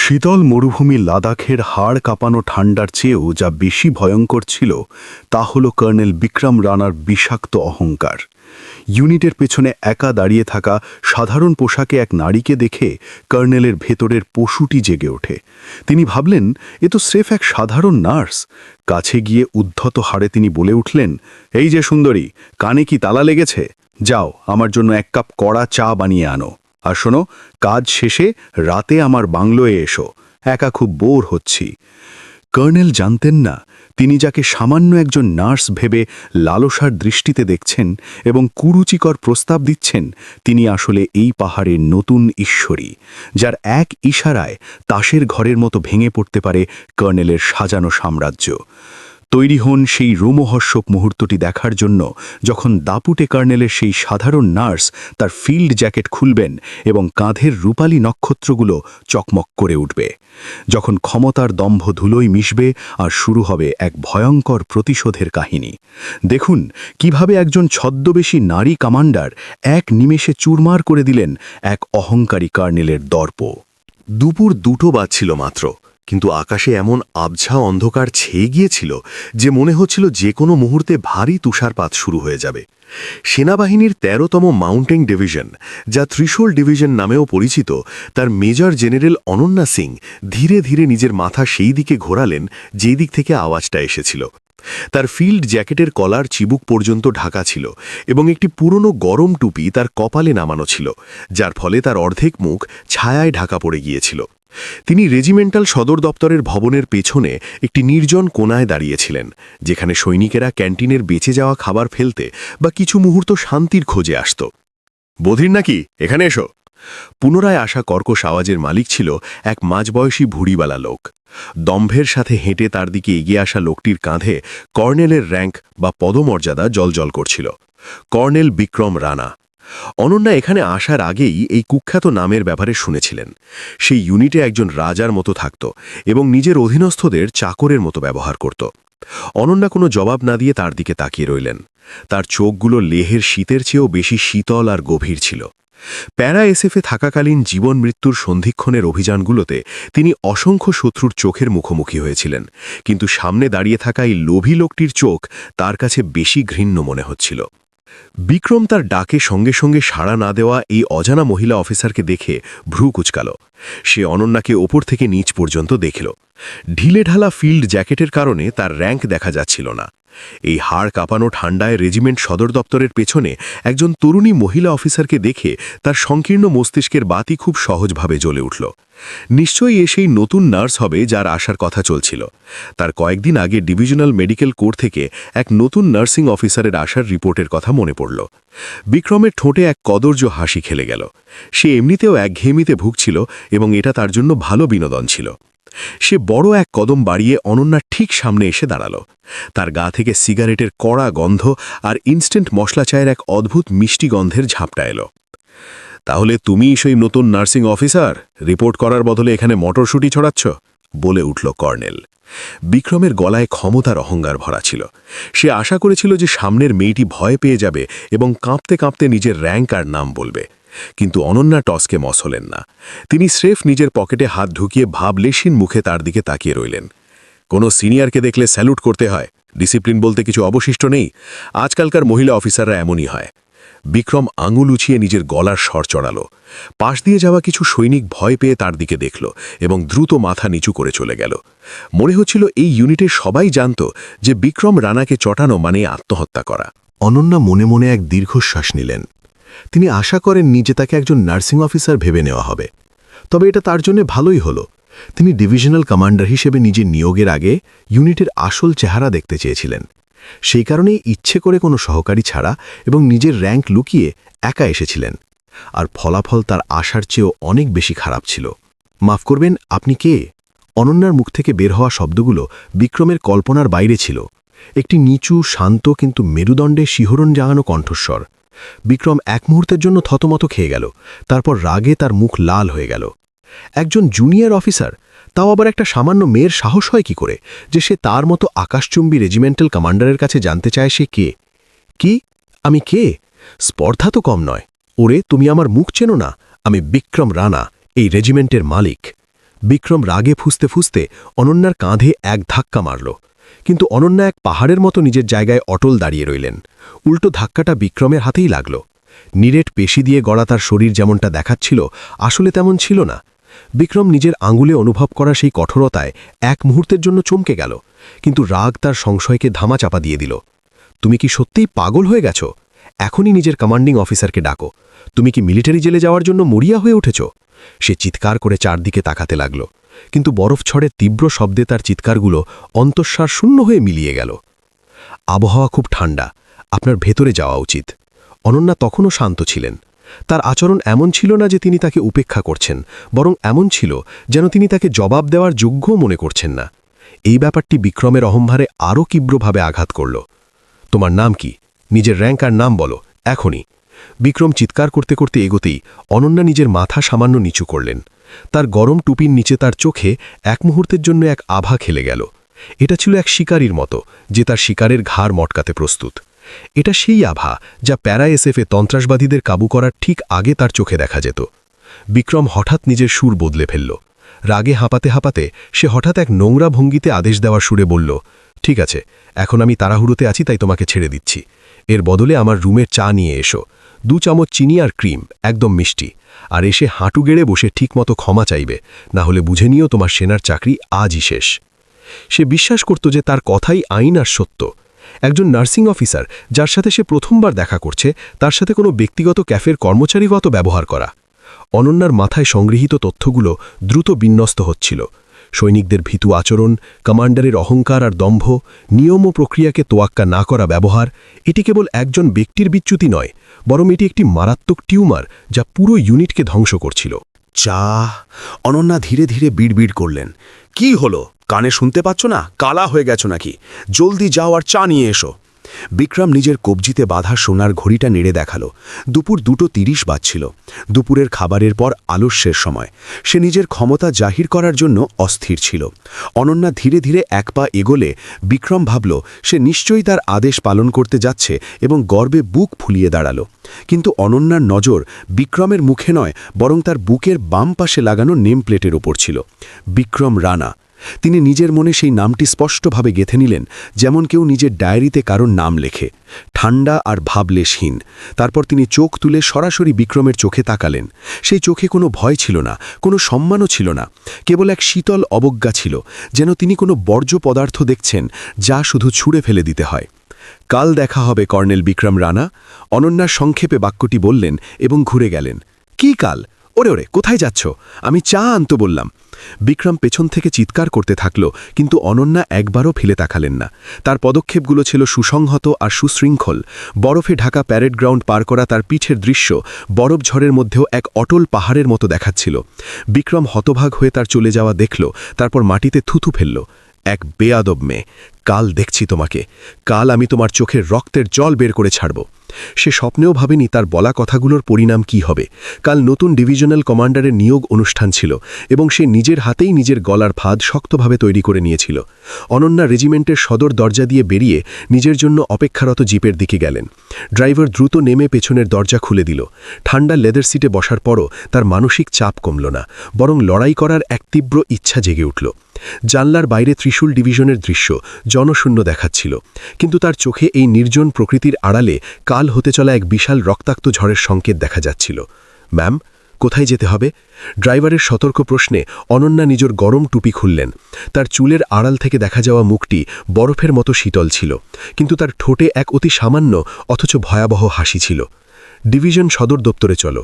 শীতল মরুভূমি লাদাখের হাড় কাঁপানো ঠান্ডার চেয়েও যা বেশি ভয়ঙ্কর ছিল তা হল কর্নেল বিক্রম রানার বিষাক্ত অহংকার। ইউনিটের পেছনে একা দাঁড়িয়ে থাকা সাধারণ পোশাকে এক নারীকে দেখে কর্নেলের ভেতরের পশুটি জেগে ওঠে। তিনি ভাবলেন, এ তো স্রেফ এক সাধারণ নার্স। কাছে গিয়ে উদ্ধত হাড়ে তিনি বলে উঠলেন, এই যে সুন্দরী, কানে কি তালা লেগেছে? যাও, আমার জন্য এক কাপ কড়া চা বানিয়ে আনো। আর শোনো, কাজ শেষে রাতে আমার বাংলোয় এসো, একা খুব বোর হচ্ছি। কর্নেল জানতেন না, তিনি যাকে সামান্য একজন নার্স ভেবে লালসার দৃষ্টিতে দেখছেন এবং কুরুচিকর প্রস্তাব দিচ্ছেন, তিনি আসলে এই পাহাড়ের নতুন ঈশ্বরী, যার এক ইশারায় তাসের ঘরের মতো ভেঙে পড়তে পারে কর্নেলের সাজানো সাম্রাজ্য। তৈরি হন সেই রোমহর্ষক মুহূর্তটি দেখার জন্য, যখন দাপুটে কর্নেলের সেই সাধারণ নার্স তার ফিল্ড জ্যাকেট খুলবেন এবং কাঁধের রূপালী নক্ষত্রগুলো চকমক করে উঠবে, যখন ক্ষমতার দম্ভ ধুলোয় মিশবে আর শুরু হবে এক ভয়ঙ্কর প্রতিশোধের কাহিনী। দেখুন কিভাবে একজন ছদ্মবেশী নারী কমান্ডার এক নিমেষে চুরমার করে দিলেন এক অহংকারী কর্নেলের দর্প। দুপুর 2টো বাজছিল মাত্র, কিন্তু আকাশে এমন আবছা অন্ধকার ছেয়ে গিয়েছিল যে মনে হচ্ছিল যে কোনো মুহূর্তে ভারী তুষারপাত শুরু হয়ে যাবে। সেনাবাহিনীর 13তম মাউন্টেন ডিভিশন, যা ত্রিশূল ডিভিশন নামেও পরিচিত, তার মেজর জেনারেল অনন্যা সিং ধীরে ধীরে নিজের মাথা সেই দিকে ঘোরালেন যেই দিক থেকে আওয়াজটা এসেছিল। তার ফিল্ড জ্যাকেটের কলার চিবুক পর্যন্ত ঢাকা ছিল এবং একটি পুরনো গরম টুপি তার কপালে নামানো ছিল, যার ফলে তার অর্ধেক মুখ ছায়ায় ঢাকা পড়ে গিয়েছিল। তিনি রেজিমেন্টাল সদর দপ্তরের ভবনের পেছনে একটি নির্জন কোণায় দাঁড়িয়েছিলেন, যেখানে সৈনিকেরা ক্যান্টিনের বেঁচে যাওয়া খাবার ফেলতে বা কিছু মুহূর্ত শান্তির খোঁজে আসত। বধির নাকি, এখানে এসো। পুনরায় আসা কর্কশ আওয়াজের মালিক ছিল এক মাঝবয়সী ভুড়িওয়ালা লোক। দম্ভের সাথে হেঁটে তার দিকে এগিয়ে আসা লোকটির কাঁধে কর্নেলের র্যাঙ্ক বা পদমর্যাদা জলজল করছিল, কর্নেল বিক্রম রানা। অনন্যা এখানে আসার আগেই এই কুখ্যাত নামের ব্যাপারে শুনেছিলেন। সেই ইউনিটে একজন রাজার মতো থাকত এবং নিজের অধীনস্থদের চাকরের মতো ব্যবহার করত। অনন্যা কোনো জবাব না দিয়ে তার দিকে তাকিয়ে রইলেন। তার চোখগুলো লেহের শীতের চেয়েও বেশি শীতল আর গভীর ছিল। প্যারা এসএফে থাকাকালীন জীবন মৃত্যুর সন্ধিক্ষণের অভিযানগুলোতে তিনি অসংখ্য শত্রুর চোখের মুখোমুখি হয়েছিলেন, কিন্তু সামনে দাঁড়িয়ে থাকা এই লোভী লোকটির চোখ তার কাছে বেশি ঘৃণ্য মনে হচ্ছিল। বিক্রম তার ডাকে সঙ্গে সঙ্গে সাড়া না দেওয়া এই অজানা মহিলা অফিসারকে দেখে ভ্রু কুচকাল। সে অনন্যাকে ওপর থেকে নিচ পর্যন্ত দেখল। ঢিলেঢালা ফিল্ড জ্যাকেটের কারণে তার র্যাঙ্ক দেখা যাচ্ছিল না। এই হাড় কাঁপানো ঠান্ডায় রেজিমেন্ট সদর দপ্তরের পেছনে একজন তরুণী মহিলা অফিসারকে দেখে তার সংকীর্ণ মস্তিষ্কের বাতি খুব সহজভাবে জ্বলে উঠল। নিশ্চয়ই এ সেই নতুন নার্স হবে যার আসার কথা চলছিল। তার কয়েকদিন আগে ডিভিশনাল মেডিকেল কোর থেকে এক নতুন নার্সিং অফিসারের আসার রিপোর্টের কথা মনে পড়ল। বিক্রমের ঠোঁটে এক কদর্য হাসি খেলে গেল। সে এমনিতেও একঘেয়েমিতে ভুগছিল এবং এটা তার জন্য ভালো বিনোদন ছিল। সে বড় এক কদম বাড়িয়ে অনন্যার ঠিক সামনে এসে দাঁড়াল। তার গা থেকে সিগারেটের কড়া গন্ধ আর ইনস্ট্যান্ট মশলা চায়ের এক অদ্ভুত মিষ্টি গন্ধের ঝাপটা এলো। তাহলে তুমিই সেই নতুন নার্সিং অফিসার? রিপোর্ট করার বদলে এখানে মটরশুঁটি ছড়াচ্ছ, বলে উঠল কর্নেল। বিক্রমের গলায় ক্ষমতার অহংকার ভরা ছিল। সে আশা করেছিল যে সামনের মেয়েটি ভয় পেয়ে যাবে এবং কাঁপতে কাঁপতে নিজের র্যাঙ্ক আর নাম বলবে, কিন্তু অনন্যা টসকে মস হলেন না। তিনি স্রেফ নিজের পকেটে হাত ঢুকিয়ে ভাবলেশীন মুখে তার দিকে তাকিয়ে রইলেন। কোনো সিনিয়রকে দেখলে স্যালুট করতে হয়, ডিসিপ্লিন বলতে কিছু অবশিষ্ট নেই। আজকালকার মহিলা অফিসাররা এমনই হয়। বিক্রম আঙুল উঁচিয়ে নিজের গলার স্বর চড়াল। পাশ দিয়ে যাওয়া কিছু সৈনিক ভয় পেয়ে তার দিকে দেখল এবং দ্রুত মাথা নিচু করে চলে গেল। মনে হচ্ছিল এই ইউনিটের সবাই জানত যে বিক্রম রানাকে চটানো মানে আত্মহত্যা করা। অনন্যা মনে মনে এক দীর্ঘশ্বাস নিলেন। তিনি আশা করেন নিজে তাকে একজন নার্সিং অফিসার ভেবে নেওয়া হবে। তবে এটা তার জন্য ভালোই হলো। তিনি ডিভিশনাল কমান্ডার হিসেবে নিজের নিয়োগের আগে ইউনিটের আসল চেহারা দেখতে চেয়েছিলেন। সেই কারণেই ইচ্ছে করে কোনো সহকারী ছাড়া এবং নিজের র্যাঙ্ক লুকিয়ে একা এসেছিলেন। আর ফলাফল তার আশার চেয়েও অনেক বেশি খারাপ ছিল। মাফ করবেন, আপনি কে? অনন্যার মুখ থেকে বের হওয়া শব্দগুলো বিক্রমের কল্পনার বাইরে ছিল। একটি নিচু, শান্ত কিন্তু মেরুদণ্ডে শিহরণ জাগানো কণ্ঠস্বর। বিক্রম এক মুহূর্তের জন্য থতমত খেয়ে গেল, তারপর রাগে তার মুখ লাল হয়ে গেল। একজন জুনিয়র অফিসার, তাও আবার একটা সামান্য মেয়ের সাহস হয় কি করে যে সে তার মতো আকাশচুম্বী রেজিমেন্টাল কমান্ডারের কাছে জানতে চায় সে কে? কি? আমি কে? স্পর্ধা তো কম নয়। ওরে, তুমি আমার মুখ চেনো না? আমি বিক্রম রানা, এই রেজিমেন্টের মালিক। বিক্রম রাগে ফুঁসতে ফুঁসতে অনন্যার কাঁধে এক ধাক্কা মারল, কিন্তু অনন্যা এক পাহাড়ের মতো নিজের জায়গায় অটল দাঁড়িয়ে রইলেন। উল্টো ধাক্কাটা বিক্রমের হাতেই লাগল। নিরেট পেশি দিয়ে গড়া তার শরীর যেমনটা দেখাচ্ছিল আসলে তেমন ছিল না। বিক্রম নিজের আঙুলে অনুভব করা সেই কঠোরতায় এক মুহূর্তের জন্য চমকে গেল, কিন্তু রাগ তার সংশয়কে ধামাচাপা দিয়ে দিল। তুমি কি সত্যিই পাগল হয়ে গেছ? এখনই নিজের কমান্ডিং অফিসারকে ডাকো। তুমি কি মিলিটারি জেলে যাওয়ার জন্য মরিয়া হয়ে উঠেছ? সে চিৎকার করে চারদিকে তাকাতে লাগল, কিন্তু বরফ ঝড়ের তীব্র শব্দে তার চিৎকারগুলো অন্তঃসার শূন্য হয়ে মিলিয়ে গেল। আবহাওয়া খুব ঠান্ডা, আপনার ভেতরে যাওয়া উচিত। অনন্যা তখনও শান্ত ছিলেন। তার আচরণ এমন ছিল না যে তিনি তাকে উপেক্ষা করছেন, বরং এমন ছিল যেন তিনি তাকে জবাব দেওয়ার যোগ্যও মনে করছেন না। এই ব্যাপারটি বিক্রমের অহংভারে আরও তীব্রভাবে আঘাত করল। তোমার নাম কি? নিজের র্যাঙ্ক আর নাম বলো, এখনই। বিক্রম চিৎকার করতে করতে এগোতেই অনন্যা নিজের মাথা সামান্য নিচু করলেন। তার গরম টুপির নিচে তার চোখে এক মুহূর্তের জন্য এক আভা খেলে গেল। এটা ছিল এক শিকারীর মতো, যে তার শিকারের ঘাড় মটকাতে প্রস্তুত। এটা সেই আভা যা প্যারা এসএফে সন্ত্রাসবাদীদের কাবু করার ঠিক আগে তার চোখে দেখা যেত। বিক্রম হঠাৎ নিজের সুর বদলে ফেলল। রাগে হাঁপাতে হাঁপাতে সে হঠাৎ এক নোংরা ভঙ্গিতে আদেশ দেওয়ার সুরে বলল, ঠিক আছে, এখন আমি তাড়াহুড়োতে আছি, তাই তোমাকে ছেড়ে দিচ্ছি। এর বদলে আমার রুমের চা নিয়ে এসো, 2 চামচ চিনি আর ক্রিম, একদম মিষ্টি। আর এসে হাঁটু গেড়ে বসে ঠিকমতো ক্ষমা চাইবে, না হলে বুঝে নিও তোমার সেনার চাকরি আজই শেষ। সে বিশ্বাস করত যে তার কথাই আইন আর সত্য। একজন নার্সিং অফিসার যার সাথে সে প্রথমবার দেখা করছে, তার সাথে কোনো ব্যক্তিগত ক্যাফের কর্মচারীগত ব্যবহার করা। অনন্যার মাথায় সংগৃহীত তথ্যগুলো দ্রুত বিন্যস্ত হচ্ছিল। সৈনিকদের ভীতু আচরণ, কমান্ডারের অহংকার আর দম্ভ, নিয়ম ও প্রক্রিয়াকে তোয়াক্কা না করা ব্যবহার। এটি কেবল একজন ব্যক্তির বিচ্যুতি নয়, বরং এটি একটি মারাত্মক টিউমার যা পুরো ইউনিটকে ধ্বংস করছিল। চা। অনন্যা ধীরে ধীরে বিড়বিড় করলেন, কি হলো? কানে শুনতে পাচ্ছ না? কালা হয়ে গেছো নাকি? জলদি যাও আর চা নিয়ে এসো। বিক্রম নিজের কবজিতে বাঁধা সোনার ঘড়িটা নেড়ে দেখালো। দুপুর 2:30 বাজছিল। দুপুরের খাবারের পর আলস্যের সময়। সে নিজের ক্ষমতা জাহির করার জন্য অস্থির ছিল। অনন্যা ধীরে ধীরে এক পা এগোলে বিক্রম ভাবল সে নিশ্চয়ই তার আদেশ পালন করতে যাচ্ছে এবং গর্বে বুক ফুলিয়ে দাঁড়ালো। কিন্তু অনন্যার নজর বিক্রমের মুখে নয়, বরং তার বুকের বাম পাশে লাগানো নেম প্লেটের ওপর ছিল, বিক্রম রানা। তিনি নিজের মনে সেই নামটি স্পষ্টভাবে গেঁথে নিলেন, যেমন কেউ নিজের ডায়েরিতে কারোর নাম লেখে, ঠান্ডা আর ভাবলেশহীন। তারপর তিনি চোখ তুলে সরাসরি বিক্রমের চোখে তাকালেন। সেই চোখে কোনো ভয় ছিল না, কোনো সম্মানও ছিল না, কেবল এক শীতল অবজ্ঞা ছিল, যেন তিনি কোনো বর্জ্য পদার্থ দেখছেন যা শুধু ছুঁড়ে ফেলে দিতে হয়। কাল দেখা হবে কর্নেল বিক্রম রানা, অনন্যার সংক্ষেপে বাক্যটি বললেন এবং ঘুরে গেলেন। কি কাল? ওরে ওরে, কোথায় যাচ্ছ? আমি চা আনতে বললাম। বিক্রম পেছন থেকে চিৎকার করতে থাকল, কিন্তু অনন্যা একবারও ফেলে তাকালেন না। তার পদক্ষেপগুলো ছিল সুসংহত আর সুশৃঙ্খল। বরফে ঢাকা প্যারেড গ্রাউন্ড পার করা তার পিঠের দৃশ্য বরফ ঝড়ের মধ্যেও এক অটল পাহাড়ের মতো দেখাচ্ছিল। বিক্রম হতভাগ হয়ে তার চলে যাওয়া দেখল, তারপর মাটিতে থুথু ফেলল। এক বেয়াদব মেয়ে, কাল দেখছি তোমাকে, কাল আমি তোমার চোখের রক্তের জল বের করে ছাড়ব। সে স্বপ্নেও ভাবেনি তার বলা কথাগুলোর পরিণাম কি হবে। কাল নতুন ডিভিশনাল কমান্ডারের নিয়োগ অনুষ্ঠান ছিল এবং সে নিজের হাতেই নিজের গলার ফাঁদ শক্তভাবে তৈরি করে নিয়েছিল। অনন্যা রেজিমেন্টের সদর দরজা দিয়ে বেরিয়ে নিজের জন্য অপেক্ষারত জিপের দিকে গেলেন। ড্রাইভার দ্রুত নেমে পেছনের দরজা খুলে দিল। ঠান্ডা লেদার সিটে বসার পরও তার মানসিক চাপ কমল না, বরং লড়াই করার এক তীব্র ইচ্ছা জেগে উঠল। জানলার বাইরে ত্রিশূল ডিভিশনের দৃশ্য জনশূন্য দেখাচ্ছিল, কিন্তু তার চোখে এই নির্জন প্রকৃতির আড়ালে কাল হতে চলা এক বিশাল রক্তাক্ত ঝড়ের সংকেত দেখা যাচ্ছিল। ম্যাম, কোথায় যেতে হবে? ড্রাইভারের সতর্ক প্রশ্নে অনন্যা নিজের গরম টুপি খুললেন। তার চুলের আড়াল থেকে দেখা যাওয়া মুখটি বরফের মতো শীতল ছিল, কিন্তু তার ঠোঁটে এক অতি সামান্য অথচ ভয়াবহ হাসি ছিল। ডিভিশন সদর দপ্তরে চলো,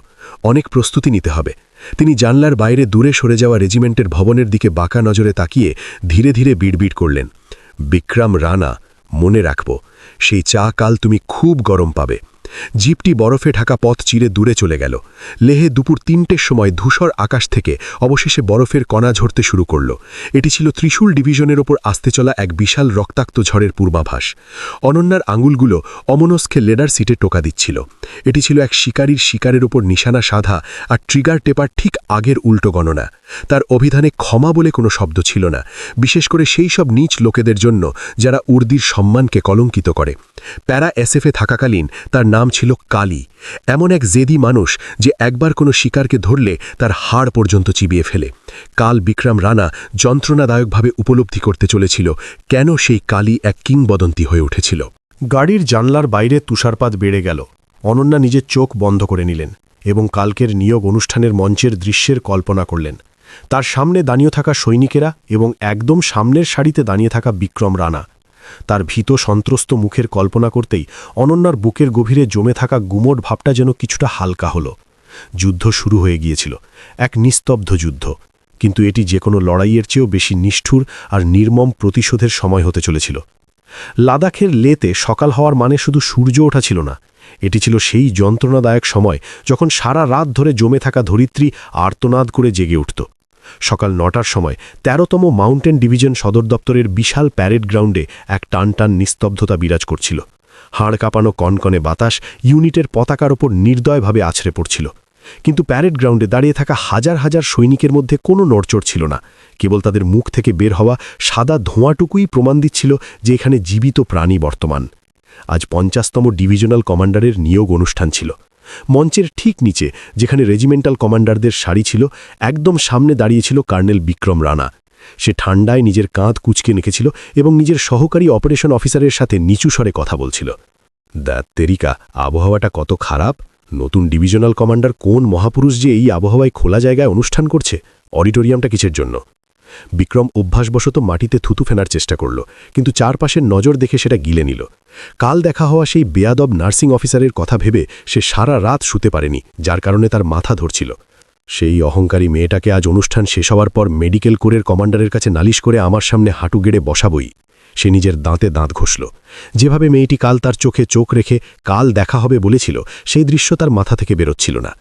অনেক প্রস্তুতি নিতে হবে। তিনি জানলার বাইরে দূরে সরে যাওয়া রেজিমেন্টের ভবনের দিকে বাঁকা নজরে তাকিয়ে ধীরে ধীরে বিড়বিড় করলেন, বিক্রম রানা, মনে রাখব, সেই চা কাল তুমি খুব গরম পাবে। জিপটি বরফে ঢাকা পথ চিরে দূরে চলে গেল। লেহে দুপুর 3টের সময় ধূসর আকাশ থেকে অবশেষে বরফের কণা ঝরতে শুরু করল। এটি ছিল ত্রিশূল ডিভিশনের ওপর আসতে চলা এক বিশাল রক্তাক্ত ঝড়ের পূর্বাভাস। অনন্যার আঙুলগুলো অমনস্কে লেডার সিটে টোকা দিচ্ছিল। এটি ছিল এক শিকারীর শিকারের ওপর নিশানা সাধা আর ট্রিগার টেপার ঠিক আগের উল্টো গণনা। তার অভিধানে ক্ষমা বলে কোনো শব্দ ছিল না, বিশেষ করে সেই সব নীচ লোকেদের জন্য যারা উর্দির সম্মানকে কলঙ্কিত করে। প্যারা এসএফে থাকাকালীন তার নাম ছিল কালী, এমন এক জেদি মানুষ যে একবার কোনো শিকারকে ধরলে তার হাড় পর্যন্ত চিবিয়ে ফেলে। কাল বিক্রম রানা যন্ত্রণাদায়কভাবে উপলব্ধি করতে চলেছিল কেন সেই কালী এক কিংবদন্তি হয়ে উঠেছিল। গাড়ির জানলার বাইরে তুষারপাত বেড়ে গেল। অনন্যা নিজের চোখ বন্ধ করে নিলেন এবং কালকের নিয়োগ অনুষ্ঠানের মঞ্চের দৃশ্যের কল্পনা করলেন। তার সামনে দাঁড়িয়ে থাকা সৈনিকেরা এবং একদম সামনের সারিতে দাঁড়িয়ে থাকা বিক্রম রানা। তার ভীত সন্ত্রস্ত মুখের কল্পনা করতেই অনন্যার বুকের গভীরে জমে থাকা গুমোট ভাবটা যেন কিছুটা হালকা হল। যুদ্ধ শুরু হয়ে গিয়েছিল, এক নিস্তব্ধ যুদ্ধ, কিন্তু এটি যে কোনো লড়াইয়ের চেয়েও বেশি নিষ্ঠুর আর নির্মম প্রতিশোধের সময় হতে চলেছিল। লাদাখের লেতে সকাল হওয়ার মানে শুধু সূর্য ওঠা ছিল না, এটি ছিল সেই যন্ত্রণাদায়ক সময় যখন সারা রাত ধরে জমে থাকা ধরিত্রী আর্তনাদ করে জেগে উঠত। সকাল ৯টার সময় ১৩তম মাউন্টেন ডিভিশন সদর দপ্তরের বিশাল প্যারেড গ্রাউন্ডে এক টানটান নিস্তব্ধতা বিরাজ করছিল। হাড় কাঁপানো কনকনে বাতাস ইউনিটের পতাকার ওপর নির্দয়ভাবে আছড়ে পড়ছিল, কিন্তু প্যারেড গ্রাউন্ডে দাঁড়িয়ে থাকা হাজার হাজার সৈনিকের মধ্যে কোনো নড়চড় ছিল না। কেবল তাদের মুখ থেকে বের হওয়া সাদা ধোঁয়াটুকুই প্রমাণ দিচ্ছিল যে এখানে জীবিত প্রাণী বর্তমান। আজ ৫০তম ডিভিশনাল কমান্ডারের নিয়োগ অনুষ্ঠান ছিল। মঞ্চের ঠিক নিচে, যেখানে রেজিমেন্টাল কমান্ডারদের সারি ছিল, একদম সামনে দাঁড়িয়েছিল কর্নেল বিক্রম রানা। সে ঠান্ডায় নিজের কাঁধ কুঁচকে রেখেছিল এবং নিজের সহকারী অপারেশন অফিসারের সাথে নিচু স্বরে কথা বলছিল। তেরিকা, আবহাওয়াটা কত খারাপ! নতুন ডিভিশনাল কমান্ডার কোন মহাপুরুষ যে এই আবহাওয়ায় খোলা জায়গায় অনুষ্ঠান করছে? অডিটোরিয়ামটা কিসের জন্য? বিক্রম অভ্যাসবশত মাটিতে থুতু ফেনার চেষ্টা করল, কিন্তু চারপাশের নজর দেখে সেটা গিলে নিল। কাল দেখা হওয়া সেই বেয়াদব নার্সিং অফিসারের কথা ভেবে সে সারা রাত শুতে পারেনি, যার কারণে তার মাথা ধরছিল। সেই অহংকারী মেয়েটাকে আজ অনুষ্ঠান শেষ হওয়ার পর মেডিকেল কোরের কমান্ডারের কাছে নালিশ করে আমার সামনে হাঁটু গেড়ে বসাবই। সে নিজের দাঁতে দাঁত ঘষল। যেভাবে মেয়েটি কাল তার চোখে চোখ রেখে কাল দেখা হবে বলেছিল, সেই দৃশ্য তার মাথা থেকে বেরোচ্ছিল না।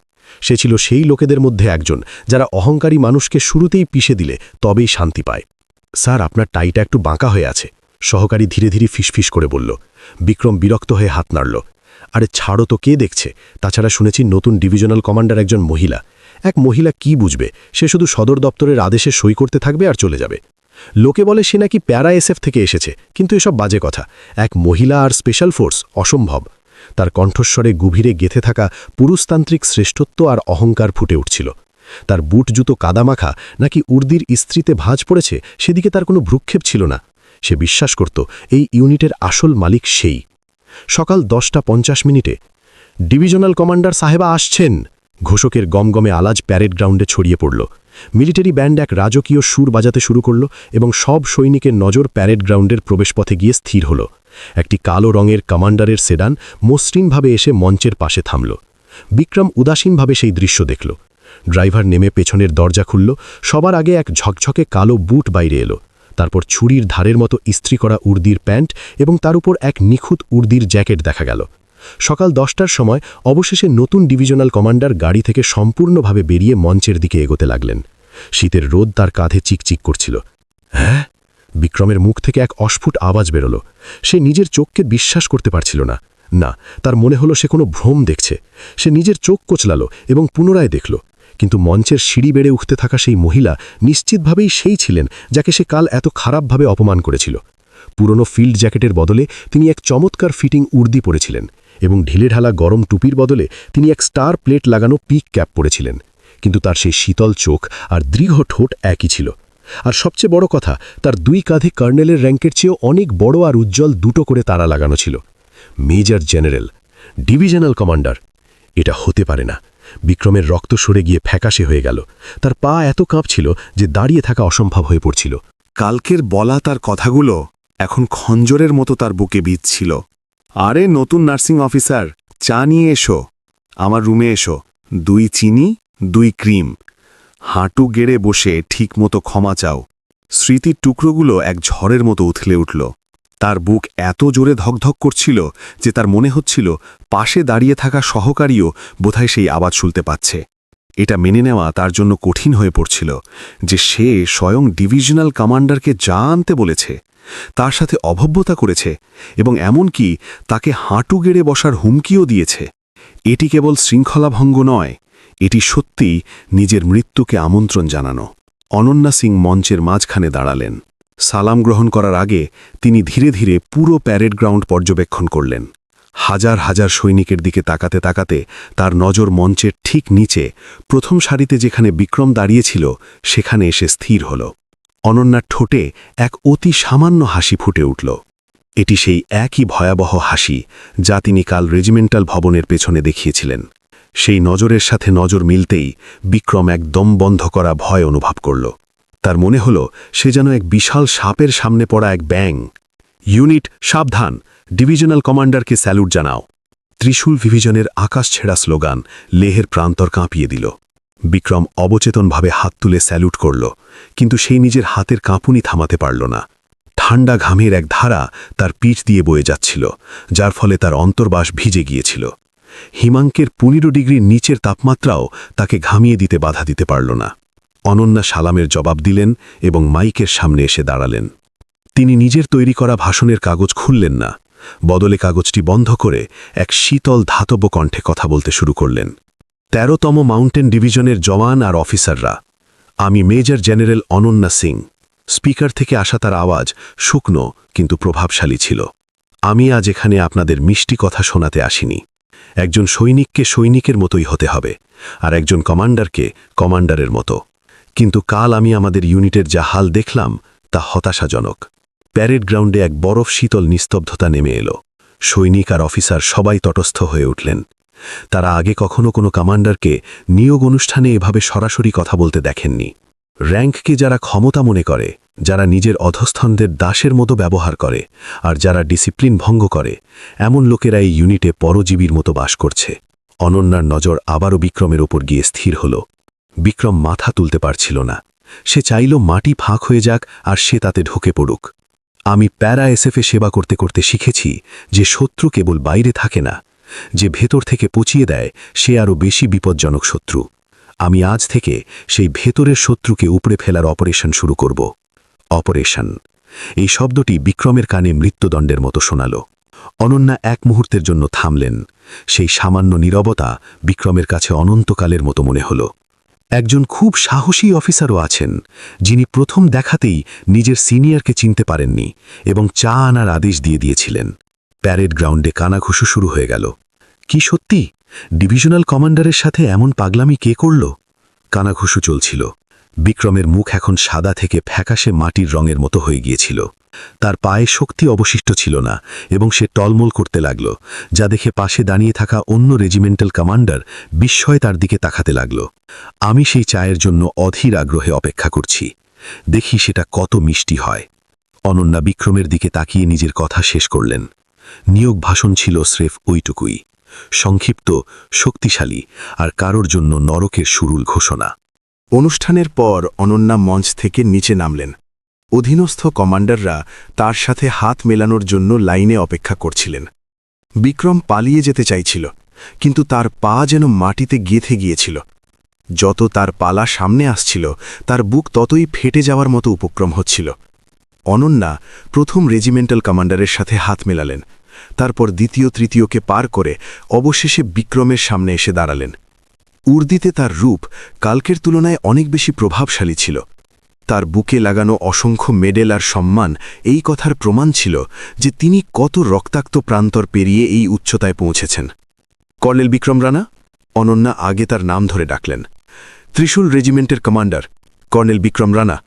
সে ছিল সেই লোকেদের মধ্যে একজন যারা অহংকারী মানুষকে শুরুতেই পিষে দিলে তবেই শান্তি পায়। স্যার, আপনার টাইটা একটু বাঁকা হয়ে আছে, সহকারী ধীরে ধীরে ফিসফিস করে বলল। বিক্রম বিরক্ত হয়ে হাত নাড়ল। আরে ছাড়ো তো, কে দেখছে? তাছাড়া শুনেছি নতুন ডিভিশনাল কমান্ডার একজন মহিলা। এক মহিলা কি বুঝবে? সে শুধু সদর দপ্তরের আদেশে সই করতে থাকবে আর চলে যাবে। লোকে বলে সে নাকি প্যারা এসএফ থেকে এসেছে, কিন্তু এসব বাজে কথা। এক মহিলা আর স্পেশাল ফোর্স, অসম্ভব। তার কণ্ঠস্বরে গভীরে গেঁথে থাকা পুরুষতান্ত্রিক শ্রেষ্ঠত্ব আর অহংকার ফুটে উঠছিল। তার বুট জুতো কাদামাখা নাকি উর্দির ইস্ত্রিতে ভাঁজ পড়েছে, সেদিকে তার কোনো ভ্রুক্ষেপ ছিল না। সে বিশ্বাস করত এই ইউনিটের আসল মালিক সেই। সকাল 10:50 ডিভিশনাল কমান্ডার সাহেবা আসছেন। ঘোষকের গমগমে আলাজ প্যারেড গ্রাউন্ডে ছড়িয়ে পড়ল। মিলিটারি ব্যান্ড এক রাজকীয় সুর বাজাতে শুরু করল এবং সব সৈনিকের নজর প্যারেড গ্রাউন্ডের প্রবেশপথে গিয়ে স্থির হল। একটি কালো রঙের কমান্ডারের সেডান মসৃণভাবে এসে মঞ্চের পাশে থামল। বিক্রম উদাসীনভাবে সেই দৃশ্য দেখল। ড্রাইভার নেমে পেছনের দরজা খুলল। সবার আগে এক ঝকঝকে কালো বুট বাইরে এলো। তারপর ছুরির ধারের মতো ইস্ত্রি করা উর্দির প্যান্ট এবং তার উপর এক নিখুঁত উর্দির জ্যাকেট দেখা গেল। সকাল 10টার সময় অবশেষে নতুন ডিভিশনাল কমান্ডার গাড়ি থেকে সম্পূর্ণভাবে বেরিয়ে মঞ্চের দিকে এগোতে লাগলেন। শীতের রোদ তার কাঁধে চিকচিক করছিল। হ্যাঁ? বিক্রমের মুখ থেকে এক অস্ফুট আওয়াজ বেরোল। সে নিজের চোখকে বিশ্বাস করতে পারছিল না। না, তার মনে হলো সে কোনো ভ্রম দেখছে। সে নিজের চোখ কোচলাল এবং পুনরায় দেখল, কিন্তু মঞ্চের সিঁড়ি বেড়ে উঠতে থাকা সেই মহিলা নিশ্চিতভাবেই সেই ছিলেন যাকে সে কাল এত খারাপভাবে অপমান করেছিল। পুরনো ফিল্ড জ্যাকেটের বদলে তিনি এক চমৎকার ফিটিং উর্দি পরেছিলেন এবং ঢিলেঢালা গরম টুপির বদলে তিনি এক স্টার প্লেট লাগানো পিক ক্যাপ পরেছিলেন। কিন্তু তার সেই শীতল চোখ আর দৃঢ় ঠোঁট একই ছিল। আর সবচেয়ে বড় কথা, তার দুই কাঁধে কর্নেলের র্যাঙ্কের চেয়েও অনেক বড় আর উজ্জ্বল দুটো করে তারা লাগানো ছিল। Major general, divisional commander. এটা হতে পারে না। বিক্রমের রক্ত সরে গিয়ে ফ্যাকাশে হয়ে গেল। তার পা এত কাঁপছিল যে দাঁড়িয়ে থাকা অসম্ভব হয়ে পড়ছিল। কালকের বলা তার কথাগুলো এখন খঞ্জরের মতো তার বুকে বিঁধছিল। আরে নতুন নার্সিং অফিসার, চা নিয়ে এসো, আমার রুমে এসো। 2 চিনি 2 ক্রিম। হাঁটু গেড়ে বসে ঠিকমতো ক্ষমা চাও। স্মৃতির টুকরোগুলো এক ঝড়ের মতো উথলে উঠল। তার বুক এত জোরে ধকধক করছিল যে তার মনে হচ্ছিল পাশে দাঁড়িয়ে থাকা সহকারীও বোধহয় সেই আওয়াজ শুনতে পাচ্ছে। এটা মেনে নেওয়া তার জন্য কঠিন হয়ে পড়ছিল যে সে স্বয়ং ডিভিশনাল কমান্ডারকে যা আনতে বলেছে তার সাথে অভব্যতা করেছে এবং এমনকি তাকে হাঁটু গেড়ে বসার হুমকিও দিয়েছে। এটি কেবল শৃঙ্খলাভঙ্গ নয়, এটি সত্যিই নিজের মৃত্যুকে আমন্ত্রণ জানানো। অনন্যা সিং মঞ্চের মাঝখানে দাঁড়ালেন। সালাম গ্রহণ করার আগে তিনি ধীরে ধীরে পুরো প্যারেড গ্রাউন্ড পর্যবেক্ষণ করলেন। হাজার হাজার সৈনিকের দিকে তাকাতে তাকাতে তার নজর মঞ্চের ঠিক নিচে প্রথম সারিতে যেখানে বিক্রম দাঁড়িয়েছিল সেখানে এসে স্থির হল। অনন্যার ঠোঁটে এক অতি সামান্য হাসি ফুটে উঠল। এটি সেই একই ভয়াবহ হাসি যা তিনি কাল রেজিমেন্টাল ভবনের পেছনে দেখিয়েছিলেন। সেই নজরের সাথে নজর মিলতেই বিক্রম এক দম বন্ধ করা ভয় অনুভব করল। তার মনে হল সে যেন এক বিশাল সাপের সামনে পড়া এক ব্যাঙ। ইউনিট সাবধান, ডিভিশনাল কমান্ডারকে স্যালুট জানাও। ত্রিশূল ডিভিশনের আকাশ ছেড়া স্লোগান লেহের প্রান্তর কাঁপিয়ে দিল। বিক্রম অবচেতনভাবে হাত তুলে স্যালুট করল, কিন্তু সেই নিজের হাতের কাঁপুনি থামাতে পারল না। ঠান্ডা ঘামের এক ধারা তার পিঠ দিয়ে বয়ে যাচ্ছিল, যার ফলে তার অন্তর্বাস ভিজে গিয়েছিল। হিমাঙ্কের 15 ডিগ্রির নিচের তাপমাত্রাও তাকে ঘামিয়ে দিতে বাধা দিতে পারল না। অনন্যা সালামের জবাব দিলেন এবং মাইকের সামনে এসে দাঁড়ালেন। তিনি নিজের তৈরি করা ভাষণের কাগজ খুললেন না, বদলে কাগজটি বন্ধ করে এক শীতল ধাতব কণ্ঠে কথা বলতে শুরু করলেন। 13তম মাউন্টেন ডিভিশনের জওয়ান আর অফিসাররা, আমি major general Ananya Singh. Speaker থেকে আসা তার আওয়াজ শুকনো কিন্তু প্রভাবশালী ছিল। আমি আজ এখানে আপনাদের মিষ্টি কথা শোনাতে আসিনি। একজন সৈনিককে সৈনিকের মতোই হতে হবে, আর একজন কমান্ডারকে কমান্ডারের মতো। কিন্তু কাল আমি আমাদের ইউনিটের যা হাল দেখলাম তা হতাশাজনক। প্যারেড গ্রাউন্ডে এক বরফ শীতল নিস্তব্ধতা নেমে এলো। সৈনিক আর অফিসার সবাই তটস্থ হয়ে উঠলেন। তারা আগে কখনো কোনো কমান্ডারকে নিয়োগ অনুষ্ঠানে এভাবে সরাসরি কথা বলতে দেখেননি। র্যাঙ্ককে যারা ক্ষমতা মনে করে, যারা নিজের অধস্থনদের দাসের মতো ব্যবহার করে, আর যারা ডিসিপ্লিন ভঙ্গ করে, এমন লোকেরা এই ইউনিটে পরজীবীর মতো বাস করছে। অনন্যার নজর আবারও বিক্রমের ওপর গিয়ে স্থির হল। বিক্রম মাথা তুলতে পারছিল না। সে চাইল মাটি ফাঁক হয়ে যাক আর সে তাতে ঢুকে পড়ুক। আমি প্যারা এসএফে সেবা করতে করতে শিখেছি যে শত্রু কেবল বাইরে থাকে না, যে ভেতর থেকে পচিয়ে দেয় সে আরও বেশি বিপজ্জনক শত্রু। আমি আজ থেকে সেই ভেতরের শত্রুকে উপড়ে ফেলার অপারেশন শুরু করব। অপারেশন, এই শব্দটি বিক্রমের কানে মৃত্যুদণ্ডের মতো শোনাল। অনন্যা এক মুহূর্তের জন্য থামলেন। সেই সামান্য নীরবতা বিক্রমের কাছে অনন্তকালের মতো মনে হল। একজন খুব সাহসী অফিসারও আছেন, যিনি প্রথম দেখাতেই নিজের সিনিয়রকে চিনতে পারেননি এবং চা আনার আদেশ দিয়ে দিয়েছিলেন। প্যারেড গ্রাউন্ডে কানাঘুষো শুরু হয়ে গেল। কি সত্যি ডিভিশনাল কমান্ডারের সাথে এমন পাগলামি কে করল? কানাঘুষো চলছিল। বিক্রমের মুখ এখন সাদা থেকে ফ্যাকাশে মাটির রঙের মতো হয়ে গিয়েছিল। তার পায়ে শক্তি অবশিষ্ট ছিল না এবং সে টলমল করতে লাগল, যা দেখে পাশে দাঁড়িয়ে থাকা অন্য রেজিমেন্টাল কমান্ডার বিস্ময়ে তার দিকে তাকাতে লাগল। আমি সেই চায়ের জন্য অধীর আগ্রহে অপেক্ষা করছি, দেখি সেটা কত মিষ্টি হয়। অনন্যা বিক্রমের দিকে তাকিয়ে নিজের কথা শেষ করলেন। নিয়োগ ভাষণ ছিল স্রেফ ওইটুকুই, সংক্ষিপ্ত, শক্তিশালী আর কারোর জন্য নরকের শুরুল ঘোষণা। অনুষ্ঠানের পর অনন্যা মঞ্চ থেকে নিচে নামলেন। অধীনস্থ কমান্ডাররা তার সাথে হাত মেলানোর জন্য লাইনে অপেক্ষা করছিলেন। বিক্রম পালিয়ে যেতে চাইছিল, কিন্তু তার পা যেন মাটিতে গেঁথে গিয়েছিল। যত তার পালা সামনে আসছিল, তার বুক ততই ফেটে যাওয়ার মতো উপক্রম হচ্ছিল। অনন্যা প্রথম রেজিমেন্টাল কমান্ডারের সাথে হাত মেলালেন, তারপর দ্বিতীয় তৃতীয়কে পার করে অবশেষে বিক্রমের সামনে এসে দাঁড়ালেন। উর্দিতে তার রূপ কালকের তুলনায় অনেক বেশি প্রভাবশালী ছিল। তার বুকে লাগানো অসংখ্য মেডেল আর সম্মান এই কথার প্রমাণ ছিল যে তিনি কত রক্তাক্ত প্রান্তর পেরিয়ে এই উচ্চতায় পৌঁছেছেন। কর্নেল বিক্রম রানা। অনন্যা আগে তার নাম ধরে ডাকলেন। ত্রিশূল রেজিমেন্টের কমান্ডার কর্নেল বিক্রম রানা।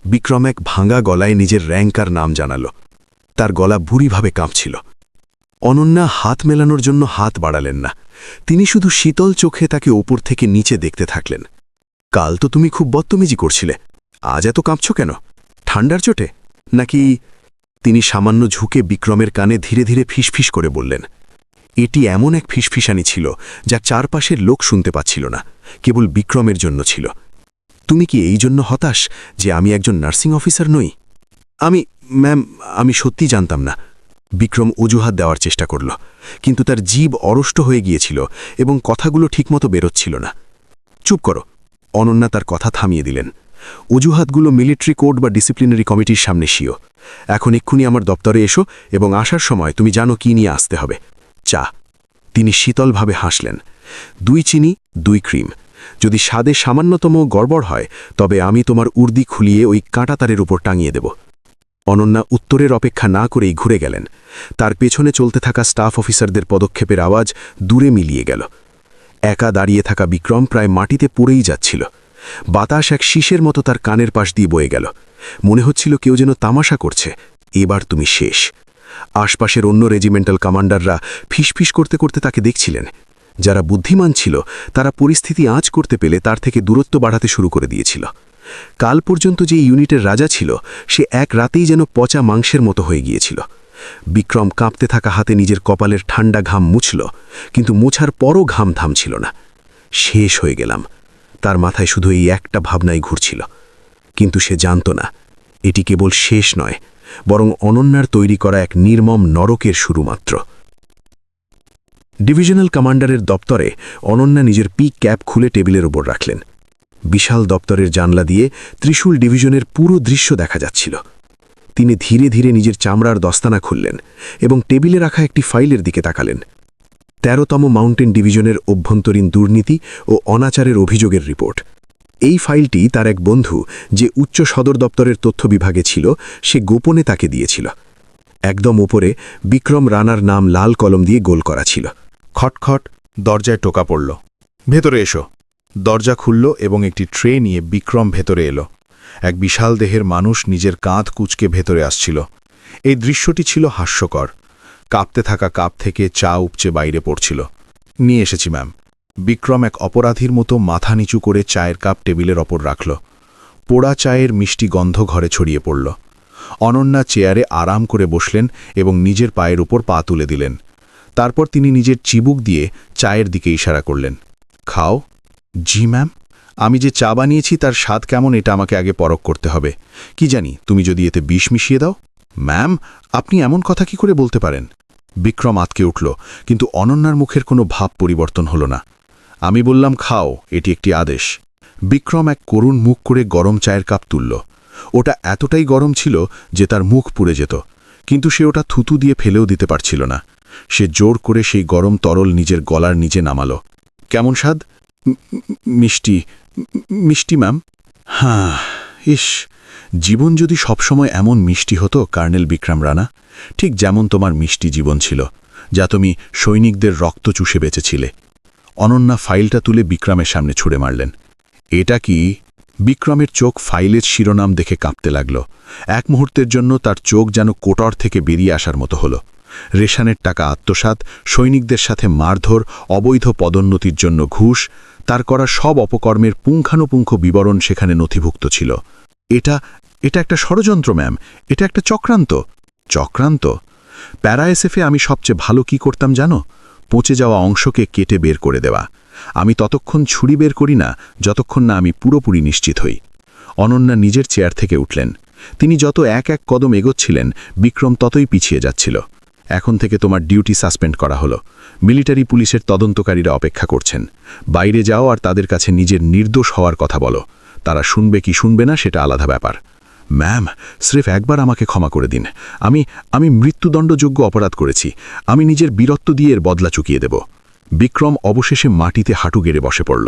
বিক্রম এক ভাঙা গলায় নিজের র্যাঙ্ক আর নাম জানাল। তার গলা বুড়িভাবে কাঁপছিল। অনন্যা হাত মেলানোর জন্য হাত বাড়ালেন না, তিনি শুধু শীতল চোখে তাকে ওপর থেকে নিচে দেখতে থাকলেন। কাল তো তুমি খুব বদতমিজি করছিলে, আজ এত কাঁপছ কেন? ঠান্ডার চোটে নাকি? তিনি সামান্য ঝুঁকে বিক্রমের কানে ধীরে ধীরে ফিসফিস করে বললেন। এটি এমন এক ফিসফিসানি ছিল যা চারপাশের লোক শুনতে পাচ্ছিল না, কেবল বিক্রমের জন্য ছিল। তুমি কি এই জন্য হতাশ যে আমি একজন নার্সিং অফিসার নই? ম্যাম, আমি সত্যি জানতাম না। বিক্রম অজুহাত দেওয়ার চেষ্টা করল, কিন্তু তার জিভ অরষ্ট হয়ে গিয়েছিল এবং কথাগুলো ঠিকমতো বেরোচ্ছিল না। চুপ করো, অনন্যা তার কথা থামিয়ে দিলেন। অজুহাতগুলো মিলিটারি কোড বা ডিসিপ্লিনারি কমিটির সামনে শিও। এখন এক্ষুনি আমার দপ্তরে এসো এবং আসার সময় তুমি জানো কি নিয়ে আসতে হবে। চা। তিনি শীতলভাবে হাসলেন। 2 চিনি 2 ক্রিম। যদি স্বাদে সামান্যতম গড়বড় হয় তবে আমি তোমার উর্দি খুলিয়ে ওই কাঁটাতারের উপর টাঙিয়ে দেব। অনন্যা উত্তরের অপেক্ষা না করেই ঘুরে গেলেন। তার পেছনে চলতে থাকা স্টাফ অফিসারদের পদক্ষেপের আওয়াজ দূরে মিলিয়ে গেল। একা দাঁড়িয়ে থাকা বিক্রম প্রায় মাটিতে পড়েই যাচ্ছিল। বাতাস এক শীষের মতো তার কানের পাশ দিয়ে বয়ে গেল। মনে হচ্ছিল কেউ যেন তামাশা করছে, এবার তুমি শেষ। আশপাশের অন্য রেজিমেন্টাল কমান্ডাররা ফিসফিস করতে করতে তাকে দেখছিলেন। যারা বুদ্ধিমান ছিল তারা পরিস্থিতি আঁচ করতে পেলে তার থেকে দূরত্ব বাড়াতে শুরু করে দিয়েছিল। কাল পর্যন্ত যে ইউনিটের রাজা ছিল সে এক রাতেই যেন পচা মাংসের মতো হয়ে গিয়েছিল। বিক্রম কাঁপতে থাকা হাতে নিজের কপালের ঠান্ডা ঘাম মুছল, কিন্তু মোছার পরও ঘাম থামছিল না। শেষ হয়ে গেলাম, তার মাথায় শুধু এই একটা ভাবনাই ঘুরছিল। কিন্তু সে জানত না এটি কেবল শেষ নয়, বরং অনন্যার তৈরি করা এক নির্মম নরকের শুরু মাত্র। ডিভিশনাল কমান্ডারের দপ্তরে অনন্যা নিজের পিক ক্যাপ খুলে টেবিলের ওপর রাখলেন। বিশাল দপ্তরের জানলা দিয়ে ত্রিশূল ডিভিশনের পুরো দৃশ্য দেখা যাচ্ছিল। তিনি ধীরে ধীরে নিজের চামড়ার দস্তানা খুললেন এবং টেবিলে রাখা একটি ফাইলের দিকে তাকালেন। ১৩তম মাউন্টেন ডিভিশনের অভ্যন্তরীণ দুর্নীতি ও অনাচারের অভিযোগের রিপোর্ট। এই ফাইলটি তার এক বন্ধু, যে উচ্চ সদর দপ্তরের তথ্য বিভাগে ছিল, সে গোপনে তাকে দিয়েছিল। একদম ওপরে বিক্রম রানার নাম লাল কলম দিয়ে গোল করা ছিল। খটখট দরজায় টোকা পড়ল। ভেতরে এসো। দরজা খুলল এবং একটি ট্রে নিয়ে বিক্রম ভেতরে এলো। এক বিশাল দেহের মানুষ নিজের কাঁধ কুঁচকে ভেতরে আসছিল। এই দৃশ্যটি ছিল হাস্যকর। কাঁপতে থাকা কাপ থেকে চা উপচে বাইরে পড়ছিল। নিয়ে এসেছি ম্যাম। বিক্রম এক অপরাধীর মতো মাথা নিচু করে চায়ের কাপ টেবিলের ওপর রাখল। পোড়া চায়ের মিষ্টি গন্ধ ঘরে ছড়িয়ে পড়ল। অনন্যা চেয়ারে আরাম করে বসলেন এবং নিজের পায়ের উপর পা তুলে দিলেন। তারপর তিনি নিজের চিবুক দিয়ে চায়ের দিকে ইশারা করলেন। খাও। জি ম্যাম। আমি যে চা বানিয়েছি তার স্বাদ কেমন এটা আমাকে আগে পরখ করতে হবে। কি জানি তুমি যদি এতে বিষ মিশিয়ে দাও। ম্যাম, আপনি এমন কথা কি করে বলতে পারেন? বিক্রম আতকে উঠল, কিন্তু অনন্যার মুখের কোনো ভাব পরিবর্তন হল না। আমি বললাম খাও, এটি একটি আদেশ। বিক্রম এক করুণ মুখ করে গরম চায়ের কাপ তুলল। ওটা এতটাই গরম ছিল যে তার মুখ পুড়ে যেত, কিন্তু সে ওটা থুতু দিয়ে ফেলেও দিতে পারছিল না। সে জোর করে সেই গরম তরল নিজের গলার নিচে নামালো। কেমন স্বাদ? মিষ্টি। মিষ্টি ম্যাম। হ্যাঁ, ইস, জীবন যদি সবসময় এমন মিষ্টি হতো কর্নেল বিক্রম রানা, ঠিক যেমন তোমার মিষ্টি জীবন ছিল, যা তুমি সৈনিকদের রক্ত চুষে বেঁচেছিলে। অনন্যা ফাইলটা তুলে বিক্রমের সামনে ছুঁড়ে মারলেন। এটা কি? বিক্রমের চোখ ফাইলের শিরোনাম দেখে কাঁপতে লাগল। এক মুহূর্তের জন্য তার চোখ যেন কোটর থেকে বেরিয়ে আসার মতো হলো। রেশনের টাকা আত্মসাৎ, সৈনিকদের সাথে মারধর, অবৈধ পদোন্নতির জন্য ঘুষ, তার করা সব অপকর্মের পুঙ্খানুপুঙ্খ বিবরণ সেখানে নথিভুক্ত ছিল। এটা একটা ষড়যন্ত্র ম্যাম, এটা একটা চক্রান্ত। চক্রান্ত? প্যারাএসএফে আমি সবচেয়ে ভালো কি করতাম জানো? পচে যাওয়া অংশকে কেটে বের করে দেওয়া। আমি ততক্ষণ ছুরি বের করি না যতক্ষণ না আমি পুরোপুরি নিশ্চিত হই। অনন্যা নিজের চেয়ার থেকে উঠলেন। তিনি যত এক এক কদম এগোচ্ছিলেন, বিক্রম ততই পিছিয়ে যাচ্ছিল। এখন থেকে তোমার ডিউটি সাসপেন্ড করা হলো। মিলিটারি পুলিশের তদন্তকারীরা অপেক্ষা করছেন। বাইরে যাও আর তাদের কাছে নিজের নির্দোষ হওয়ার কথা বলো। তারা শুনবে কি শুনবে না সেটা আলাদা ব্যাপার। ম্যাম, স্রেফ একবার আমাকে ক্ষমা করে দিন। আমি মৃত্যুদণ্ডযোগ্য অপরাধ করেছি। আমি নিজের বীরত্ব দিয়ে এর বদলা চুকিয়ে দেব। বিক্রম অবশেষে মাটিতে হাঁটু গেড়ে বসে পড়ল।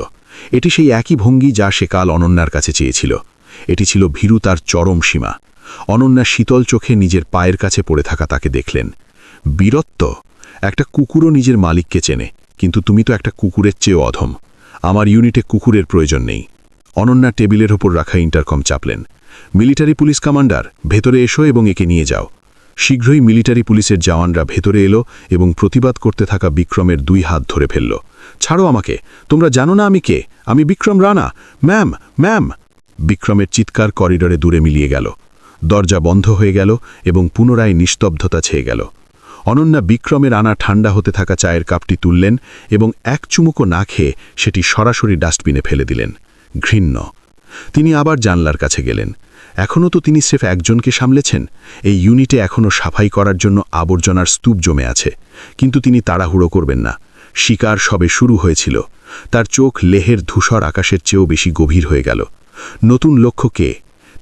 এটি সেই একই ভঙ্গি যা সে কাল অনন্যার কাছে চেয়েছিল। এটি ছিল ভীরুতার চরম সীমা। অনন্যা শীতল চোখে নিজের পায়ের কাছে পড়ে থাকা তাকে দেখলেন। বীরত্ব? একটা কুকুরও নিজের মালিককে চেনে, কিন্তু তুমি তো একটা কুকুরের চেয়েও অধম। আমার ইউনিটে কুকুরের প্রয়োজন নেই। অনন্যা টেবিলের ওপর রাখা ইন্টারকম চাপলেন। মিলিটারি পুলিশ কমান্ডার, ভেতরে এসো এবং একে নিয়ে যাও। শীঘ্রই মিলিটারি পুলিশের জওয়ানরা ভেতরে এলো এবং প্রতিবাদ করতে থাকা বিক্রমের 2 হাত ধরে ফেলল। ছাড়ো আমাকে, তোমরা জানো না আমি কে? আমি বিক্রম রানা। Ma'am, ma'am! বিক্রমের চিৎকার করিডরে দূরে মিলিয়ে গেল। দরজা বন্ধ হয়ে গেল এবং পুনরায় নিস্তব্ধতা ছেয়ে গেল। অনন্যা বিক্রমের আনা ঠান্ডা হতে থাকা চায়ের কাপটি তুললেন এবং এক চুমুকও না খেয়ে সেটি সরাসরি ডাস্টবিনে ফেলে দিলেন। ঘৃণ্য। তিনি আবার জানলার কাছে গেলেন। এখনও তো তিনি স্রেফ একজনকে সামলেছেন। এই ইউনিটে এখনও সাফাই করার জন্য আবর্জনার স্তূপ জমে আছে, কিন্তু তিনি তাড়াহুড়ো করবেন না। শিকার সবে শুরু হয়েছিল। তার চোখ লেহের ধূসর আকাশের চেয়েও বেশি গভীর হয়ে গেল। নতুন লক্ষ্য কে?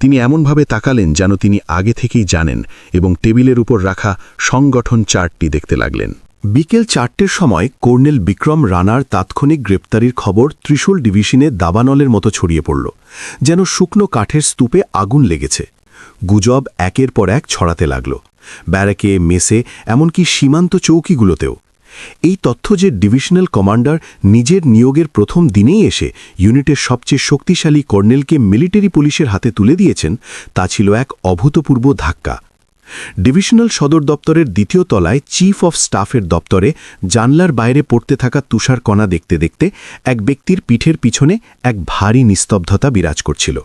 তিনি এমনভাবে তাকালেন যেন তিনি আগে থেকেই জানেন এবং টেবিলের উপর রাখা সংগঠন চার্টটি দেখতে লাগলেন। বিকেল 4টের সময় কর্নেল বিক্রম রানার তাৎক্ষণিক গ্রেপ্তারির খবর ত্রিশূল ডিভিশনে দাবানলের মতো ছড়িয়ে পড়ল, যেন শুকনো কাঠের স্তূপে আগুন লেগেছে। গুজব একের পর এক ছড়াতে লাগল, ব্যারাকে, মেসে, এমনকি সীমান্ত চৌকিগুলোতেও। এই তথ্য যে ডিভিশনাল কমান্ডার নিজের নিয়োগের প্রথম দিনেই এসে ইউনিটের সবচেয়ে শক্তিশালী কর্নেলকে মিলিটারি পুলিশের হাতে তুলে দিয়েছেন, তা ছিল এক অভূতপূর্ব ধাক্কা। ডিভিশনাল সদর দপ্তরের দ্বিতীয় তলায় চিফ অফ স্টাফের দপ্তরে জানলার বাইরে পড়তে থাকা তুষার কণা দেখতে দেখতে এক ব্যক্তির পিঠের পিছনে এক ভারী নিস্তব্ধতা বিরাজ করছিল।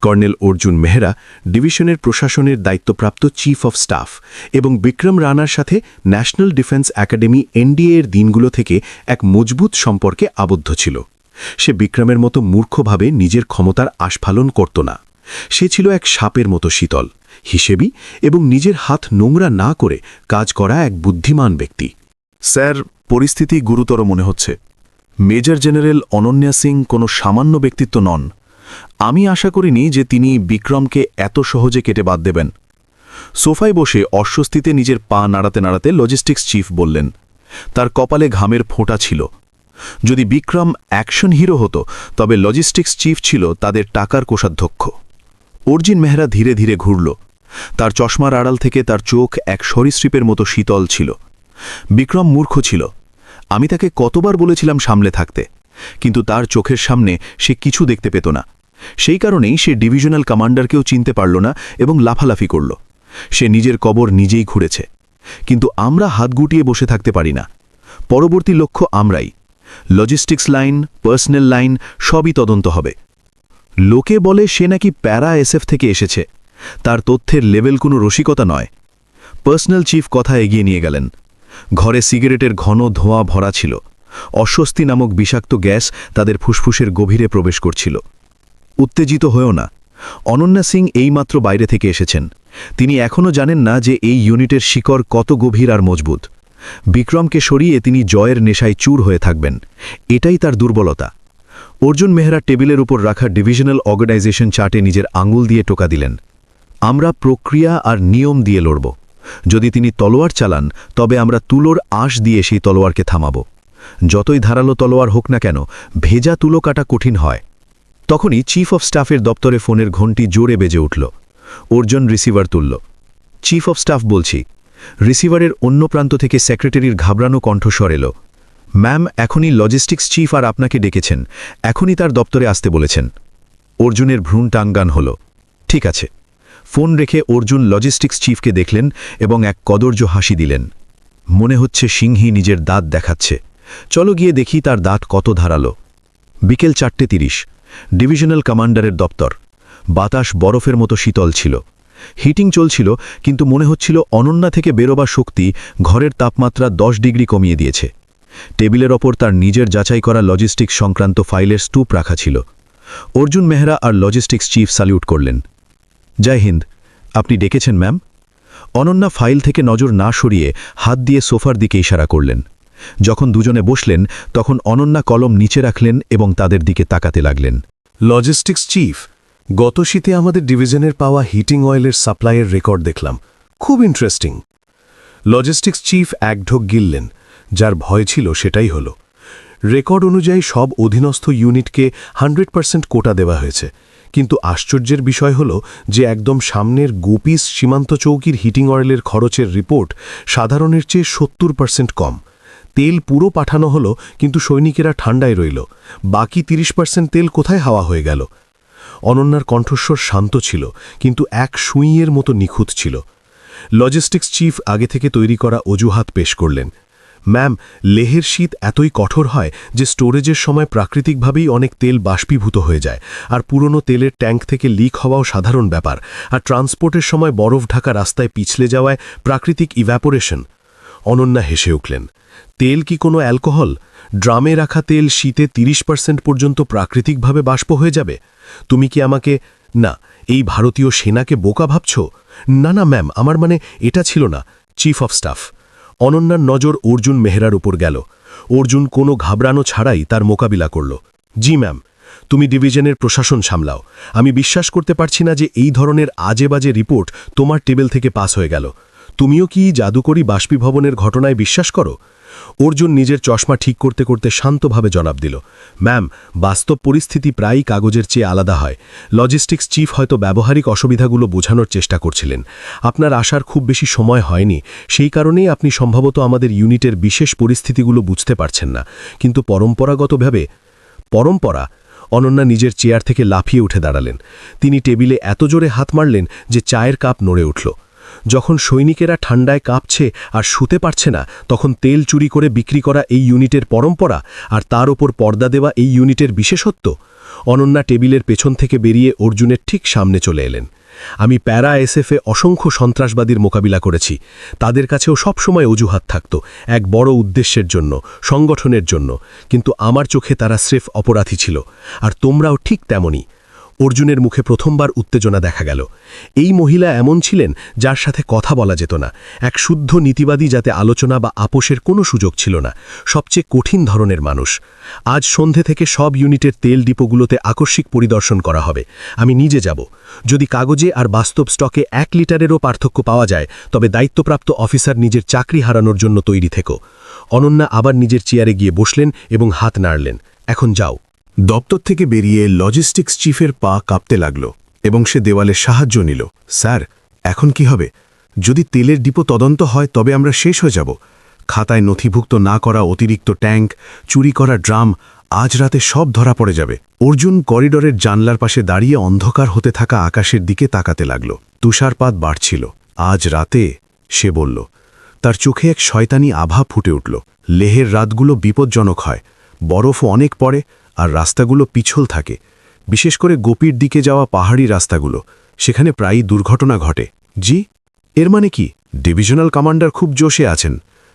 কর্নেল অর্জুন মেহরা, ডিভিশনের প্রশাসনের দায়িত্বপ্রাপ্ত চিফ অফ স্টাফ, এবং বিক্রম রানার সাথে ন্যাশনাল ডিফেন্স একাডেমি এনডিএ এর দিনগুলো থেকে এক মজবুত সম্পর্কে আবদ্ধ ছিল। সে বিক্রমের মতো মূর্খভাবে নিজের ক্ষমতার আস্ফালন করত না। সে ছিল এক সাপের মতো শীতল, হিসেবি এবং নিজের হাত নোংরা না করে কাজ করা এক বুদ্ধিমান ব্যক্তি। স্যার, পরিস্থিতি গুরুতর মনে হচ্ছে। মেজর জেনারেল অনন্যা সিং কোনো সামান্য ব্যক্তিত্ব নন। আমি আশা করিনি যে তিনি বিক্রমকে এত সহজে কেটে বাদ দেবেন। সোফায় বসে অস্বস্তিতে নিজের পা নাড়াতে নাড়াতে লজিস্টিক্স চিফ বললেন। তার কপালে ঘামের ফোঁটা ছিল। যদি বিক্রম অ্যাকশন হিরো হতো, তবে লজিস্টিক্স চিফ ছিল তাদের টাকার কোষাধ্যক্ষ। অর্জুন মেহরা ধীরে ধীরে ঘুরল। তার চশমার আড়াল থেকে তার চোখ এক সরীসৃপের মতো শীতল ছিল। বিক্রম মূর্খ ছিল। আমি তাকে কতবার বলেছিলাম সামলে থাকতে, কিন্তু তার চোখের সামনে সে কিছু দেখতে পেত না। সেই কারণেই সে ডিভিশনাল কমান্ডারকেও চিনতে পারল না এবং লাফালাফি করল। সে নিজের কবর নিজেই ঘুরেছে। কিন্তু আমরা হাত গুটিয়ে বসে থাকতে পারি না। পরবর্তী লক্ষ্য আমরাই। লজিস্টিক্স লাইন, পার্সোনেল লাইন সবই তদন্ত হবে। লোকে বলে সে নাকি প্যারা এসএফ থেকে এসেছে। তার তথ্যের লেভেল কোনো রসিকতা নয়। পার্সোনাল চিফ কথা এগিয়ে নিয়ে গেলেন। ঘরে সিগারেটের ঘন ধোঁয়া ভরা ছিল। অস্বস্তি নামক বিষাক্ত গ্যাস তাদের ফুসফুসের গভীরে প্রবেশ করছিল। উত্তেজিত হয়েও না। অনন্যা সিং এইমাত্র বাইরে থেকে এসেছেন। তিনি এখনও জানেন না যে এই ইউনিটের শিকড় কত গভীর আর মজবুত। বিক্রমকে সরিয়ে তিনি জয়ের নেশায় চূর হয়ে থাকবেন। এটাই তার দুর্বলতা। অর্জুন মেহরা টেবিলের উপর রাখা ডিভিশনাল অর্গানাইজেশন চার্টে নিজের আঙুল দিয়ে টোকা দিলেন। আমরা প্রক্রিয়া আর নিয়ম দিয়ে লড়ব। যদি তিনি তলোয়ার চালান, তবে আমরা তুলোর আঁশ দিয়ে সেই তলোয়ারকে থামাব। যতই ধারালো তলোয়ার হোক না কেন, ভেজা তুলো কাটা কঠিন হয়। তখনই চিফ অফ স্টাফের দপ্তরে ফোনের ঘণ্টি জোরে বেজে উঠল। অর্জুন রিসিভার তুলল। চিফ অফ স্টাফ বলছি। রিসিভারের অন্য প্রান্ত থেকে সেক্রেটারির ঘাবড়ানো কণ্ঠস্বর এলো। ম্যাম, এখনই লজিস্টিক্স চিফ আর আপনাকে ডেকেছেন। এখনই তার দপ্তরে আসতে বলেছেন। অর্জুনের ভ্রূণ টাঙ্গান হল। ঠিক আছে। ফোন রেখে অর্জুন লজিস্টিক্স চিফকে দেখলেন এবং এক কদর্য হাসি দিলেন। মনে হচ্ছে সিংহী নিজের দাঁত দেখাচ্ছে। চলো গিয়ে দেখি তার দাঁত কত ধারালো। বিকেল 4:30। ডিভিশনাল কমান্ডারের দপ্তর। বাতাস বরফের মতো শীতল ছিল। হিটিং চলছিল, কিন্তু মনে হচ্ছিল অনন্যা থেকে বেরোবা শক্তি ঘরের তাপমাত্রা 10 ডিগ্রি কমিয়ে দিয়েছে। টেবিলের ওপর তার নিজের যাচাই করা লজিস্টিক্স সংক্রান্ত ফাইলের স্তূপ রাখা ছিল। অর্জুন মেহরা আর লজিস্টিক্স চিফ স্যালিউট করলেন। জয় হিন্দ। আপনি ডেকেছেন ম্যাম? অনন্যা ফাইল থেকে নজর না সরিয়ে হাত দিয়ে সোফার দিকে ইশারা করলেন। যখন দুজনে বসলেন, তখন অনন্যা কলম নিচে রাখলেন এবং তাদের দিকে তাকাতে লাগলেন। লজিস্টিক্স চিফ, গত শীতে আমাদের ডিভিশনের পাওয়া হিটিং অয়েলের সাপ্লাইয়ের রেকর্ড দেখলাম। খুব ইন্টারেস্টিং। লজিস্টিক্স চিফ এক ঢোক গিললেন। যার ভয় ছিল সেটাই হলো। রেকর্ড অনুযায়ী সব অধীনস্থ ইউনিটকে 100% কোটা দেওয়া হয়েছে, কিন্তু আশ্চর্যের বিষয় হল যে একদম সামনের গোপিস সীমান্ত চৌকির হিটিং অয়েলের খরচের রিপোর্ট সাধারণের চেয়ে 70% কম। তেল পুরো পাঠানো হলো, কিন্তু সৈনিকেরা ঠান্ডায় রইল। বাকি 30% তেল কোথায় হাওয়া হয়ে গেল? অনন্যার কণ্ঠস্বর শান্ত ছিল, কিন্তু এক সুইয়ের মতো নিখুঁত ছিল। লজিস্টিক্স চিফ আগে থেকে তৈরি করা অজুহাত পেশ করলেন। ম্যাম, লেহের শীত এতই কঠোর হয় যে স্টোরেজের সময় প্রাকৃতিকভাবেই অনেক তেল বাষ্পীভূত হয়ে যায়, আর পুরনো তেলের ট্যাঙ্ক থেকে লিক হওয়াও সাধারণ ব্যাপার। আর ট্রান্সপোর্টের সময় বরফ ঢাকা রাস্তায় পিছলে যাওয়ায় প্রাকৃতিক ইভ্যাপোরেশন। অনন্যা হেসে উঠলেন। তেল কি কোনো অ্যালকোহল? ড্রামে রাখা তেল শীতে 30% পর্যন্ত প্রাকৃতিকভাবে বাষ্প হয়ে যাবে? তুমি কি আমাকে... না, এই ভারতীয় সেনাকে বোকা ভাবছ? না না ম্যাম, আমার মানে এটা ছিল না। Chief of staff. অনন্যার নজর অর্জুন মেহরার উপর গেল। অর্জুন কোনো ঘাবড়ানো ছাড়াই তার মোকাবিলা করল। জি ম্যাম, তুমি ডিভিশনের প্রশাসন সামলাও। আমি বিশ্বাস করতে পারছি না যে এই ধরনের আজে বাজে রিপোর্ট তোমার টেবিল থেকে পাস হয়ে গেল। তুমিও কি জাদুকরি বাষ্পীভবনের ঘটনায় বিশ্বাস করো? অর্জুন নিজের চশমা ঠিক করতে করতে শান্তভাবে জবাব দিল, ম্যাম, বাস্তব পরিস্থিতি প্রায়ই কাগজের চেয়ে আলাদা হয়। লজিস্টিক্স চিফ হয়তো ব্যবহারিক অসুবিধাগুলো বোঝানোর চেষ্টা করছিলেন। আপনার আসার খুব বেশি সময় হয়নি, সেই কারণেই আপনি সম্ভবত আমাদের ইউনিটের বিশেষ পরিস্থিতিগুলো বুঝতে পারছেন না। কিন্তু পরম্পরা অনন্যা নিজের চেয়ার থেকে লাফিয়ে উঠে দাঁড়ালেন। তিনি টেবিলে এত জোরে হাত মারলেন যে চায়ের কাপ নড়ে উঠল। যখন সৈনিকেরা ঠান্ডায় কাঁপছে আর শুতে পারছে না, তখন তেল চুরি করে বিক্রি করা এই ইউনিটের পরম্পরা আর তার ওপর পর্দা দেওয়া এই ইউনিটের বিশেষত্ব। অনন্যা টেবিলের পেছন থেকে বেরিয়ে অর্জুনের ঠিক সামনে চলে এলেন। আমি প্যারা এসএফে অসংখ্য সন্ত্রাসবাদীর মোকাবিলা করেছি। তাদের কাছেও সবসময় অজুহাত থাকত, এক বড় উদ্দেশ্যের জন্য, সংগঠনের জন্য। কিন্তু আমার চোখে তারা স্রেফ অপরাধী ছিল, আর তোমরাও ঠিক তেমনই। অর্জুনের মুখে প্রথমবার উত্তেজনা দেখা গেল। এই মহিলা এমন ছিলেন যার সাথে কথা বলা যেত না, এক শুদ্ধ নীতিবাদী, যাতে আলোচনা বা আপোষের কোনো সুযোগ ছিল না, সবচেয়ে কঠিন ধরনের মানুষ। আজ সন্ধে থেকে সব ইউনিটের তেল ডিপোগুলোতে আকস্মিক পরিদর্শন করা হবে। আমি নিজে যাব। যদি কাগজে আর বাস্তব স্টকে 1 লিটারেরও পার্থক্য পাওয়া যায়, তবে দায়িত্বপ্রাপ্ত অফিসার নিজের চাকরি হারানোর জন্য তৈরি থেকো। অনন্যা আবার নিজের চেয়ারে গিয়ে বসলেন এবং হাত নাড়লেন। এখন যাও। দপ্তর থেকে বেরিয়ে লজিস্টিক্স চিফের পা কাঁপতে লাগল এবং সে দেওয়ালে সাহায্য নিল। স্যার, এখন কি হবে? যদি তেলের ডিপো তদন্ত হয় তবে আমরা শেষ হয়ে যাব। খাতায় নথিভুক্ত না করা অতিরিক্ত ট্যাঙ্ক, চুরি করা ড্রাম, আজ রাতে সব ধরা পড়ে যাবে। অর্জুন করিডোরের জানলার পাশে দাঁড়িয়ে অন্ধকার হতে থাকা আকাশের দিকে তাকাতে লাগল। তুষারপাত বাড়ছিল। আজ রাতে, সে বলল। তার চোখে এক শয়তানি আভা ফুটে উঠল। লেহের রাতগুলো বিপজ্জনক হয়, বরফও অনেক পড়ে, আর রাস্তাগুলো পিছল থাকে। বিশেষ করে গোপীর দিকে যাওয়া পাহাড়ি রাস্তাগুলো, সেখানে প্রায়ই দুর্ঘটনা ঘটে। জি, এর মানে কি? ডিভিশনাল কমান্ডার খুব জোশে আছেন।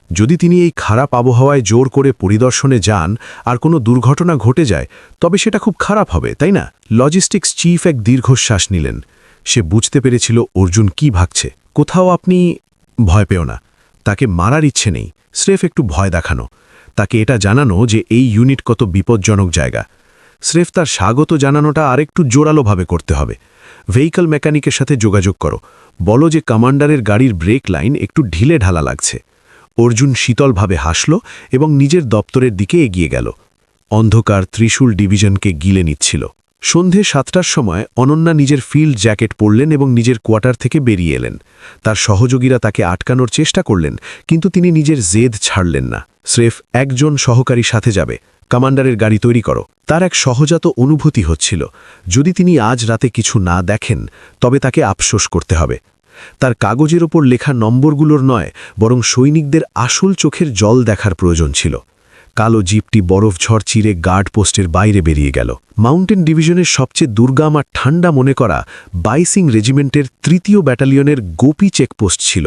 যদি তিনি এই খারাপ আবহাওয়ায় জোর করে পরিদর্শনে যান আর কোনো দুর্ঘটনা ঘটে যায়, তবে সেটা খুব খারাপ হবে, তাই না? লজিস্টিক্স চিফ এক দীর্ঘশ্বাস নিলেন। সে বুঝতে পেরেছিল অর্জুন কি ভাবছে। কোথাও আপনি ভয় পেও না। তাকে মারার ইচ্ছে নেই, স্রেফ একটু ভয় দেখানো। তাকে এটা জানানো যে এই ইউনিট কত বিপজ্জনক জায়গা। স্রেফ তার স্বাগত জানানোটা আরেকটু জোরালোভাবে করতে হবে। ভেহিকল মেকানিকের সাথে যোগাযোগ করো, বলো যে কমান্ডারের গাড়ির ব্রেক লাইন একটু ঢিলে ঢালা লাগছে। অর্জুন শীতলভাবে হাসল এবং নিজের দপ্তরের দিকে এগিয়ে গেল। অন্ধকার ত্রিশূল ডিভিশনকে গিলে নিচ্ছিল। সন্ধে 7টার সময় অনন্যা নিজের ফিল্ড জ্যাকেট পরলেন এবং নিজের কোয়ার্টার থেকে বেরিয়ে এলেন। তার সহযোগীরা তাকে আটকানোর চেষ্টা করলেন, কিন্তু তিনি নিজের জেদ ছাড়লেন না। স্রেফ একজন সহকারী সাথে যাবে, কমান্ডারের গাড়ি তৈরি করো। তার এক সহজাত অনুভূতি হচ্ছিল, যদি তিনি আজ রাতে কিছু না দেখেন তবে তাকে আফসোস করতে হবে। তার কাগজের ওপর লেখা নম্বরগুলোর নয়, বরং সৈনিকদের আসল চোখের জল দেখার প্রয়োজন ছিল। কালো জিপটি বরফ ঝড় চিরে গার্ড পোস্টের বাইরে বেরিয়ে গেল। মাউন্টেন ডিভিশনের সবচেয়ে দুর্গম আর ঠান্ডা মনে করা 22 রেজিমেন্টের 3য় ব্যাটালিয়নের গোপী চেকপোস্ট ছিল,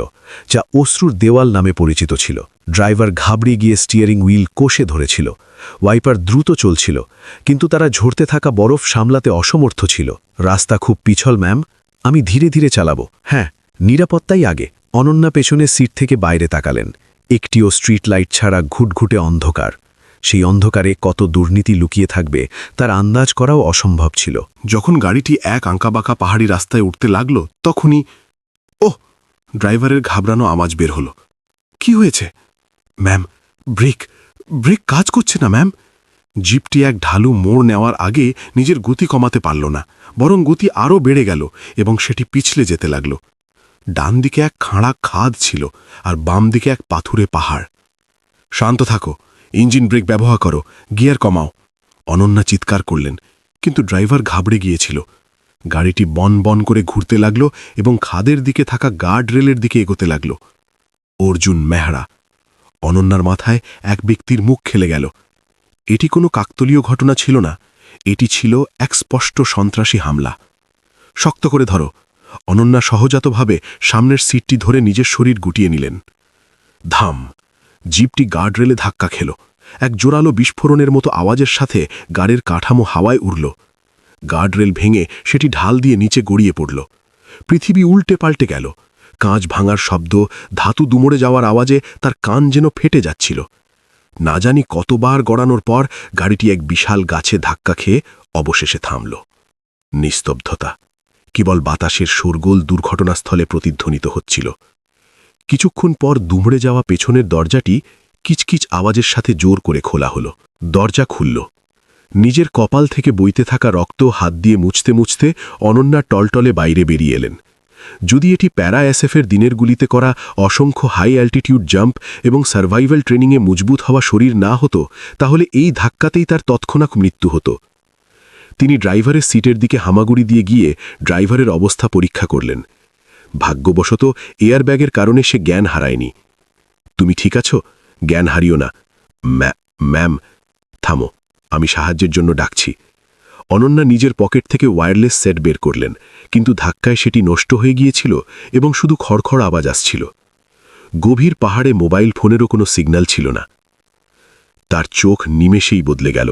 যা অশ্রুর দেওয়াল নামে পরিচিত ছিল। ড্রাইভার ঘাবড়ে গিয়ে স্টিয়ারিং হুইল কষে ধরেছিল। ওয়াইপার দ্রুত চলছিল, কিন্তু তারা ঝরতে থাকা বরফ সামলাতে অসমর্থ ছিল। রাস্তা খুব পিছল ম্যাম, আমি ধীরে ধীরে চালাবো। হ্যাঁ, নিরাপত্তাই আগে। অনন্যা পেছনের সিট থেকে বাইরে তাকালেন। একটিও স্ট্রিট লাইট ছাড়া ঘুটঘুটে অন্ধকার। সেই অন্ধকারে কত দুর্নীতি লুকিয়ে থাকবে তার আন্দাজ করাও অসম্ভব ছিল। যখন গাড়িটি এক আঁকাবাঁকা পাহাড়ি রাস্তায় উঠতে লাগল, তখনই ওহ, ড্রাইভারের ঘাবড়ানো আওয়াজ বের হলো। কি হয়েছে? ম্যাম, ব্রেক কাজ করছে না ম্যাম। জিপটি এক ঢালু মোড় নেওয়ার আগে নিজের গতি কমাতে পারল না, বরং গতি আরও বেড়ে গেল এবং সেটি পিছলে যেতে লাগল। ডান দিকে এক খাঁড়া খাদ ছিল আর বাম দিকে এক পাথুরে পাহাড়। শান্ত থাকো, ইঞ্জিন ব্রেক ব্যবহার করো, গিয়ার কমাও। অনন্যা চিৎকার করলেন, কিন্তু ড্রাইভার ঘাবড়ে গিয়েছিল। গাড়িটি বন বন করে ঘুরতে লাগল এবং খাদের দিকে থাকা গার্ড রেলের দিকে এগোতে লাগল। অর্জুন মেহরা। অনন্যার মাথায় এক ব্যক্তির মুখ খেলে গেল। এটি কোনো কাকতলীয় ঘটনা ছিল না, এটি ছিল এক স্পষ্ট সন্ত্রাসী হামলা। শক্ত করে ধরো। অনন্যা সহজাতভাবে সামনের সিটটি ধরে নিজের শরীর গুটিয়ে নিলেন। ধাম! জিপটি গার্ডরেলে ধাক্কা খেল। এক জোরালো বিস্ফোরণের মতো আওয়াজের সাথে গাড়ির কাঠামো হাওয়ায় উড়ল। গার্ডরেল ভেঙে সেটি ঢাল দিয়ে নিচে গড়িয়ে পড়ল। পৃথিবী উল্টে পাল্টে গেল। কাঁচ ভাঙার শব্দ, ধাতু দুমড়ে যাওয়ার আওয়াজে তার কান যেন ফেটে যাচ্ছিল। না জানি কতবার গড়ানোর পর গাড়িটি এক বিশাল গাছে ধাক্কা খেয়ে অবশেষে থামল। নিস্তব্ধতা। কেবল বাতাসের শোরগোল দুর্ঘটনাস্থলে প্রতিধ্বনিত হচ্ছিল। কিছুক্ষণ পর দুমড়ে যাওয়া পেছনের দরজাটি কিচকিচ আওয়াজের সাথে জোর করে খোলা হলো। দরজা খুলল। নিজের কপাল থেকে বইতে থাকা রক্ত হাত দিয়ে মুছতে মুছতে অনন্যা টলটলে বাইরে বেরিয়ে এলেন। যদি এটি প্যারা এসএফের দিনের গুলিতে করা অসংখ্য হাই অ্যাল্টিটিউড জাম্প এবং সার্ভাইভাল ট্রেনিংয়ে মজবুত হওয়া শরীর না হতো, তাহলে এই ধাক্কাতেই তার তৎক্ষণাৎ মৃত্যু হতো। তিনি ড্রাইভারের সিটের দিকে হামাগুড়ি দিয়ে গিয়ে ড্রাইভারের অবস্থা পরীক্ষা করলেন। ভাগ্যবশত এয়ারব্যাগের কারণে সে জ্ঞান হারায়নি। তুমি ঠিক আছো? জ্ঞান হারিও না। ম্যাম, থামো, আমি সাহায্যের জন্য ডাকছি। অনন্যা নিজের পকেট থেকে ওয়্যারলেস সেট বের করলেন, কিন্তু ধাক্কায় সেটি নষ্ট হয়ে গিয়েছিল এবং শুধু খড়খড় আওয়াজ আসছিল। গভীর পাহাড়ে মোবাইল ফোনেরও কোনো সিগন্যাল ছিল না। তার চোখ নিমেষেই বদলে গেল।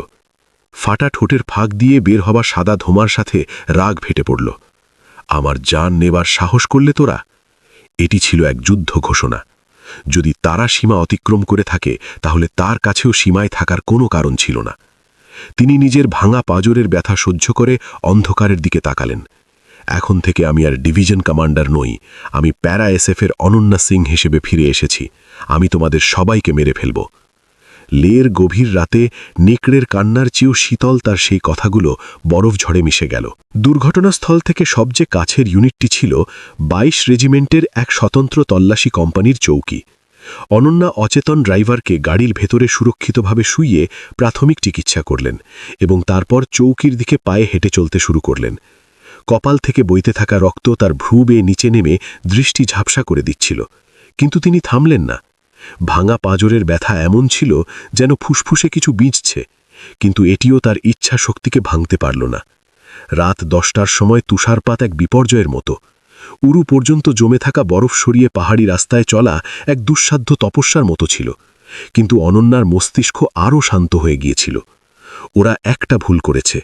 ফাটা ঠোঁটের ফাঁক দিয়ে বের হওয়া সাদা ধোঁয়ার সাথে রাগ ফেটে পড়ল। আমার জান নেবার সাহস করলে তোরা? এটি ছিল এক যুদ্ধ ঘোষণা। যদি তারা সীমা অতিক্রম করে থাকে, তাহলে তার কাছেও সীমায় থাকার কোনো কারণ ছিল না। তিনি নিজের ভাঙা পাঁজরের ব্যথা সহ্য করে অন্ধকারের দিকে তাকালেন। এখন থেকে আমি আর ডিভিশন কমান্ডার নই, আমি প্যারা এসএফের অনন্যা সিং হিসেবে ফিরে এসেছি। আমি তোমাদের সবাইকে মেরে ফেলব। লের গভীর রাতে নেকড়ের কান্নার চেয়েও শীতল তার সেই কথাগুলো বরফ ঝড়ে মিশে গেল। দুর্ঘটনাস্থল থেকে সবচেয়ে কাছের ইউনিটটি ছিল 22 রেজিমেন্টের এক স্বতন্ত্র তল্লাশি কোম্পানির চৌকি। অনন্যা অচেতন ড্রাইভারকে গাড়ির ভেতরে সুরক্ষিতভাবে শুইয়ে প্রাথমিক চিকিৎসা করলেন এবং তারপর চৌকির দিকে পায়ে হেঁটে চলতে শুরু করলেন। কপাল থেকে বইতে থাকা রক্ত তার ভ্রু বেয়ে নিচে নেমে দৃষ্টি ঝাপসা করে দিচ্ছিল, কিন্তু তিনি থামলেন না। ভাঙা পাঁজরের ব্যথা এমন ছিল যেন ফুসফুসে কিছু বিঁধছে, কিন্তু এটিও তার ইচ্ছা শক্তিকে ভাঙতে পারল না। রাত 10টার সময় তুষারপাত এক বিপর্যয়ের মতো। উরু পর্যন্ত জমে থাকা বরফ সরিয়ে পাহাড়ি রাস্তায় চলা এক দুঃসাধ্য তপস্যার মতো ছিল, কিন্তু অনন্যার মস্তিষ্ক আরও শান্ত হয়ে গিয়েছিল। ওরা একটা ভুল করেছে,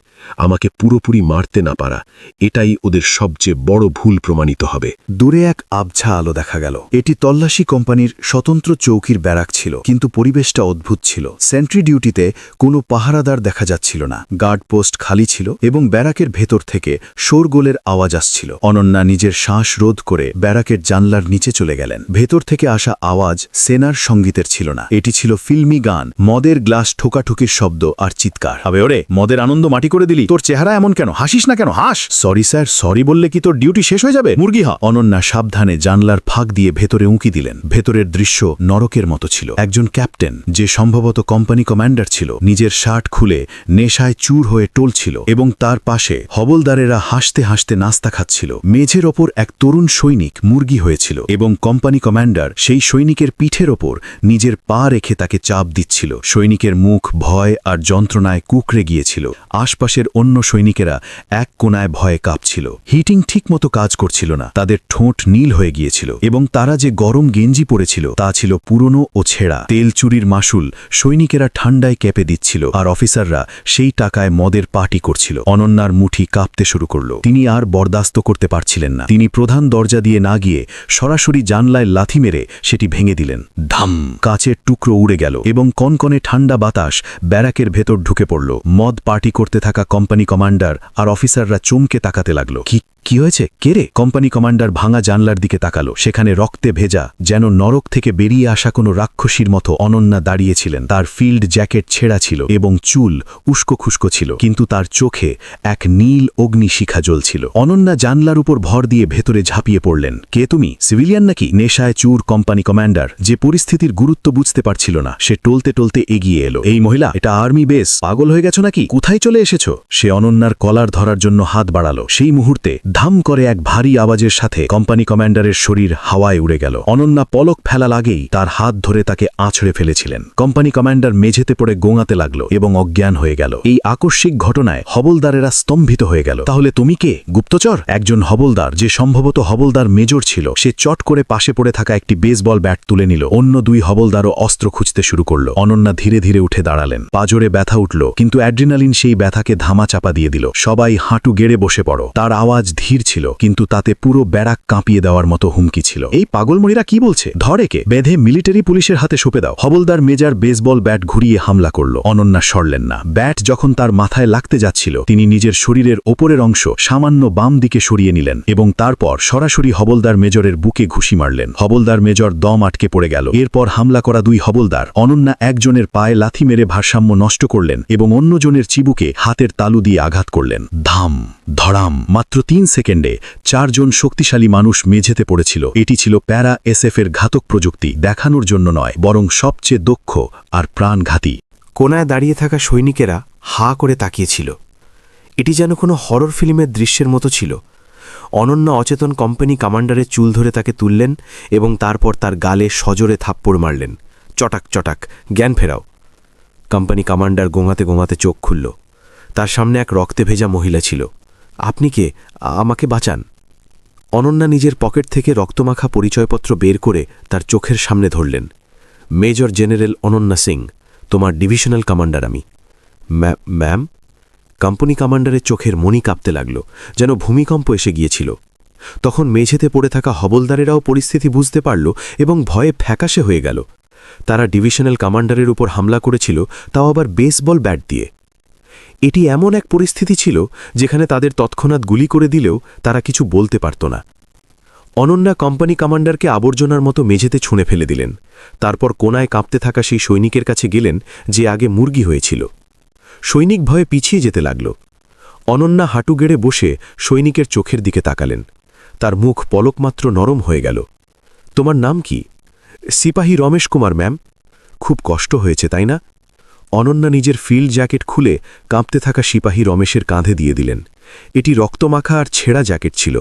আমাকে পুরোপুরি মারতে না পারা। এটাই ওদের সবচেয়ে বড় ভুল প্রমাণিত হবে। দূরে এক আবছা আলো দেখা গেল। এটি তল্লাশি কোম্পানির স্বতন্ত্র চৌকির ব্যারাক ছিল, কিন্তু পরিবেশটা অদ্ভুত ছিল। সেন্ট্রি ডিউটিতে কোনো পাহারাদার দেখা যাচ্ছিল না। গার্ড পোস্ট খালি ছিল এবং ব্যারাকের ভেতর থেকে শোরগোলের আওয়াজ আসছিল। অনন্যা নিজের শ্বাস রোধ করে ব্যারাকের জানলার নিচে চলে গেলেন। ভেতর থেকে আসা আওয়াজ সেনার সঙ্গীতের ছিল না, এটি ছিল ফিল্মি গান, মদের গ্লাস ঠোকাঠুকির শব্দ আর চিৎকার। হবে ওরে, মদের আনন্দ মাটি করে দিলি? তোর চেহারা এমন কেন? হাসিস না কেন? হাস। সরি স্যার, সরি বললে কি তোর ডিউটি শেষ হয়ে যাবে? মুরগি হ। অনন্যা সাবধানে জানলার ফাঁক দিয়ে ভেতরে উঁকি দিলেন। ভেতরের দৃশ্য নরকের মতো ছিল। একজন ক্যাপ্টেন, যে সম্ভবত কোম্পানি কমান্ডার ছিল, নিজের শার্ট খুলে নেশায় চুর হয়ে টলছিল এবং তার পাশে হবলদারেরা হাসতে হাসতে নাস্তা খাচ্ছিল। মেঝের ওপর এক তরুণ সৈনিক মুরগি হয়েছিল এবং কোম্পানি কমান্ডার সেই সৈনিকের পিঠের ওপর নিজের পা রেখে তাকে চাপ দিচ্ছিল। সৈনিকের মুখ ভয় আর যন্ত্রণায় কুকড়ে গিয়েছিল। আশপাশের অন্য সৈনিকেরা এক কোনায় ভয়ে কাঁপছিল। হিটিং ঠিকমতো কাজ করছিল না, তাদের ঠোঁট নীল হয়ে গিয়েছিল এবং তারা যে গরম গেঞ্জি পরেছিল তা ছিল পুরনো ও ছেঁড়া। তেল চুরির মাসুল সৈনিকেরা ঠান্ডায় কেঁপে দিচ্ছিল, আর অফিসাররা সেই টাকায় মদের পার্টি করছিল। অনন্যার মুঠি কাঁপতে শুরু করল। তিনি আর বরদাস্ত করতে পারছিলেন না। তিনি প্রধান দরজা দিয়ে না গিয়ে সরাসরি জানলায় লাথি মেরে সেটি ভেঙে দিলেন। ধাম! কাচের টুকরো উড়ে গেল এবং কনকনে ঠান্ডা বাতাস ব্যারাকের ভেতর ঢুকে পড়ল। মদ পার্টি করতে থাকা কোম্পানি কমান্ডার আর অফিসাররা চমকে তাকাতে লাগলো। কি হয়েছে? কে রে? কোম্পানি কমান্ডার ভাঙা জানলার দিকে তাকালো। সেখানে রক্তে ভেজা, যেন নরক থেকে বেরিয়ে আসা কোনো রাক্ষসীর মতো অনন্যা দাঁড়িয়েছিলেন। তার ফিল্ড জ্যাকেট ছেঁড়া ছিল এবং চুল উস্কো খুস্কো ছিল, কিন্তু তার চোখে এক নীল অগ্নিশিখা জ্বলছিল। অনন্যা জানলার উপর ভর দিয়ে ভেতরে ঝাঁপিয়ে পড়লেন। কে তুমি? সিভিলিয়ান নাকি? নেশায় চুর কোম্পানি কমান্ডার, যে পরিস্থিতির গুরুত্ব বুঝতে পারছিল না, সে টলতে টলতে এগিয়ে এলো। এই মহিলা, এটা আর্মি বেস। পাগল হয়ে গেছো নাকি? কোথায় চলে এসেছো? সে অনন্যার কলার ধরার জন্য হাত বাড়ালো। সেই মুহূর্তে ধাম করে এক ভারী আওয়াজের সাথে কোম্পানি কমান্ডারের শরীর হাওয়ায় উড়ে গেল। অনন্যা পলক ফেলা লাগেই তার হাত ধরে তাকে আছড়ে ফেলেছিলেন। কোম্পানি কমান্ডার মেঝেতে পড়ে গোঙাতে লাগলো এবং অজ্ঞান হয়ে গেল। এই আকস্মিক ঘটনায় হবলদারেরা স্তম্ভিত হয়ে গেল। তাহলে তুমি কে? গুপ্তচর? একজন হবলদার, যে সম্ভবত হবলদার মেজর ছিল, সে চট করে পাশে পড়ে থাকা একটি বেসবল ব্যাট তুলে নিল। অন্য দুই হবলদারও অস্ত্র খুঁজতে শুরু করল। অনন্যা ধীরে ধীরে উঠে দাঁড়ালেন। পাঁজরে ব্যথা উঠল, কিন্তু অ্যাড্রিনালিন সেই ব্যথাকে ধামা চাপা দিয়ে দিল। সবাই হাঁটু গেড়ে বসে পড়ো। তার আওয়াজ ধীর ছিল, কিন্তু তাতে পুরো ব্যারাক কাঁপিয়ে দেওয়ার মতো হুমকি ছিল। এই পাগলমণিরা কি বলছে? ধর একে, বেঁধে মিলিটারি পুলিশের হাতে সঁপে দাও। হবলদার মেজর বেসবল ব্যাট ঘুরিয়ে হামলা করল। অনন্যা সরলেন না। ব্যাট যখন তার মাথায় লাগতে যাচ্ছিল, তিনি নিজের শরীরের ওপরের অংশ সামান্য বাম দিকে সরিয়ে নিলেন এবং তারপর সরাসরি হবলদার মেজরের বুকে ঘুষি মারলেন। হবলদার মেজর দম আটকে পড়ে গেল। এরপর হামলা করা দুই হবলদার অনন্যা একজনের পায়ে লাথি মেরে ভারসাম্য নষ্ট করলেন এবং অন্যজনের চিবুকে হাতের তালু দিয়ে আঘাত করলেন। ধাম ধড়াম। মাত্র 3 সেকেন্ডে 4 জন শক্তিশালী মানুষ মেঝেতে পড়েছিল। এটি ছিল প্যারা এসএফের ঘাতক প্রযুক্তি, দেখানোর জন্য নয়, বরং সবচেয়ে দক্ষ আর প্রাণঘাতী। কোনায় দাঁড়িয়ে থাকা সৈনিকেরা হা করে তাকিয়েছিল। এটি যেন কোনো হরর ফিল্মের দৃশ্যের মতো ছিল। অনন্যা অচেতন কোম্পানি কমান্ডারের চুল ধরে তাকে তুললেন এবং তারপর তার গালে সজোরে থাপ্পড় মারলেন। চটাক চটাক, জ্ঞান ফেরাও। কোম্পানি কমান্ডার গোঙাতে গোঙাতে চোখ খুলল। তার সামনে এক রক্তে ভেজা মহিলা ছিল। আপনি কে? আমাকে বাঁচান। অনন্যা নিজের পকেট থেকে রক্তমাখা পরিচয়পত্র বের করে তার চোখের সামনে ধরলেন। মেজর জেনারেল অনন্যা সিং, তোমার ডিভিশনাল কমান্ডার আমি। ম্যাম? কোম্পানি কমান্ডারের চোখের মণি কাঁপতে লাগল, যেন ভূমিকম্প এসে গিয়েছিল। তখন মেঝেতে পড়ে থাকা হবলদারেরাও পরিস্থিতি বুঝতে পারল এবং ভয়ে ফ্যাকাশে হয়ে গেল। তারা ডিভিশনাল কমান্ডারের উপর হামলা করেছিল, তাও আবার বেসবল ব্যাট দিয়ে। এটি এমন এক পরিস্থিতি ছিল যেখানে তাদের তৎক্ষণাৎ গুলি করে দিলেও তারা কিছু বলতে পারত না। অনন্যা কোম্পানি কমান্ডারকে আবর্জনার মতো মেঝেতে ছুঁড়ে ফেলে দিলেন। তারপর কোনায় কাঁপতে থাকা সেই সৈনিকের কাছে গেলেন যে আগে মুরগি হয়েছিল। সৈনিক ভয়ে পিছিয়ে যেতে লাগল। অনন্যা হাঁটু গেড়ে বসে সৈনিকের চোখের দিকে তাকালেন। তার মুখ পলকমাত্র নরম হয়ে গেল। তোমার নাম কি? সিপাহী রমেশ কুমার ম্যাম। খুব কষ্ট হয়েছে তাই না? অনন্যা নিজের ফিল্ড জ্যাকেট খুলে কাঁপতে থাকা সিপাহী রমেশের কাঁধে দিয়ে দিলেন। এটি রক্তমাখা আর ছেঁড়া জ্যাকেট ছিল,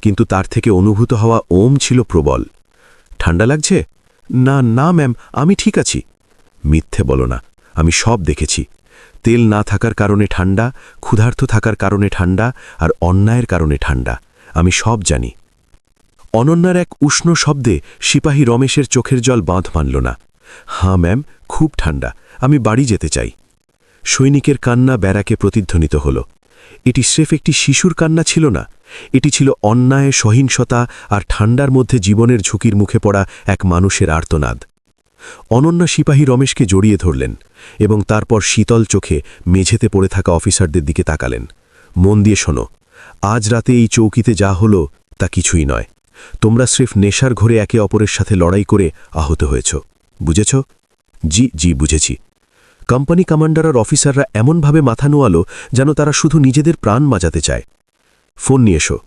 কিন্তু তার থেকে অনুভূত হওয়া ওম ছিল প্রবল। ঠান্ডা লাগছে? না না ম্যাম, আমি ঠিক আছি। মিথ্যে বলো না, আমি সব দেখেছি। তেল না থাকার কারণে ঠান্ডা, ক্ষুধার্ত থাকার কারণে ঠান্ডা, আর অন্যায়ের কারণে ঠান্ডা। আমি সব জানি। অনন্যার এক উষ্ণ শব্দে সিপাহী রমেশের চোখের জল বাঁধ মানল না। হ্যাঁ ম্যাম, খুব ঠান্ডা, আমি বাড়ি যেতে চাই। সৈনিকের কান্না ব্যারাকে প্রতিধ্বনিত হল। এটি স্রেফ একটি শিশুর কান্না ছিল না, এটি ছিল অন্যায়, সহিংসতা আর ঠান্ডার মধ্যে জীবনের ঝুঁকির মুখে পড়া এক মানুষের আর্তনাদ। অনন্যা সিপাহী রমেশকে জড়িয়ে ধরলেন এবং তারপর শীতল চোখে মেঝেতে পড়ে থাকা অফিসারদের দিকে তাকালেন। মন দিয়ে শোনো, আজ রাতে এই চৌকিতে যা হলো তা কিছুই নয়। তোমরা স্রেফ নেশার ঘরে একে অপরের সাথে লড়াই করে আহত হয়েছ। বুঝেছ? জি বুঝেছি। কোম্পানি কমান্ডার আর অফিসাররা এমনভাবে মাথা নোয়ালো যেন তারা শুধু নিজেদের প্রাণ বাঁচাতে চায়। ফোন নিয়ে এসো।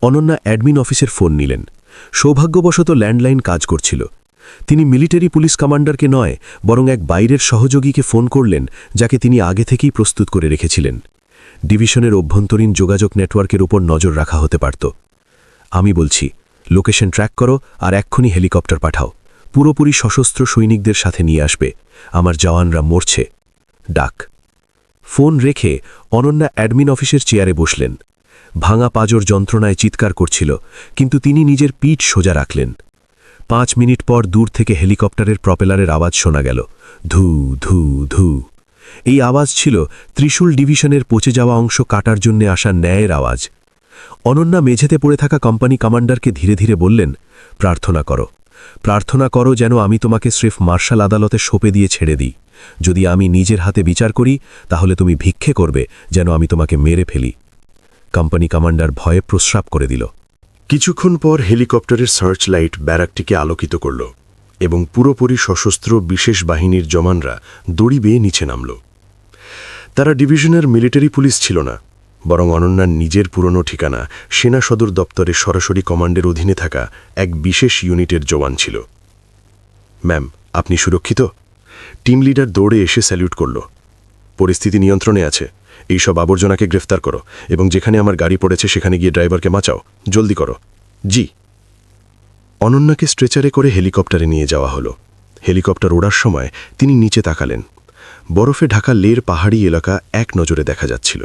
অনন্যা অ্যাডমিন অফিসের ফোন নিলেন। সৌভাগ্যবশত ল্যান্ডলাইন কাজ করছিল। তিনি মিলিটারি পুলিশ কমান্ডারকে নয়, বরং এক বাইরের সহযোগীকে ফোন করলেন, যাকে তিনি আগে থেকেই প্রস্তুত করে রেখেছিলেন। ডিভিশনের অভ্যন্তরীণ যোগাযোগ নেটওয়ার্কের উপর নজর রাখা হতে পারত। আমি বলছি, লোকেশন ট্র্যাক করো আর এক্ষুনি হেলিকপ্টার পাঠাও। পুরোপুরি সশস্ত্র সৈনিকদের সাথে নিয়ে আসবে। আমার জওয়ানরা মরছে। ডাক। ফোন রেখে অনন্যা অ্যাডমিন অফিসের চেয়ারে বসলেন। ভাঙা পাজর যন্ত্রণায় চিৎকার করছিল, কিন্তু তিনি নিজের পিঠ সোজা রাখলেন। 5 মিনিট পর দূর থেকে হেলিকপ্টারের প্রপেলারের আওয়াজ শোনা গেল। ধু ধু ধু। এই আওয়াজ ছিল ত্রিশূল ডিভিশনের পচে যাওয়া অংশ কাটার জন্য আসা ন্যায়ের আওয়াজ। অনন্যা মেঝেতে পড়ে থাকা কোম্পানি কমান্ডারকে ধীরে ধীরে বললেন, প্রার্থনা করো যেন আমি তোমাকে স্রেফ মার্শাল আদালতে সঁপে দিয়ে ছেড়ে দিই। যদি আমি নিজের হাতে বিচার করি, তাহলে তুমি ভিক্ষে করবে যেন আমি তোমাকে মেরে ফেলি। কোম্পানি কমান্ডার ভয়ে প্রস্রাব করে দিল। কিছুক্ষণ পর হেলিকপ্টারের সার্চ লাইট ব্যারাকটিকে আলোকিত করল এবং পুরোপুরি সশস্ত্র বিশেষ বাহিনীর জওয়ানরা দড়ি বেয়ে নিচে নামল। তারা ডিভিশনের মিলিটারি পুলিশ ছিল না, বরং অনন্যার নিজের পুরনো ঠিকানা সেনা সদর দপ্তরের সরাসরি কমান্ডের অধীনে থাকা এক বিশেষ ইউনিটের জওয়ান ছিল। ম্যাম, আপনি সুরক্ষিত? টিম লিডার দৌড়ে এসে স্যালিউট করল। পরিস্থিতি নিয়ন্ত্রণে আছে। এই সব আবর্জনাকে গ্রেফতার করো এবং যেখানে আমার গাড়ি পড়েছে সেখানে গিয়ে ড্রাইভারকে বাঁচাও। জলদি করো। জি। অনন্যাকে স্ট্রেচারে করে হেলিকপ্টারে নিয়ে যাওয়া হলো। হেলিকপ্টার ওড়ার সময় তিনি নিচে তাকালেন। বরফে ঢাকা লের পাহাড়ি এলাকা এক নজরে দেখা যাচ্ছিল।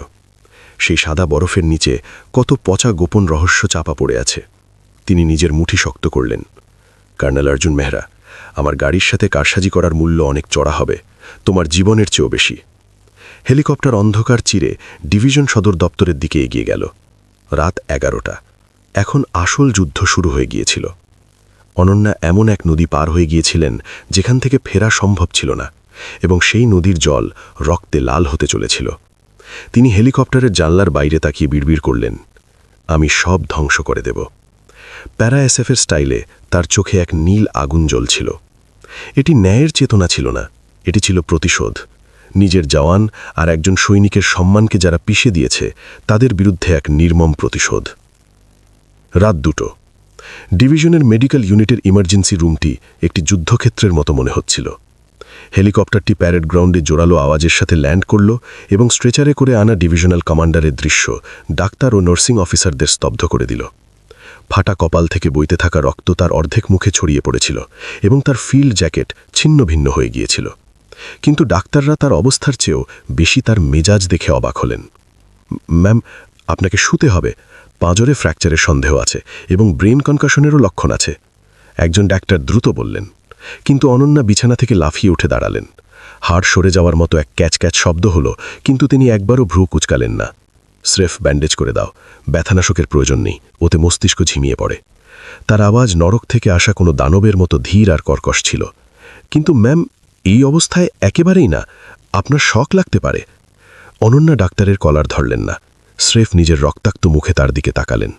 সেই সাদা বরফের নিচে কত পচা গোপন রহস্য চাপা পড়ে আছে। তিনি নিজের মুঠি শক্ত করলেন। কর্নেল অর্জুন মেহরা, আমার গাড়ির সাথে কারসাজি করার মূল্য অনেক চড়া হবে, তোমার জীবনের চেয়েও বেশি। হেলিকপ্টার অন্ধকার চিরে ডিভিশন সদর দপ্তরের দিকে এগিয়ে গেল। রাত 11টা। এখন আসল যুদ্ধ শুরু হয়ে গিয়েছিল। অনন্যা এমন এক নদী পার হয়ে গিয়েছিলেন যেখান থেকে ফেরা সম্ভব ছিল না, এবং সেই নদীর জল রক্তে লাল হতে চলেছিল। তিনি হেলিকপ্টারের জানলার বাইরে তাকিয়ে বিড়বিড় করলেন, আমি সব ধ্বংস করে দেব। প্যারা এসএফের স্টাইলে তার চোখে এক নীল আগুন জ্বলছিল। এটি ন্যায়ের চেতনা ছিল না, এটি ছিল প্রতিশোধ। নিজের জওয়ান আর একজন সৈনিকের সম্মানকে যারা পিষে দিয়েছে তাদের বিরুদ্ধে এক নির্মম প্রতিশোধ। রাত 2টো। ডিভিশনের মেডিকেল ইউনিটের ইমার্জেন্সি রুমটি একটি যুদ্ধক্ষেত্রের মতো মনে হচ্ছিল। হেলিকপ্টারটি প্যারেড গ্রাউন্ডে জোরালো আওয়াজের সাথে ল্যান্ড করল এবং স্ট্রেচারে করে আনা ডিভিশনাল কমান্ডারের দৃশ্য ডাক্তার ও নার্সিং অফিসারদের স্তব্ধ করে দিল। ফাটা কপাল থেকে বইতে থাকা রক্ত তার অর্ধেক মুখে ছড়িয়ে পড়েছিল এবং তার ফিল্ড জ্যাকেট ছিন্ন ভিন্ন হয়ে গিয়েছিল। কিন্তু ডাক্তাররা তার অবস্থার চেয়েও বেশি তার মেজাজ দেখে অবাক হলেন। ম্যাম, আপনাকে শুতে হবে। পাঁজরে ফ্র্যাকচারের সন্দেহ আছে এবং ব্রেন কনকাশনেরও লক্ষণ আছে, একজন ডাক্তার দ্রুত বললেন। কিন্তু অনন্যা বিছানা থেকে লাফিয়ে উঠে দাঁড়ালেন। হাড় সরে যাওয়ার মতো এক ক্যাচ ক্যাচ শব্দ হলো, কিন্তু তিনি একবারও ভ্রু কুচকালেন না। স্রেফ ব্যান্ডেজ করে দাও, ব্যথানাশকের প্রয়োজন নেই, ওতে মস্তিষ্ক ঝিমিয়ে পড়ে। তার আওয়াজ নরক থেকে আসা কোনো দানবের মতো ধীর আর কর্কশ ছিল। কিন্তু ম্যাম, এই অবস্থায় একেবারেই না, আপনার শক লাগতে পারে। অনন্যা ডাক্তারের কলার ধরলেন না, স্রেফ নিজের রক্তাক্ত মুখে তার দিকে তাকালেন।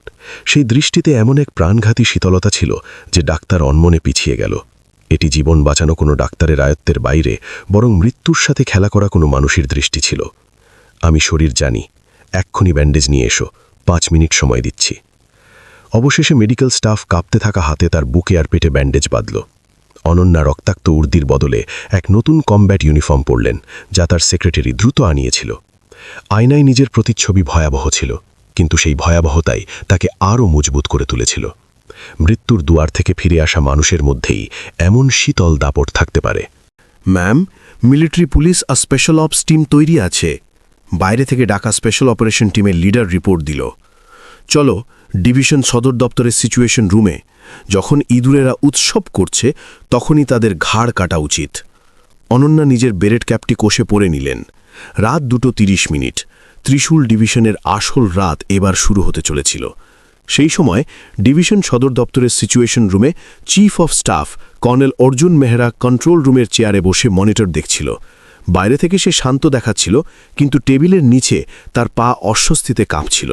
সেই দৃষ্টিতে এমন এক প্রাণঘাতী শীতলতা ছিল যে ডাক্তার অনমনে পিছিয়ে গেল। এটি জীবন বাঁচানো কোনো ডাক্তারের আয়ত্তের বাইরে, বরং মৃত্যুর সাথে খেলা করা কোনো মানুষের দৃষ্টি ছিল। আমি শরীর জানি, এক্ষুনি ব্যান্ডেজ নিয়ে এসো, 5 মিনিট সময় দিচ্ছি। অবশেষে মেডিকেল স্টাফ কাঁপতে থাকা হাতে তার বুকে আর পেটে ব্যান্ডেজ বাঁধল। অনন্যা রক্তাক্ত উর্দির বদলে এক নতুন কমব্যাট ইউনিফর্ম পরলেন, যা তার সেক্রেটারি দ্রুত আনিয়েছিল। আয়নায় নিজের প্রতিচ্ছবি ভয়াবহ ছিল, কিন্তু সেই ভয়াবহতাই তাকে আরও মজবুত করে তুলেছিল। মৃত্যুর দুয়ার থেকে ফিরে আসা মানুষের মধ্যেই এমন শীতল দাপট থাকতে পারে। ম্যাম, মিলিটারি পুলিশ আর স্পেশাল অপস টিম তৈরি আছে। বাইরে থেকে ডাকা স্পেশাল অপারেশন টিমের লিডার রিপোর্ট দিল। চলো ডিভিশন সদর দপ্তরের সিচুয়েশন রুমে। যখন ইঁদুরেরা উৎসব করছে তখনই তাদের ঘাড় কাটা উচিত। অনন্যা নিজের বেরেট ক্যাপটি কষে পরে নিলেন। রাত 2:30। ত্রিশূল ডিভিশনের আসল রাত এবার শুরু হতে চলেছিল। সেই সময় ডিভিশন সদর দপ্তরের সিচুয়েশন রুমে chief of staff colonel Arjun Mehra control রুমের চেয়ারে বসে মনিটর দেখছিল। বাইরে থেকে সে শান্ত দেখাচ্ছিল, কিন্তু টেবিলের নিচে তার পা অস্বস্তিতে কাঁপছিল।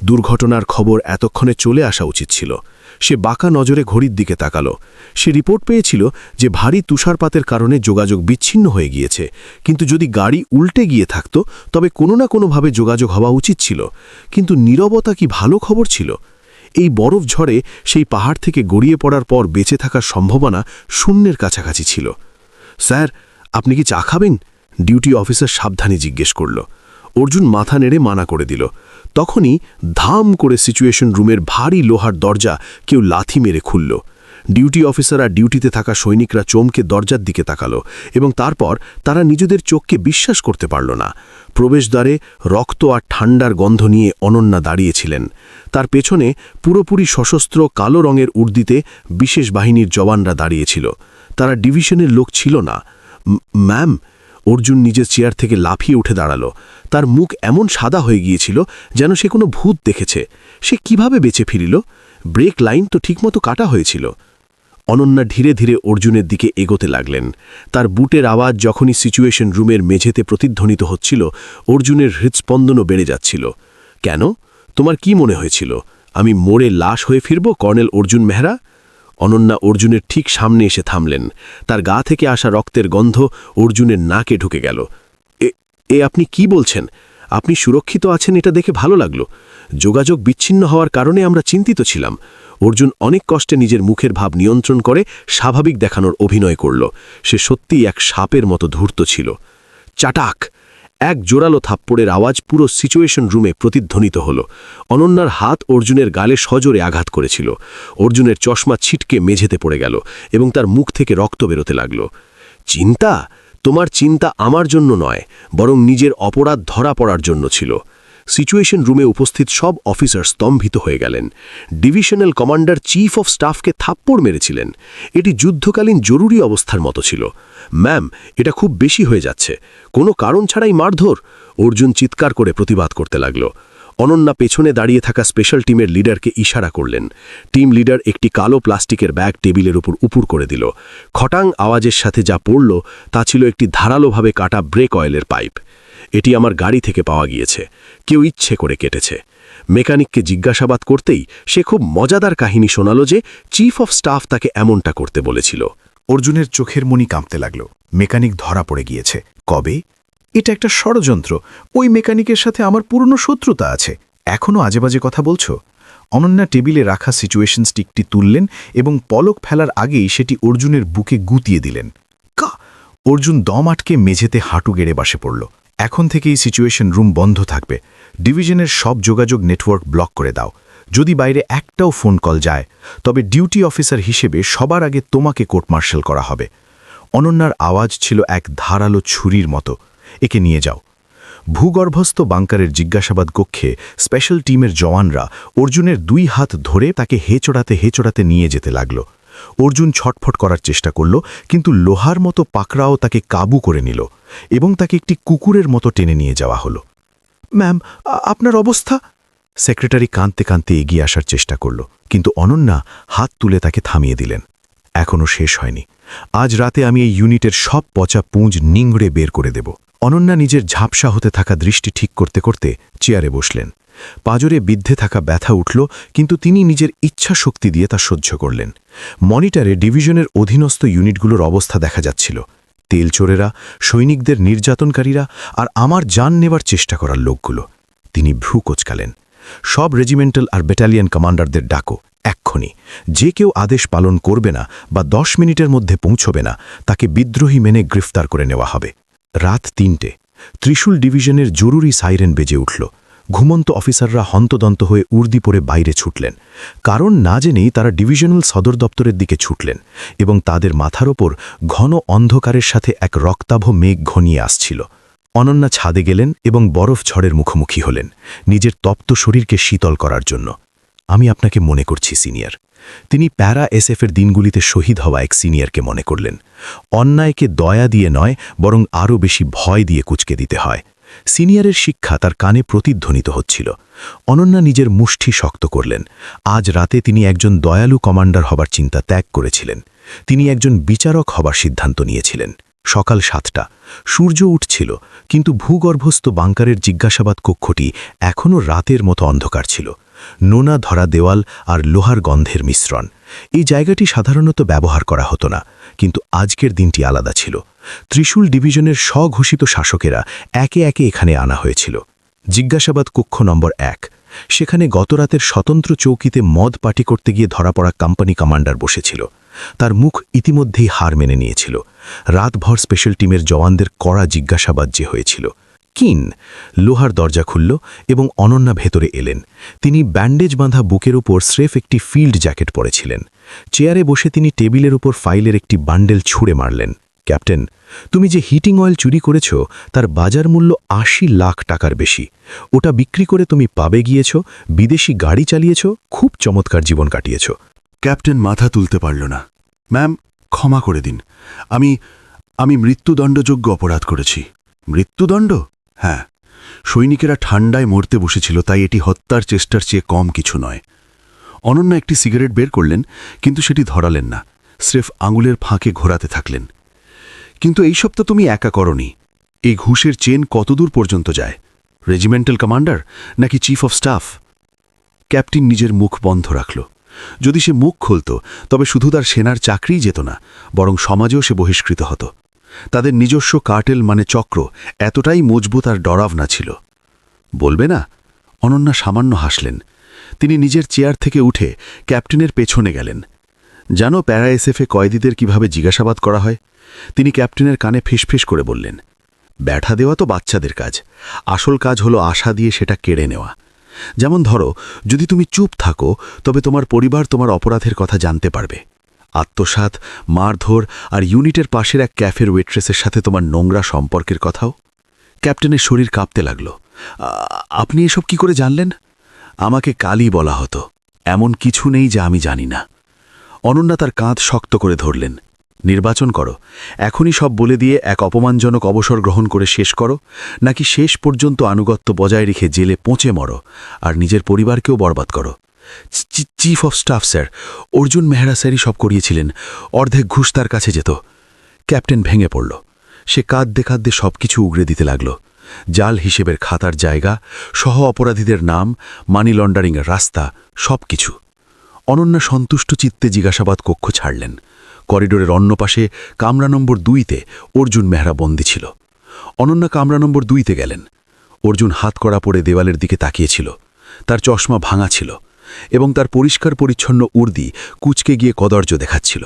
দুর্ঘটনার খবর এতক্ষণে চলে আসা উচিত ছিল। সে বাঁকা নজরে ঘড়ির দিকে তাকালো। সে রিপোর্ট পেয়েছিল যে ভারী তুষারপাতের কারণে যোগাযোগ বিচ্ছিন্ন হয়ে গিয়েছে, কিন্তু যদি গাড়ি উল্টে গিয়ে থাকত তবে কোনো না কোনোভাবে যোগাযোগ হওয়া উচিত ছিল। কিন্তু নীরবতা কি ভালো খবর ছিল? এই বরফ ঝড়ে সেই পাহাড় থেকে গড়িয়ে পড়ার পর বেঁচে থাকার সম্ভাবনা শূন্যের কাছাকাছি ছিল। স্যার, আপনি কি চা খাবেন? ডিউটি অফিসার সাবধানে জিজ্ঞেস করল। অর্জুন মাথা নেড়ে মানা করে দিল। তখনই ধাম করে সিচুয়েশন রুমের ভারী লোহার দরজা কেউ লাথি মেরে খুলল। ডিউটি অফিসার আর ডিউটিতে থাকা সৈনিকরা চমকে দরজার দিকে তাকালো, এবং তারপর তারা নিজেদের চোখকে বিশ্বাস করতে পারল না। প্রবেশদ্বারে রক্ত আর ঠান্ডার গন্ধ নিয়ে অনন্যা দাঁড়িয়েছিলেন। তার পেছনে পুরোপুরি সশস্ত্র কালো রঙের উর্দিতে বিশেষ বাহিনীর জওয়ানরা দাঁড়িয়েছিল। তারা ডিভিশনের লোক ছিল না। ম্যাম, অর্জুন নিজের চেয়ার থেকে লাফিয়ে উঠে দাঁড়ালো। তার মুখ এমন সাদা হয়ে গিয়েছিল যেন সে কোনো ভূত দেখেছে। সে কিভাবে বেঁচে ফিরিল? ব্রেক লাইন তো ঠিকমতো কাটা হয়েছিল। অনন্যা ধীরে ধীরে অর্জুনের দিকে এগোতে লাগলেন। তার বুটের আওয়াজ যখনই সিচুয়েশন রুমের মেঝেতে প্রতিধ্বনিত হচ্ছিল, অর্জুনের হৃৎস্পন্দনও বেড়ে যাচ্ছিল। কেন? তোমার কি মনে হয়েছিল আমি মোড়ে লাশ হয়ে ফিরব, কর্নেল অর্জুন মেহরা? অনন্যা অর্জুনের ঠিক সামনে এসে থামলেন। তার গা থেকে আসা রক্তের গন্ধ অর্জুনের নাকে ঢুকে গেল। এ আপনি কি বলছেন? আপনি সুরক্ষিত আছেন এটা দেখে ভালো লাগলো। যোগাযোগ বিচ্ছিন্ন হওয়ার কারণে আমরা চিন্তিত ছিলাম। অর্জুন অনেক কষ্টে নিজের মুখের ভাব নিয়ন্ত্রণ করে স্বাভাবিক দেখানোর অভিনয় করল। সে সত্যিই এক সাপের মতো ধূর্ত ছিল। চাটাক! এক জোরালো থাপ্পড়ের আওয়াজ পুরো সিচুয়েশন রুমে প্রতিধ্বনিত হল। অনন্যার হাত অর্জুনের গালে সজোরে আঘাত করেছিল। অর্জুনের চশমা ছিটকে মেঝেতে পড়ে গেল এবং তার মুখ থেকে রক্ত বেরোতে লাগল। চিন্তা? তোমার চিন্তা আমার জন্য নয়, বরং নিজের অপরাধ ধরা পড়ার জন্য ছিল। সিচুয়েশন রুমে উপস্থিত সব অফিসার স্তম্ভিত হয়ে গেলেন। ডিভিশনাল কমান্ডার চিফ অফ স্টাফকে থাপ্পড় মেরেছিলেন। এটি যুদ্ধকালীন জরুরি অবস্থার মতো ছিল। ম্যাম, এটা খুব বেশি হয়ে যাচ্ছে। কোনো কারণ ছাড়াই মারধর! অর্জুন চিৎকার করে প্রতিবাদ করতে লাগল। অনন্যা পেছনে দাঁড়িয়ে থাকা স্পেশাল টিমের লিডারকে ইশারা করলেন। টিম লিডার একটি কালো প্লাস্টিকের ব্যাগ টেবিলের উপর উপুর করে দিল। খটাং আওয়াজের সাথে যা পড়ল তা ছিল একটি ধারালোভাবে কাটা ব্রেক অয়েলের পাইপ। এটি আমার গাড়ি থেকে পাওয়া গিয়েছে, কেউ ইচ্ছে করে কেটেছে। মেকানিককে জিজ্ঞাসাবাদ করতেই সে খুব মজাদার কাহিনী শোনাল যে চিফ অফ স্টাফ তাকে এমনটা করতে বলেছিল। অর্জুনের চোখের মনি কাঁপতে লাগল। মেকানিক ধরা পড়ে গিয়েছে। কবে? এটা একটা ষড়যন্ত্র। ওই মেকানিকের সাথে আমার পুরনো শত্রুতা আছে। এখনও আজেবাজে কথা বলছো? অনন্যা টেবিলে রাখা সিচুয়েশন স্টিকটি তুললেন এবং পলক ফেলার আগেই সেটি অর্জুনের বুকে গুতিয়ে দিলেন। অর্জুন দম আটকে মেঝেতে হাঁটু গেড়ে বসে পড়ল। এখন থেকেই সিচুয়েশন রুম বন্ধ থাকবে। ডিভিশনের সব যোগাযোগ নেটওয়ার্ক ব্লক করে দাও। যদি বাইরে একটাও ফোন কল যায় তবে ডিউটি অফিসার হিসেবে সবার আগে তোমাকে কোর্ট মার্শাল করা হবে। অনন্যার আওয়াজ ছিল এক ধারালো ছুরির মতো। একে নিয়ে যাও। ভূগর্ভস্থ বাংকারের জিজ্ঞাসাবাদ কক্ষে স্পেশাল টিমের জওয়ানরা অর্জুনের 2 হাত ধরে তাকে হেঁচড়াতে নিয়ে যেতে লাগল। অর্জুন ছটফট করার চেষ্টা করল, কিন্তু লোহার মতো পাকড়াও তাকে কাবু করে নিল এবং তাকে একটি কুকুরের মতো টেনে নিয়ে যাওয়া হলো। ম্যাম, আপনার অবস্থা? সেক্রেটারি কাঁদতে কাঁদতে এগিয়ে আসার চেষ্টা করল, কিন্তু অনন্যা হাত তুলে তাকে থামিয়ে দিলেন। এখনও শেষ হয়নি। আজ রাতে আমি এই ইউনিটের সব পচা পুঁজ নিংড়ে বের করে দেব। অনন্যা নিজের ঝাপসা হতে থাকা দৃষ্টি ঠিক করতে করতে চেয়ারে বসলেন। পাঁজরে বিদ্ধে থাকা ব্যথা উঠল, কিন্তু তিনি নিজের ইচ্ছা শক্তি দিয়ে তা সহ্য করলেন। মনিটরে ডিভিশনের অধীনস্থ ইউনিটগুলোর অবস্থা দেখা যাচ্ছিল। তেলচোরেরা, সৈনিকদের নির্যাতনকারীরা আর আমার জান নেবার চেষ্টা করার লোকগুলো। তিনি ভ্রু কোচকালেন। সব রেজিমেন্টাল আর ব্যাটালিয়ন কমান্ডারদের ডাকো, এক্ষুনি। যে কেউ আদেশ পালন করবে না বা 10 মিনিটের মধ্যে পৌঁছবে না, তাকে বিদ্রোহী মেনে গ্রেফতার করে নেওয়া হবে। রাত 3টে। ত্রিশূল ডিভিশনের জরুরি সাইরেন বেজে উঠল। ঘুমন্ত অফিসাররা হন্তদন্ত হয়ে উর্দি পরে বাইরে ছুটলেন। কারণ না জেনেই তারা ডিভিশনাল সদর দপ্তরের দিকে ছুটলেন এবং তাদের মাথার ওপর ঘন অন্ধকারের সাথে এক রক্তাভ মেঘ ঘনিয়ে আসছিল। অনন্যা ছাদে গেলেন এবং বরফ ঝড়ের মুখোমুখি হলেন, নিজের তপ্ত শরীরকে শীতল করার জন্য। আমি আপনাকে মনে করছি সিনিয়র। তিনি প্যারা এসএফের দিনগুলিতে শহীদ হওয়া এক সিনিয়রকে মনে করলেন। অন্যায়কে দয়া দিয়ে নয়, বরং আরও বেশি ভয় দিয়ে কুচকে দিতে হয়। সিনিয়রের শিক্ষা তার কানে প্রতিধ্বনিত হচ্ছিল। অনন্যা নিজের মুষ্টি শক্ত করলেন। আজ রাতে তিনি একজন দয়ালু কমান্ডার হবার চিন্তা ত্যাগ করেছিলেন। তিনি একজন বিচারক হবার সিদ্ধান্ত নিয়েছিলেন। সকাল 7টা। সূর্য উঠছিল, কিন্তু ভূগর্ভস্থ বাংকারের জিজ্ঞাসাবাদ কক্ষটি এখনও রাতের মতো অন্ধকার ছিল। নোনা ধরা দেওয়াল আর লোহার গন্ধের মিশ্রণ। এই জায়গাটি সাধারণত ব্যবহার করা হতো না, কিন্তু আজকের দিনটি আলাদা ছিল। ত্রিশূল ডিভিশনের স্বঘোষিত শাসকেরা একে একে এখানে আনা হয়েছিল। জিজ্ঞাসাবাদ কক্ষ নম্বর 1। সেখানে গতরাতের স্বতন্ত্র চৌকিতে মদ পার্টি করতে গিয়ে ধরা পড়া কোম্পানি কমান্ডার বসেছিল। তার মুখ ইতিমধ্যেই হার মেনে নিয়েছিল। রাতভর স্পেশাল টিমের জওয়ানদের কড়া জিজ্ঞাসাবাদ যে হয়েছিল। লোহার দরজা খুলল এবং অনন্যা ভেতরে এলেন। তিনি ব্যান্ডেজ বাঁধা বুকের উপর স্রেফ একটি ফিল্ড জ্যাকেট পরেছিলেন। চেয়ারে বসে তিনি টেবিলের উপর ফাইলের একটি বান্ডেল ছুঁড়ে মারলেন। ক্যাপ্টেন, তুমি যে হিটিং অয়েল চুরি করেছ তার বাজার মূল্য 80 লাখ টাকার বেশি। ওটা বিক্রি করে তুমি পাবে গিয়েছ, বিদেশি গাড়ি চালিয়েছ, খুব চমৎকার জীবন কাটিয়েছ। ক্যাপ্টেন মাথা তুলতে পারল না। ম্যাম, ক্ষমা করে দিন। আমি মৃত্যুদণ্ডযোগ্য অপরাধ করেছি। মৃত্যুদণ্ড? হ্যাঁ, সৈনিকেরা ঠান্ডায় মরতে বসেছিল, তাই এটি হত্যার চেষ্টার চেয়ে কম কিছু নয়। অনন্যা একটি সিগারেট বের করলেন, কিন্তু সেটি ধরালেন না। স্রেফ আঙুলের ফাঁকে ঘোরাতে থাকলেন। কিন্তু এইসব তো তুমি একা করনি। এই ঘুষের চেন কতদূর পর্যন্ত যায়? রেজিমেন্টাল কমান্ডার নাকি চিফ অফ স্টাফ? ক্যাপ্টেন নিজের মুখ বন্ধ রাখল। যদি সে মুখ খুলত তবে শুধু তার সেনার চাকরিই যেত না, বরং সমাজেও সে বহিষ্কৃত হতো। তাদের নিজস্ব কার্টেল মানে চক্র এতটাই মজবুত আর ডরাবনা ছিল। বলবে না? অনন্যা সামান্য হাসলেন। তিনি নিজের চেয়ার থেকে উঠে ক্যাপ্টেনের পেছনে গেলেন। জানো প্যারা এসএফে কয়েদিদের কিভাবে জিজ্ঞাসাবাদ করা হয়? তিনি ক্যাপ্টেনের কানে ফিসফিস করে বললেন, ব্যাঠা দেওয়া তো বাচ্চাদের কাজ। আসল কাজ হলো আশা দিয়ে সেটা কেড়ে নেওয়া। যেমন ধরো, যদি তুমি চুপ থাকো তবে তোমার পরিবার তোমার অপরাধের কথা জানতে পারবে। আত্মসাৎ, মারধর আর ইউনিটের পাশের এক ক্যাফের ওয়েট্রেসের সাথে তোমার নোংরা সম্পর্কের কথাও। ক্যাপ্টেনের শরীর কাঁপতে লাগল। আপনি এসব কি করে জানলেন? আমাকে কালই বলা হতো। এমন কিছু নেই যা আমি জানি না। অনন্যা তার কাঁধ শক্ত করে ধরলেন। নির্বাচন করো, এখনই সব বলে দিয়ে এক অপমানজনক অবসর গ্রহণ করে শেষ করো, নাকি শেষ পর্যন্ত আনুগত্য বজায় রেখে জেলে পচে মরো আর নিজের পরিবারকেও বরবাদ করো। Chief of staff sir, Arjun Mehra স্যারই সব করিয়েছিলেন, অর্ধেক ঘুষ তার কাছে যেত। ক্যাপ্টেন ভেঙে পড়ল। সে কাঁদতে কাঁদতে সব কিছু উগড়ে দিতে লাগল। জাল হিসেবের খাতার জায়গা, সহ অপরাধীদের নাম, মানি লন্ডারিংয়ের রাস্তা, সব কিছু। অনন্যা সন্তুষ্ট চিত্তে জিজ্ঞাসাবাদ কক্ষ ছাড়লেন। করিডোরের অন্য পাশে কামরা নম্বর 2-তে অর্জুন মেহরা বন্দী ছিল। অনন্যা কামরা নম্বর 2-তে গেলেন। অর্জুন হাত কড়া পড়ে দেওয়ালের দিকে তাকিয়েছিল। তার চশমা ভাঙা ছিল এবং তার পরিষ্কার পরিচ্ছন্ন উর্দি কুচকে গিয়ে কদর্য দেখাচ্ছিল।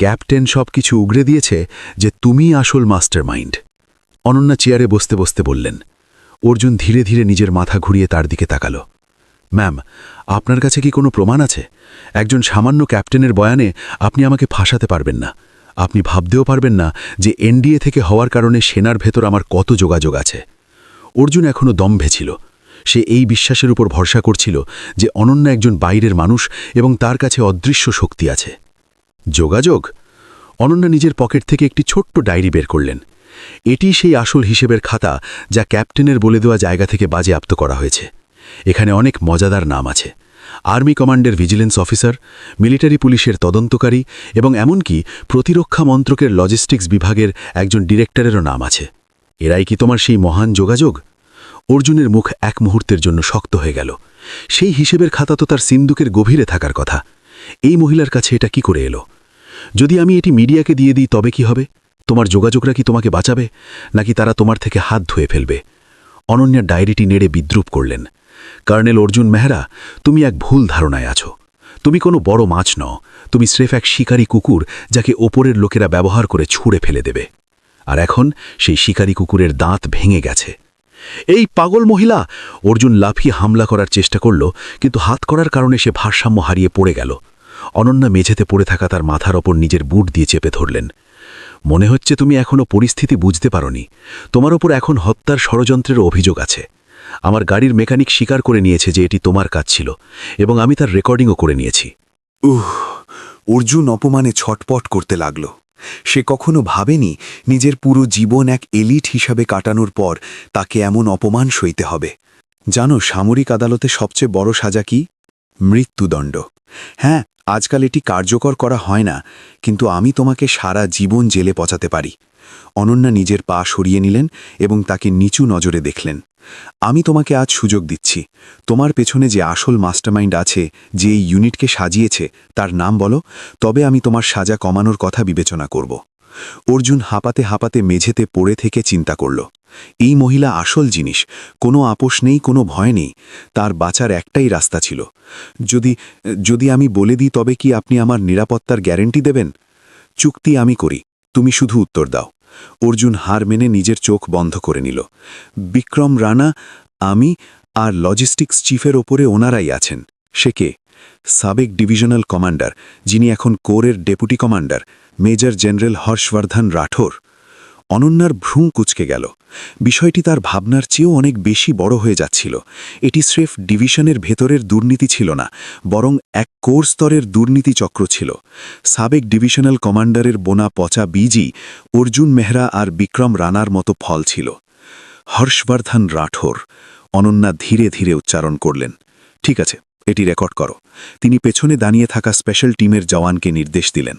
ক্যাপ্টেন সব কিছু উগড়ে দিয়েছে যে তুমিই আসল মাস্টার মাইন্ড। অনন্যা চেয়ারে বসতে বসতে বললেন। অর্জুন ধীরে ধীরে নিজের মাথা ঘুরিয়ে তার দিকে তাকাল। ম্যাম, আপনার কাছে কি কোনো প্রমাণ আছে? একজন সামান্য ক্যাপ্টেনের বয়ানে আপনি আমাকে ফাঁসাতে পারবেন না। আপনি ভাবতেও পারবেন না যে এনডিএ থেকে হওয়ার কারণে সেনার ভেতর আমার কত যোগাযোগ আছে। অর্জুন এখনও দম্ভে ছিল। সে এই বিশ্বাসের উপর ভরসা করছিল যে অনন্যা একজন বাইরের মানুষ এবং তার কাছে অদৃশ্য শক্তি আছে। যোগাযোগ? অনন্যা নিজের পকেট থেকে একটি ছোট্ট ডায়েরি বের করলেন। এটি সেই আসল হিসেবের খাতা যা ক্যাপ্টেনের বলে দেওয়া জায়গা থেকে বাজেয়াপ্ত করা হয়েছে। এখানে অনেক মজাদার নাম আছে। আর্মি কমান্ডের ভিজিলেন্স অফিসার, মিলিটারি পুলিশের তদন্তকারী এবং এমনকি প্রতিরক্ষা মন্ত্রকের লজিস্টিক্স বিভাগের একজন ডিরেক্টরেরও নাম আছে। এরাই কি তোমার সেই মহান যোগাযোগ? অর্জুনের মুখ এক মুহূর্তের জন্য শক্ত হয়ে গেল। সেই হিসেবের খাতা তো তার সিন্দুকের গভীরে থাকার কথা। এই মহিলার কাছে এটা কি করে এলো? যদি আমি এটি মিডিয়াকে দিয়ে দিই তবে কি হবে? তোমার যোগাযোগরা কি তোমাকে বাঁচাবে, নাকি তারা তোমার থেকে হাত ধুয়ে ফেলবে? অনন্যা ডায়েরিটি নেড়ে বিদ্রুপ করলেন। কর্নেল অর্জুন মেহরা, তুমি এক ভুল ধারণায় আছো। তুমি কোনো বড় মাছ নও, তুমি স্রেফ এক শিকারী কুকুর যাকে ওপরের লোকেরা ব্যবহার করে ছুঁড়ে ফেলে দেবে। আর এখন সেই শিকারী কুকুরের দাঁত ভেঙে গেছে। এই পাগল মহিলা! অর্জুন লাফিয়ে হামলা করার চেষ্টা করল, কিন্তু হাত করার কারণে সে ভারসাম্য হারিয়ে পড়ে গেল। অনন্যা মেঝেতে পড়ে থাকা তার মাথার ওপর নিজের বুট দিয়ে চেপে ধরলেন। মনে হচ্ছে তুমি এখনও পরিস্থিতি বুঝতে পারোনি। তোমার ওপর এখন হত্যার ষড়যন্ত্রের অভিযোগ আছে। আমার গাড়ির মেকানিক স্বীকার করে নিয়েছে যে এটি তোমার কাজ ছিল এবং আমি তার রেকর্ডিংও করে নিয়েছি। অর্জুন অপমানে ছটপট করতে লাগল। সে কখনো ভাবেনি নিজের পুরো জীবন এক এলিট হিসাবে কাটানোর পর তাকে এমন অপমান সইতে হবে। জানো, সামরিক আদালতে সবচেয়ে বড় সাজা কি? মৃত্যুদণ্ড। হ্যাঁ, আজকাল এটি কার্যকর করা হয় না, কিন্তু আমি তোমাকে সারা জীবন জেলে পচাতে পারি। অনন্যা নিজের পা সরিয়ে নিলেন এবং তাকে নিচু নজরে দেখলেন। আমি তোমাকে আজ সুযোগ দিচ্ছি। তোমার পেছনে যে আসল মাস্টারমাইন্ড আছে, যে এই ইউনিটকে সাজিয়েছে, তার নাম বলো, তবে আমি তোমার সাজা কমানোর কথা বিবেচনা করব। অর্জুন হাঁপাতে হাঁপাতে মেঝেতে পড়ে থেকে চিন্তা করল। এই মহিলা আসল জিনিস, কোনো আপোষ নেই, কোনো ভয় নেই। তার বাঁচার একটাই রাস্তা ছিল। যদি আমি বলে দিই তবে কি আপনি আমার নিরাপত্তার গ্যারেন্টি দেবেন? চুক্তি আমি করি, তুমি শুধু উত্তর দাও। অর্জুন হার মেনে নিজের চোখ বন্ধ করে নিল। বিক্রম রানা, আমি আর লজিস্টিক্স চিফের ওপরে ওনারাই আছেন। সে কে? সাবেক ডিভিশনাল কমান্ডার, যিনি এখন কোরের deputy commander, major general Harshvardhan Rathore. অনন্যার ভ্রু কুঁচকে গেল। বিষয়টি তার ভাবনার চেয়েও অনেক বেশি বড় হয়ে যাচ্ছিল। এটি স্রেফ ডিভিশনের ভেতরের দুর্নীতি ছিল না, বরং এক কোর স্তরের দুর্নীতি চক্র ছিল। সাবেক ডিভিশনাল কমান্ডারের বোনা পচা বীজই অর্জুন মেহরা আর বিক্রম রানার মতো ফল ছিল। হর্ষবর্ধন রাঠোর। অনন্যা ধীরে ধীরে উচ্চারণ করলেন। ঠিক আছে, এটি রেকর্ড করো। তিনি পেছনে দাঁড়িয়ে থাকা স্পেশাল টিমের জওয়ানকে নির্দেশ দিলেন।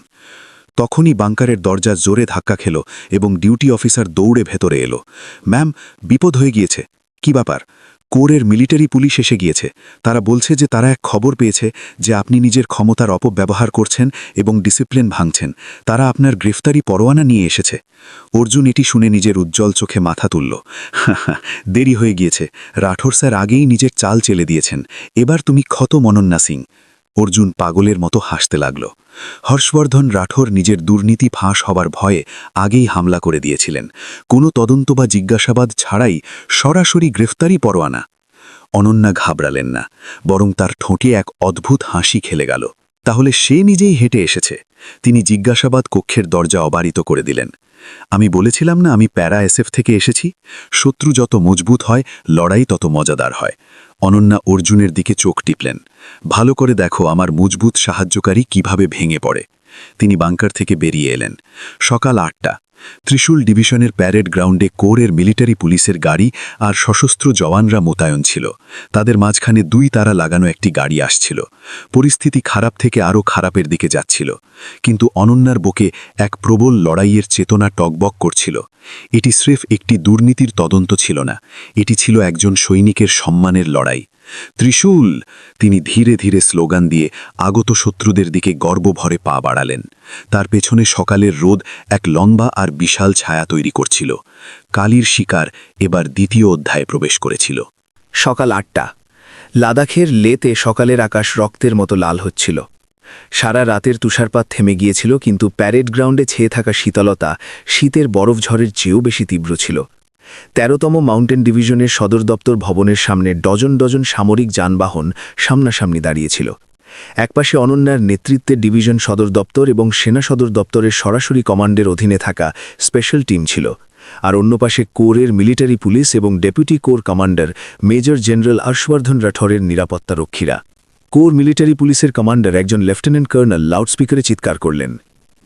তখনই বাংকারের দরজা জোরে ধাক্কা খেল এবং ডিউটি অফিসার দৌড়ে ভেতরে এলো। ম্যাম, বিপদ হয়ে গিয়েছে। কি ব্যাপার? কোরের মিলিটারি পুলিশ এসে গিয়েছে। তারা বলছে যে তারা এক খবর পেয়েছে যে আপনি নিজের ক্ষমতার অপব্যবহার করছেন এবং ডিসিপ্লিন ভাঙছেন। তারা আপনার গ্রেফতারি পরোয়ানা নিয়ে এসেছে। অর্জুন এটি শুনে নিজের উজ্জ্বল চোখে মাথা তুলল। দেরি হয়ে গিয়েছে। রাঠোর স্যার আগেই নিজের চাল চেলে দিয়েছেন। এবার তুমি ক্ষত অনন্যা সিং। অর্জুন পাগলের মতো হাসতে লাগল। হর্ষবর্ধন রাঠোর নিজের দুর্নীতি ফাঁস হবার ভয়ে আগেই হামলা করে দিয়েছিলেন, কোনো তদন্ত বা জিজ্ঞাসাবাদ ছাড়াই সরাসরি গ্রেফতারি পরোয়ানা। অনন্যা ঘাবড়ালেন না, বরং তার ঠোঁটে এক অদ্ভুত হাসি খেলে গেল। তাহলে সে নিজেই হেঁটে এসেছে। তিনি জিজ্ঞাসাবাদ কক্ষের দরজা অবারিত করে দিলেন। আমি বলেছিলাম না আমি প্যারা এসএফ থেকে এসেছি। শত্রু যত মজবুত হয়, লড়াই তত মজাদার হয়। অনন্যা অর্জুনের দিকে চোখ টিপলেন। ভালো করে দেখো আমার মজবুত সাহায্যকারী কিভাবে ভেঙে পড়ে। তিনি বাংকার থেকে বেরিয়ে এলেন। সকাল 8টা। ত্রিশূল ডিভিশনের প্যারেড গ্রাউন্ডে কোরের মিলিটারি পুলিশের গাড়ি আর সশস্ত্র জওয়ানরা মোতায়েন ছিল। তাদের মাঝখানে 2 তারা লাগানো একটি গাড়ি আসছিল। পরিস্থিতি খারাপ থেকে আরও খারাপের দিকে যাচ্ছিল, কিন্তু অনন্যার বুকে এক প্রবল লড়াইয়ের চেতনা টকবক করছিল। এটি স্রেফ একটি দুর্নীতির তদন্ত ছিল না, এটি ছিল একজন সৈনিকের সম্মানের লড়াই। ত্রিশূল! তিনি ধীরে ধীরে স্লোগান দিয়ে আগত শত্রুদের দিকে গর্বভরে পা বাড়ালেন। তার পেছনে সকালের রোদ এক লম্বা আর বিশাল ছায়া তৈরি করছিল। কালির শিকার এবার দ্বিতীয় অধ্যায়ে প্রবেশ করেছিল। সকাল 8টা। লাদাখের লেতে সকালের আকাশ রক্তের মতো লাল হচ্ছিল। সারা রাতের তুষারপাত থেমে গিয়েছিল, কিন্তু প্যারেড গ্রাউন্ডে ছেয়ে থাকা শীতলতা শীতের বরফঝড়ের চেয়েও বেশি তীব্র ছিল। 13তম মাউন্টেন ডিভিশনের সদর দপ্তর ভবনের সামনে ডজন ডজন সামরিক যানবাহন সামনাসামনি দাঁড়িয়েছিল। একপাশে অনন্যার নেতৃত্বে ডিভিশন সদর দপ্তর এবং সেনা সদর দপ্তরের সরাসরি কমান্ডের অধীনে থাকা স্পেশাল টিম ছিল, আর অন্য পাশে কোরের মিলিটারি পুলিশ এবং deputy core commander major general Harshvardhan রাঠোরের নিরাপত্তা রক্ষীরা। কোর মিলিটারি পুলিশের কমান্ডার একজন লেফটেন্যান্ট কর্নেল লাউডস্পিকারে চিৎকার করলেন,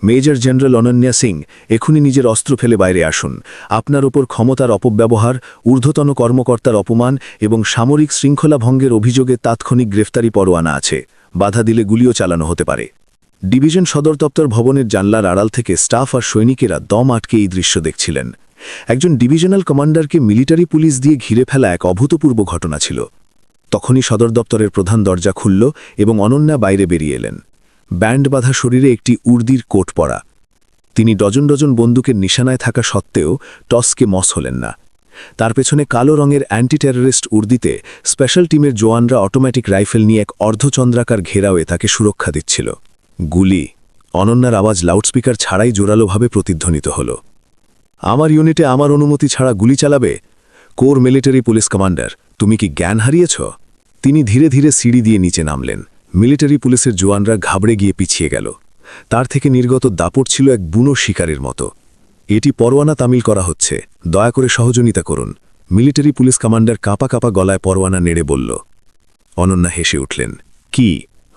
মেজর জেনারেল অনন্যা সিং, এখনই নিজের অস্ত্র ফেলে বাইরে আসুন। আপনার ওপর ক্ষমতার অপব্যবহার, ঊর্ধ্বতন কর্মকর্তার অপমান এবং সামরিক শৃঙ্খলা ভঙ্গের অভিযোগে তাৎক্ষণিক গ্রেফতারি পরোয়ানা আছে। বাধা দিলে গুলিও চালানো হতে পারে। ডিভিশন সদর দপ্তর ভবনের জানলার আড়াল থেকে স্টাফ আর সৈনিকেরা দম আটকে এই দৃশ্য দেখছিলেন। একজন ডিভিশনাল কমান্ডারকে মিলিটারি পুলিশ দিয়ে ঘিরে ফেলা এক অভূতপূর্ব ঘটনা ছিল। তখনই সদর দপ্তরের প্রধান দরজা খুলল এবং অনন্যা বাইরে বেরিয়ে এলেন। ব্যান্ড বাঁধা শরীরে একটি উর্দির কোট পরা। তিনি ডজন ডজন বন্দুকের নিশানায় থাকা সত্ত্বেও টসকে মস হলেন না। তার পেছনে কালো রঙের অ্যান্টি টেররিস্ট উর্দিতে স্পেশাল টিমের জওয়ানরা অটোমেটিক রাইফেল নিয়ে এক অর্ধচন্দ্রাকার ঘেরাওয়ে তাকে সুরক্ষা দিচ্ছিল। গুলি! অনন্যার আওয়াজ লাউডস্পিকার ছাড়াই জোরালোভাবে প্রতিধ্বনিত হল। আমার ইউনিটে আমার অনুমতি ছাড়া গুলি চালাবে? কোর মিলিটারি পুলিশ কমান্ডার, তুমি কি জ্ঞান হারিয়েছ? তিনি ধীরে ধীরে সিঁড়ি দিয়ে নিচে নামলেন। মিলিটারি পুলিশের জওয়ানরা ঘাবড়ে গিয়ে পিছিয়ে গেল। তার থেকে নির্গত দাপট ছিল এক বুনো শিকারের মতো। এটি পরোয়ানা তামিল করা হচ্ছে, দয়া করে সহযোগিতা করুন, মিলিটারি পুলিশ কমান্ডার কাঁপা কাঁপা গলায় পরোয়ানা নেড়ে বলল। অনন্যা হেসে উঠলেন। কি,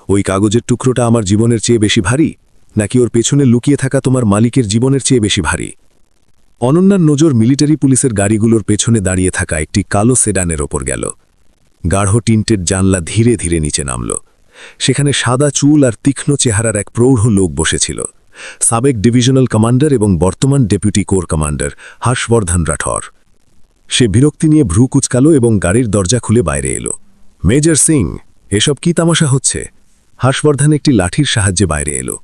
ওই কাগজের টুকরোটা আমার জীবনের চেয়ে বেশি ভারী, নাকি ওর পেছনে লুকিয়ে থাকা তোমার মালিকের জীবনের চেয়ে বেশি ভারী? অনন্যার নজর মিলিটারি পুলিশের গাড়িগুলোর পেছনে দাঁড়িয়ে থাকা একটি কালো সেডানের ওপর গেল। গাঢ় টিন্টের জানলা ধীরে ধীরে নিচে নামল। সেখানে সাদা চুল আর তীক্ষ্ণ চেহারার এক প্রৌঢ় লোক বসেছিল, সাবেক ডিভিশনাল কমান্ডার এবং বর্তমান deputy core commander Harshvardhan Rathore. সে বিরক্তি নিয়ে ভ্রু কুচকালো এবং গাড়ির দরজা খুলে বাইরে এলো। মেজর সিং, এসব কি তামাশা হচ্ছে? হর্ষবর্ধন একটি লাঠির সাহায্যে বাইরে এলো।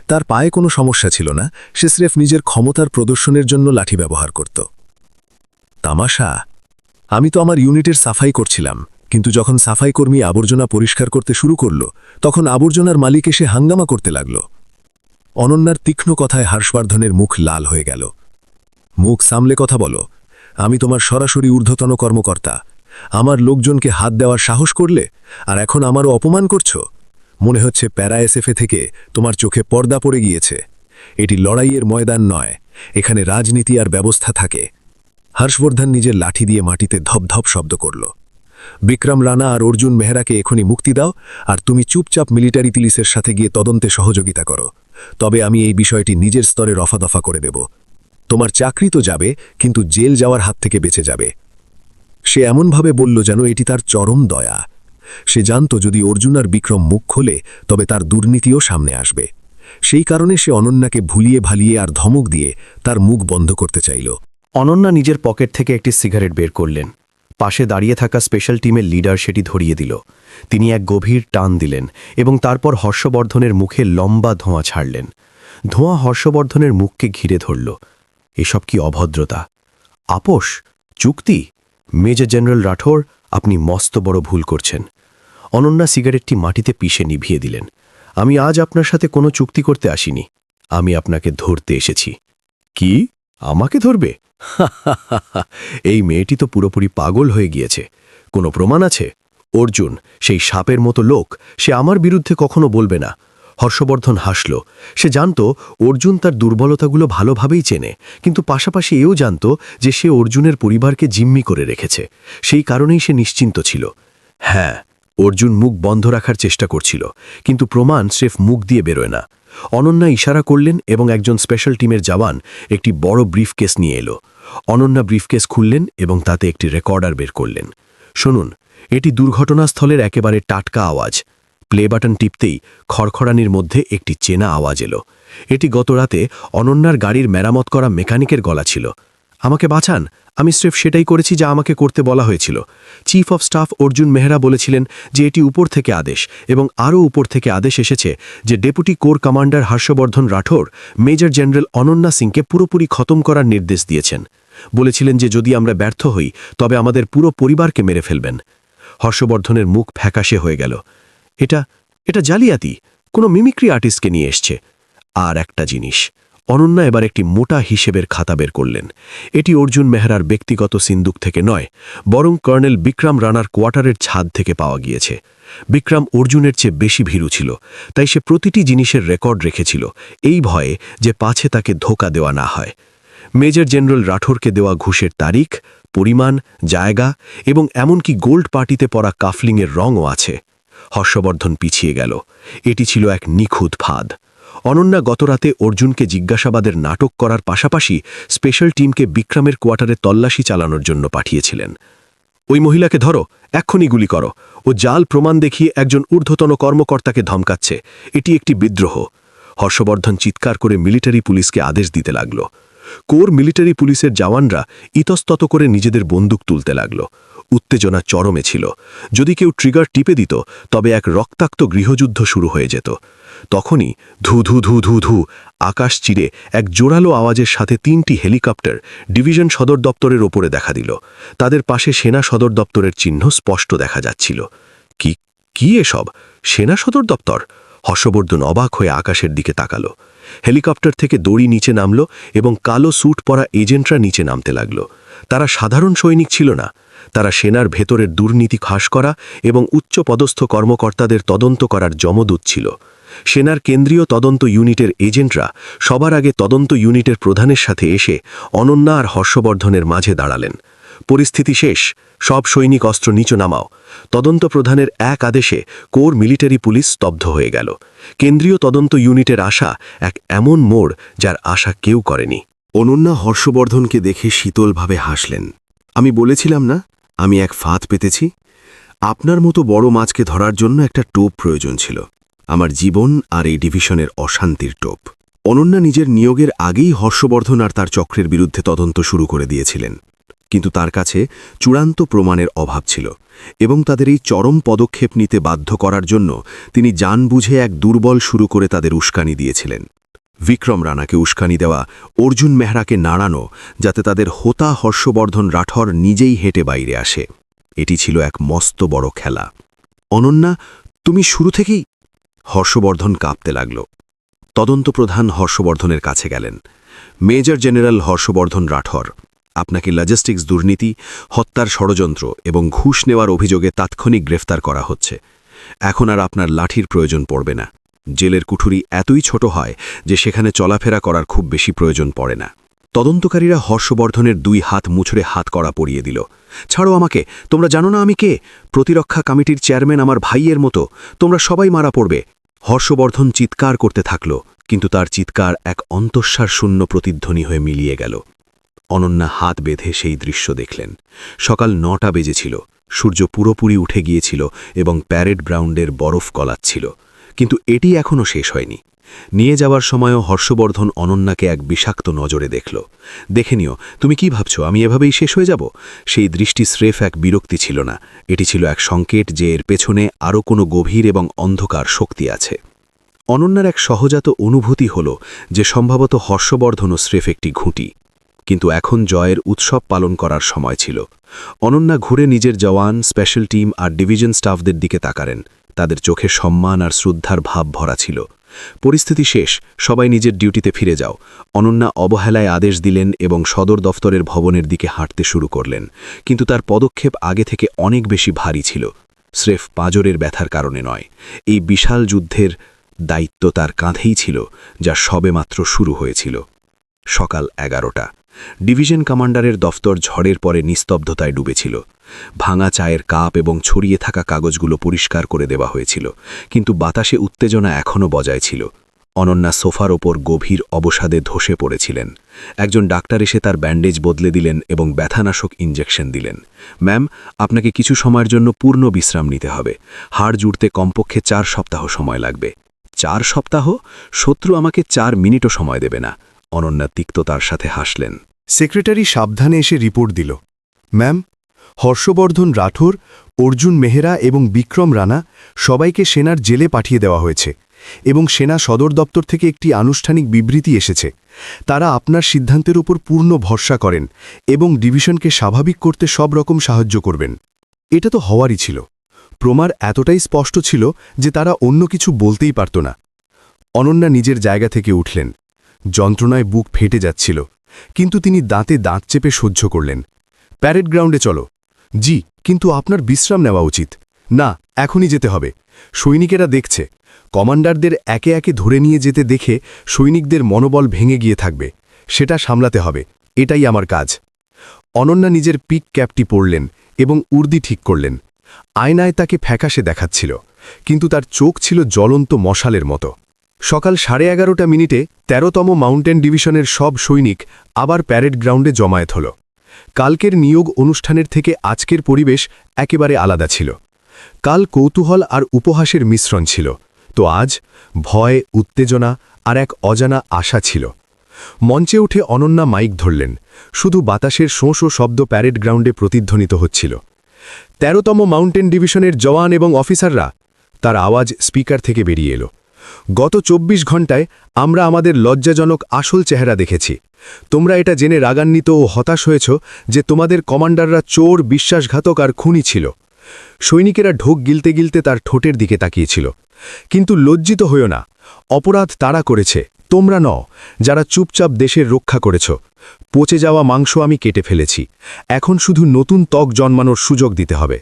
তার পায়ে কোনো সমস্যা ছিল না, সে স্রেফ নিজের ক্ষমতার প্রদর্শনের জন্য লাঠি ব্যবহার করত। তামাশা? আমি তো আমার ইউনিটের সাফাই করছিলাম, কিন্তু যখন সাফাই কর্মী আবর্জনা পরিষ্কার করতে শুরু করল, তখন আবর্জনার মালিক এসে হাঙ্গামা করতে লাগল। অনন্যার তীক্ষ্ণ কথায় হর্ষবর্ধনের মুখ লাল হয়ে গেল। মুখ সামলে কথা বলো, আমি তোমার সরাসরি ঊর্ধ্বতন কর্মকর্তা। আমার লোকজনকে হাত দেওয়ার সাহস করলে, আর এখন আমারও অপমান করছো? মনে হচ্ছে প্যারা এসএফএ থেকে তোমার চোখে পর্দা পড়ে গিয়েছে। এটি লড়াইয়ের ময়দান নয়, এখানে রাজনীতি আর ব্যবস্থা থাকে। হর্ষবর্ধন নিজের লাঠি দিয়ে মাটিতে ধপধপ শব্দ করল। বিক্রম রানা আর অর্জুন মেহরাকে এখনই মুক্তি দাও, আর তুমি চুপচাপ মিলিটারি পুলিশের সাথে গিয়ে তদন্তে সহযোগিতা করো। তবে আমি এই বিষয়টি নিজের স্তরে রফাদফা করে দেব। তোমার চাকরি তো যাবে, কিন্তু জেল যাওয়ার হাত থেকে বেঁচে যাবে। সে এমনভাবে বলল যেন এটি তার চরম দয়া। সে জানত যদি অর্জুন আর বিক্রম মুখ খোলে, তবে তার দুর্নীতিও সামনে আসবে। সেই কারণে সে অনন্যাকে ভুলিয়ে ভালিয়ে আর ধমক দিয়ে তার মুখ বন্ধ করতে চাইল। অনন্যা নিজের পকেট থেকে একটি সিগারেট বের করলেন। পাশে দাঁড়িয়ে থাকা স্পেশাল টিমের লিডার সেটি ধরিয়ে দিল। তিনি এক গভীর টান দিলেন এবং তারপর হর্ষবর্ধনের মুখে লম্বা ধোঁয়া ছাড়লেন। ধোঁয়া হর্ষবর্ধনের মুখকে ঘিরে ধরল। এসব কি অভদ্রতা? আপোষ? চুক্তি? মেজর জেনারেল রাঠোর, আপনি মস্ত বড় ভুল করছেন। অনন্যা সিগারেটটি মাটিতে পিষে নিভিয়ে দিলেন। আমি আজ আপনার সাথে কোনো চুক্তি করতে আসিনি, আমি আপনাকে ধরতে এসেছি। কি? আমাকে ধরবে? এই মেয়েটি তো পুরোপুরি পাগল হয়ে গিয়েছে। কোনো প্রমাণ আছে? অর্জুন, সেই সাপের মতো লোক, সে আমার বিরুদ্ধে কখনো বলবে না। হর্ষবর্ধন হাসল। সে জানত অর্জুন তার দুর্বলতাগুলো ভালোভাবেই চেনে, কিন্তু পাশাপাশি এও জানত যে সে অর্জুনের পরিবারকে জিম্মি করে রেখেছে। সেই কারণেই সে নিশ্চিন্ত ছিল। হ্যাঁ, অর্জুন মুখ বন্ধ রাখার চেষ্টা করছিল, কিন্তু প্রমাণ স্রেফ মুখ দিয়ে বেরোয় না। অনন্যা ইশারা করলেন এবং একজন স্পেশাল টিমের জওয়ান একটি বড় ব্রিফকেস নিয়ে এলো। অনন্যা ব্রিফকেস খুললেন এবং তাতে একটি রেকর্ডার বের করলেন। শুনুন, এটি দুর্ঘটনাস্থলের একেবারে টাটকা আওয়াজ। প্লে বাটন টিপতেই খড়খড়ানির মধ্যে একটি চেনা আওয়াজ এলো। এটি গত রাতে অনন্যার গাড়ির মেরামত করা মেকানিকের গলা ছিল। আমাকে বাঁচান, আমি স্রেফ সেটাই করেছি যা আমাকে করতে বলা হয়েছিল। Chief of staff Arjun Mehra বলেছিলেন যে এটি উপর থেকে আদেশ, এবং আরও উপর থেকে আদেশ এসেছে যে deputy core commander Harshvardhan Rathore major general Ananya সিংকে পুরোপুরি খতম করার নির্দেশ দিয়েছেন। বলেছিলেন যে যদি আমরা ব্যর্থ হই তবে আমাদের পুরো পরিবারকে মেরে ফেলবেন। হর্ষবর্ধনের মুখ ফ্যাকাশে হয়ে গেল। এটা জালিয়াতি, কোনো মিমিক্রি আর্টিস্টকে নিয়ে এসছে। আর একটা জিনিস, অনন্যা এবার একটি মোটা হিসেবের খাতা বের করলেন। এটি অর্জুন মেহরার ব্যক্তিগত সিন্দুক থেকে নয়, বরং কর্নেল বিক্রম রানার কোয়ার্টারের ছাদ থেকে পাওয়া গিয়েছে। বিক্রম অর্জুনের চেয়ে বেশি ভীরু ছিল, তাই সে প্রতিটি জিনিসের রেকর্ড রেখেছিল, এই ভয়ে যে পাছে তাকে ধোঁকা দেওয়া না হয়। মেজর জেনারেল রাঠোরকে দেওয়া ঘুষের তারিখ, পরিমাণ, জায়গা এবং এমনকি গোল্ড পার্টিতে পরা কাফলিংয়ের রঙও আছে। হর্ষবর্ধন পিছিয়ে গেল। এটি ছিল এক নিখুঁত ফাঁদ। অনন্যা গতরাতে অর্জুনকে জিজ্ঞাসাবাদের নাটক করার পাশাপাশি স্পেশাল টিমকে বিক্রমের কোয়ার্টারে তল্লাশি চালানোর জন্য পাঠিয়েছিলেন। ওই মহিলাকে ধরো, এক্ষুনি গুলি করো। ও জাল প্রমাণ দেখিয়ে একজন ঊর্ধ্বতন কর্মকর্তাকে ধমকাচ্ছে। এটি একটি বিদ্রোহ। হর্ষবর্ধন চিৎকার করে মিলিটারি পুলিশকে আদেশ দিতে লাগল। কোর মিলিটারি পুলিশের জওয়ানরা ইতস্তত করে নিজেদের বন্দুক তুলতে লাগল। উত্তেজনা চরমে ছিল। যদি কেউ ট্রিগার টিপে দিত তবে এক রক্তাক্ত গৃহযুদ্ধ শুরু হয়ে যেত। তখনই ধু ধু ধু ধু ধু আকাশ চিরে এক জোরালো আওয়াজের সাথে 3টি হেলিকপ্টার ডিভিশন সদর দপ্তরের ওপরে দেখা দিল। তাদের পাশে সেনা সদর দপ্তরের চিহ্ন স্পষ্ট দেখা যাচ্ছিল। কি এসব? সেনা সদর দপ্তর? হর্ষবর্ধন অবাক হয়ে আকাশের দিকে তাকালো। হেলিকপ্টার থেকে দড়ি নিচে নামল এবং কালো স্যুট পরা এজেন্টরা নিচে নামতে লাগল। তারা সাধারণ সৈনিক ছিল না, তারা সেনার ভেতরের দুর্নীতি ফাঁস করা এবং উচ্চপদস্থ কর্মকর্তাদের তদন্ত করার যমদূত ছিল। সেনার কেন্দ্রীয় তদন্ত ইউনিটের এজেন্টরা সবার আগে তদন্ত ইউনিটের প্রধানের সাথে এসে অনন্যা আর হর্ষবর্ধনের মাঝে দাঁড়ালেন। পরিস্থিতি শেষ, সব সৈনিক অস্ত্র নিচে নামাও। তদন্ত প্রধানের এক আদেশে কোর মিলিটারি পুলিশ স্তব্ধ হয়ে গেল। কেন্দ্রীয় তদন্ত ইউনিটের আশা এক এমন মোড় যার আশা কেউ করেনি। অনন্যা হর্ষবর্ধনকে দেখে শীতলভাবে হাসলেন। আমি বলেছিলাম না, আমি এক ফাঁদ পেতেছি। আপনার মতো বড় মাছকে ধরার জন্য একটা টোপ প্রয়োজন ছিল। আমার জীবন আর এই ডিভিশনের অশান্তির টোপ। অনন্যা নিজের নিয়োগের আগেই হর্ষবর্ধন আর তার চক্রের বিরুদ্ধে তদন্ত শুরু করে দিয়েছিলেন, কিন্তু তার কাছে চূড়ান্ত প্রমাণের অভাব ছিল এবং তাদের এই চরম পদক্ষেপ নিতে বাধ্য করার জন্য তিনি জানবুঝে এক দুর্বল শুরু করে তাদের উস্কানি দিয়েছিলেন। বিক্রম রানাকে উস্কানি দেওয়া, অর্জুন মেহরাকে নাড়ানো, যাতে তাদের হোতা হর্ষবর্ধন রাঠোর নিজেই হেঁটে বাইরে আসে। এটি ছিল এক মস্ত বড় খেলা। অনন্যা, তুমি শুরু থেকেই... হর্ষবর্ধন কাঁপতে লাগল। তদন্ত প্রধান হর্ষবর্ধনের কাছে গেলেন। মেজর জেনারেল হর্ষবর্ধন রাঠোর, আপনাকে লজিস্টিক্স দুর্নীতি, হত্যার ষড়যন্ত্র এবং ঘুষ নেওয়ার অভিযোগে তাৎক্ষণিক গ্রেফতার করা হচ্ছে। এখন আর আপনার লাঠির প্রয়োজন পড়বে না। জেলের কুঠুরি এতই ছোট হয় যে সেখানে চলাফেরা করার খুব বেশি প্রয়োজন পড়ে না। তদন্তকারীরা হর্ষবর্ধনের 2 হাত মুছড়ে হাত কড়া পরিয়ে দিল। ছাড়ো আমাকে, তোমরা জানো না আমি কে? প্রতিরক্ষা কমিটির চেয়ারম্যান আমার ভাইয়ের মতো, তোমরা সবাই মারা পড়বে। হর্ষবর্ধন চিৎকার করতে থাকল, কিন্তু তার চিৎকার এক অন্তঃসার শূন্য প্রতিধ্বনি হয়ে মিলিয়ে গেল। অনন্যা হাত বেঁধে সেই দৃশ্য দেখলেন। সকাল 9টা বেজেছিল, সূর্য পুরোপুরি উঠে গিয়েছিল এবং প্যারেড গ্রাউন্ডের বরফ গলাচ্ছিল। কিন্তু এটি এখনও শেষ হয়নি। নিয়ে যাওয়ার সময়ও হর্ষবর্ধন অনন্যাকে এক বিষাক্ত নজরে দেখল। দেখে নিও, তুমি কি ভাবছো আমি এভাবেই শেষ হয়ে যাব? সেই দৃষ্টি স্রেফ এক বিরক্তি ছিল না, এটি ছিল এক সংকেত যে এর পেছনে আরও কোনো গভীর এবং অন্ধকার শক্তি আছে। অনন্যার এক সহজাত অনুভূতি হল যে সম্ভবত হর্ষবর্ধনও স্রেফ একটি ঘুঁটি। কিন্তু এখন জয়ের উৎসব পালন করার সময় ছিল। অনন্যা ঘুরে নিজের জওয়ান, স্পেশাল টিম আর ডিভিশন স্টাফদের দিকে তাকালেন। তাদের চোখে সম্মান আর শ্রদ্ধার ভাব ভরা ছিল। পরিস্থিতি শেষ, সবাই নিজের ডিউটিতে ফিরে যাও। অনন্যা অবহেলায় আদেশ দিলেন এবং সদর দফতরের ভবনের দিকে হাঁটতে শুরু করলেন। কিন্তু তার পদক্ষেপ আগে থেকে অনেক বেশি ভারী ছিল। স্রেফ পাঁজরের ব্যথার কারণে নয়, এই বিশাল যুদ্ধের দায়িত্ব তার কাঁধেই ছিল, যা সবেমাত্র শুরু হয়েছিল। সকাল 11টা। ডিভিশন কমান্ডারের দফতর ঝড়ের পরে নিস্তব্ধতায় ডুবেছিল। ভাঙা চায়ের কাপ এবং ছড়িয়ে থাকা কাগজগুলো পরিষ্কার করে দেওয়া হয়েছিল, কিন্তু বাতাসে উত্তেজনা এখনও বজায় ছিল। অনন্যা সোফার ওপর গভীর অবসাদে ধসে পড়েছিলেন। একজন ডাক্তার এসে তার ব্যান্ডেজ বদলে দিলেন এবং ব্যথানাশক ইঞ্জেকশন দিলেন। ম্যাম, আপনাকে কিছু সময়ের জন্য পূর্ণ বিশ্রাম নিতে হবে। হাড় জুড়তে কমপক্ষে 4 সপ্তাহ সময় লাগবে। 4 সপ্তাহ? শত্রু আমাকে 4 মিনিটও সময় দেবে না। অনন্যা তিক্ততার সাথে হাসলেন। সেক্রেটারি সাবধানে এসে রিপোর্ট দিল, ম্যাম, হর্ষবর্ধন রাঠোর, অর্জুন মেহরা এবং বিক্রম রানা সবাইকে সেনার জেলে পাঠিয়ে দেওয়া হয়েছে এবং সেনা সদর দপ্তর থেকে একটি আনুষ্ঠানিক বিবৃতি এসেছে। তারা আপনার সিদ্ধান্তের উপর পূর্ণ ভরসা করেন এবং ডিভিশনকে স্বাভাবিক করতে সব রকম সাহায্য করবেন। এটা তো হওয়ারই ছিল। প্রমার এতটাই স্পষ্ট ছিল যে তারা অন্য কিছু বলতেই পারত না। অনন্যা নিজের জায়গা থেকে উঠলেন। যন্ত্রণায় বুক ফেটে যাচ্ছিল, কিন্তু তিনি দাঁতে দাঁত চেপে সহ্য করলেন। প্যারেড গ্রাউন্ডে চলো। জি, কিন্তু আপনার বিশ্রাম নেওয়া উচিত। না, এখনই যেতে হবে। সৈনিকেরা দেখছে। কমান্ডারদের একে একে ধরে নিয়ে যেতে দেখে সৈনিকদের মনোবল ভেঙে গিয়ে থাকবে। সেটা সামলাতে হবে। এটাই আমার কাজ। অনন্যা নিজের পিক ক্যাপটি পরলেন এবং উর্দি ঠিক করলেন। আয়নায় তাকে ফ্যাকাশে দেখাচ্ছিল, কিন্তু তার চোখ ছিল জ্বলন্ত মশালের মতো। সকাল 11:30 13তম মাউন্টেন ডিভিশনের সব সৈনিক আবার প্যারেড গ্রাউন্ডে জমায়েত হল। কালকের নিয়োগ অনুষ্ঠানের থেকে আজকের পরিবেশ একেবারে আলাদা ছিল। কাল কৌতূহল আর উপহাসের মিশ্রণ ছিল, তো আজ ভয়, উত্তেজনা আর এক অজানা আশা ছিল। মঞ্চে উঠে অনন্যা মাইক ধরলেন। শুধু বাতাসের শোঁ শোঁ শব্দ প্যারেড গ্রাউন্ডে প্রতিধ্বনিত হচ্ছিল। 13তম মাউন্টেন ডিভিশনের জওয়ান এবং অফিসাররা, তার আওয়াজ স্পিকার থেকে বেরিয়ে এলো। গত 24 ঘণ্টায় আমরা আমাদের লজ্জাজনক আসল চেহারা দেখেছি। তোমরা এটা জেনে রাগান্বিত ও হতাশ হয়েছ যে তোমাদের কমান্ডাররা চোর, বিশ্বাসঘাতক আর খুনি ছিল। সৈনিকেরা ঢোক গিলতে গিলতে তার ঠোঁটের দিকে তাকিয়েছিল। কিন্তু লজ্জিত হইও না। অপরাধ তারা করেছে, তোমরা নও, যারা চুপচাপ দেশের রক্ষা করেছ। পচে যাওয়া মাংস আমি কেটে ফেলেছি। এখন শুধু নতুন ত্বক জন্মানোর সুযোগ দিতে হবে।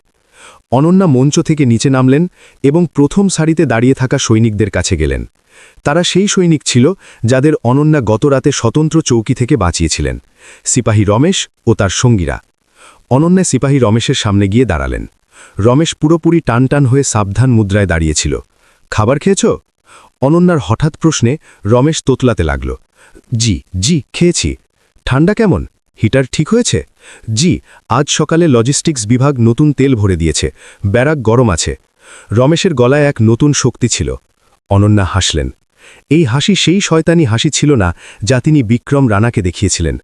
অনন্যা মঞ্চ থেকে নিচে নামলেন এবং প্রথম সারিতে দাঁড়িয়ে থাকা সৈনিকদের কাছে গেলেন। তারা সেই সৈনিক ছিল যাদের অনন্যা গতরাতে স্বতন্ত্র চৌকি থেকে বাঁচিয়েছিলেন, সিপাহী রমেশ ও তার সঙ্গীরা। অনন্যা সিপাহী রমেশের সামনে গিয়ে দাঁড়ালেন। রমেশ পুরোপুরি টানটান হয়ে সাবধান মুদ্রায় দাঁড়িয়েছিল। খাবার খেয়েছ? অনন্যার হঠাৎ প্রশ্নে রমেশ তোতলাতে লাগল। জি জি, খেয়েছি। ঠান্ডা কেমন? হিটার ঠিক হয়েছে? জি, আজ সকালে লজিস্টিক্স বিভাগ নতুন তেল ভরে দিয়েছে। ব্যারাক গরম আছে। রমেশের গলায় এক নতুন শক্তি ছিল। অনন্যা হাসলেন। এই হাসি সেই শয়তানি হাসি ছিল না যা তিনি বিক্রম রানাকে দেখিয়েছিলেন।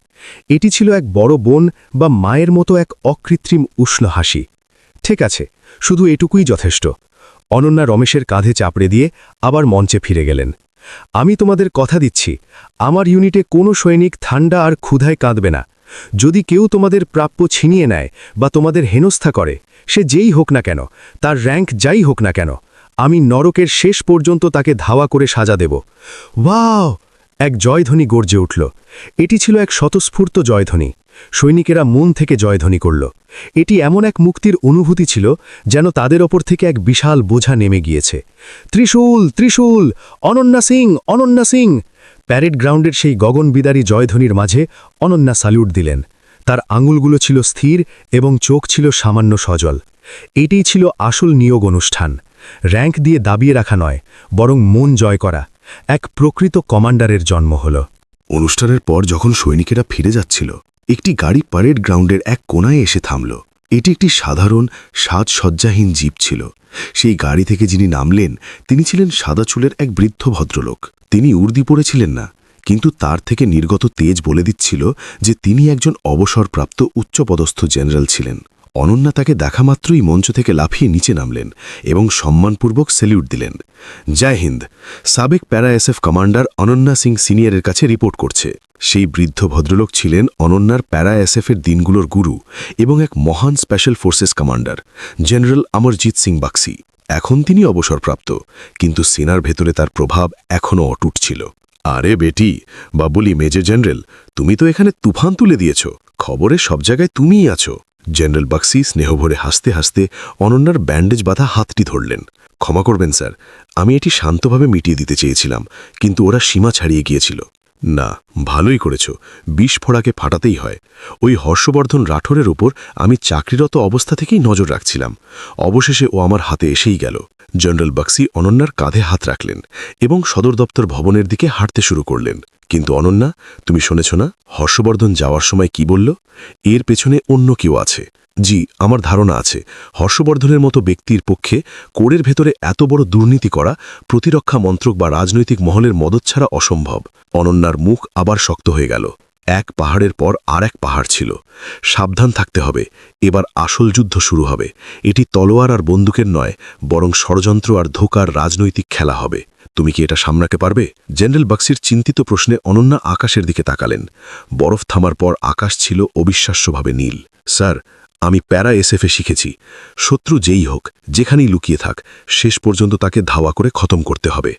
এটি ছিল এক বড় বোন বা মায়ের মতো এক অকৃত্রিম উষ্ণ হাসি। ঠিক আছে, শুধু এটুকুই যথেষ্ট। অনন্যা রমেশের কাঁধে চাপড়ে দিয়ে আবার মঞ্চে ফিরে গেলেন। আমি তোমাদের কথা দিচ্ছি, আমার ইউনিটে কোনো সৈনিক ঠান্ডা আর ক্ষুধায় কাঁদবে না। যদি কেউ তোমাদের প্রাপ্য ছিনিয়ে নেয় বা তোমাদের হেনস্থা করে, সে যেই হোক না কেন, তার র্যাঙ্ক যাই হোক না কেন, আমি নরকের শেষ পর্যন্ত তাকে ধাওয়া করে সাজা দেব। ওয়াও! এক জয়ধ্বনি গর্জে উঠল। এটি ছিল এক স্বতঃস্ফূর্ত জয়ধ্বনি। সৈনিকেরা মন থেকে জয়ধ্বনি করল। এটি এমন এক মুক্তির অনুভূতি ছিল যেন তাদের ওপর থেকে এক বিশাল বোঝা নেমে গিয়েছে। ত্রিশূল, ত্রিশূল, অনন্যা সিং, অনন্যা সিং! প্যারেড গ্রাউন্ডের সেই গগনবিদারী জয়ধ্বনির মাঝে অনন্যা স্যালুট দিলেন। তার আঙুলগুলো ছিল স্থির এবং চোখ ছিল সামান্য সজল। এটিই ছিল আসল নিয়োগ অনুষ্ঠান। র্যাঙ্ক দিয়ে দাবিয়ে রাখা নয়, বরং মন জয় করা। এক প্রকৃত কমান্ডারের জন্ম হল। অনুষ্ঠানের পর যখন সৈনিকেরা ফিরে যাচ্ছিল, একটি গাড়ি প্যারেড গ্রাউন্ডের এক কোনায় এসে থামল। এটি একটি সাধারণ সাজসজ্জাহীন জিপ ছিল। সেই গাড়ি থেকে যিনি নামলেন তিনি ছিলেন সাদা চুলের এক বৃদ্ধ ভদ্রলোক। তিনি উর্দি পড়েছিলেন না, কিন্তু তার থেকে নির্গত তেজ বলে দিচ্ছিল যে তিনি একজন অবসরপ্রাপ্ত উচ্চপদস্থ জেনারেল ছিলেন। অনন্যা তাকে দেখা মাত্রই মঞ্চ থেকে লাফিয়ে নিচে নামলেন এবং সম্মানপূর্বক স্যালিউট দিলেন। জয় হিন্দ! সাবেক প্যারা এসএফ কমান্ডার অনন্যা সিং সিনিয়রের কাছে রিপোর্ট করছে। সেই বৃদ্ধ ভদ্রলোক ছিলেন অনন্যার প্যারা এসএফের দিনগুলোর গুরু এবং এক মহান special forces commander, general Amarjit Singh Bakshi. এখন তিনি অবসরপ্রাপ্ত, কিন্তু সেনার ভেতরে তার প্রভাব এখনও অটুট ছিল। আরে বেটি, বাবুলি মেজর জেনারেল, তুমি তো এখানে তুফান তুলে দিয়েছ। খবরে সব জায়গায় তুমিই আছো। জেনারেল বাক্সি স্নেহভরে হাসতে হাসতে অনন্যার ব্যান্ডেজ বাঁধা হাতটি ধরলেন। ক্ষমা করবেন স্যার, আমি এটি শান্তভাবে মিটিয়ে দিতে চেয়েছিলাম, কিন্তু ওরা সীমা ছাড়িয়ে গিয়েছিল। না, ভালোই করেছ। বিস্ফোড়াকে ফাটাতেই হয়। ওই হর্ষবর্ধন রাঠোরের উপর আমি চাকরিরত অবস্থা থেকেই নজর রাখছিলাম। অবশেষে ও আমার হাতে এসেই গেল। জেনারেল বাক্সি অনন্যার কাঁধে হাত রাখলেন এবং সদর দপ্তর ভবনের দিকে হাঁটতে শুরু করলেন। কিন্তু অনন্যা, তুমি শুনেছ না হর্ষবর্ধন যাওয়ার সময় কি বলল? এর পেছনে অন্য কেউ আছে। জি, আমার ধারণা আছে হর্ষবর্ধনের মতো ব্যক্তির পক্ষে কোরের ভেতরে এত বড় দুর্নীতি করা প্রতিরক্ষা মন্ত্রক বা রাজনৈতিক মহলের মদত ছাড়া অসম্ভব। অনন্যার মুখ আবার শক্ত হয়ে গেল। এক পাহাড়ের পর আর এক পাহাড় ছিল। সাবধান থাকতে হবে, এবার আসল যুদ্ধ শুরু হবে। এটি তলোয়ার আর বন্দুকের নয়, বরং ষড়যন্ত্র আর ধোঁকার রাজনৈতিক খেলা হবে। তুমি কি এটা সামলাতে পারবে? জেনারেল বাক্সির চিন্তিত প্রশ্নে অনন্যা আকাশের দিকে তাকালেন। বরফ থামার পর আকাশ ছিল অবিশ্বাস্যভাবে নীল। স্যার, আমি প্যারা এসএফে শিখেছি, শত্রু যেই হোক, যেখানেই লুকিয়ে থাক, শেষ পর্যন্ত তাকে ধাওয়া করে খতম করতে হবে।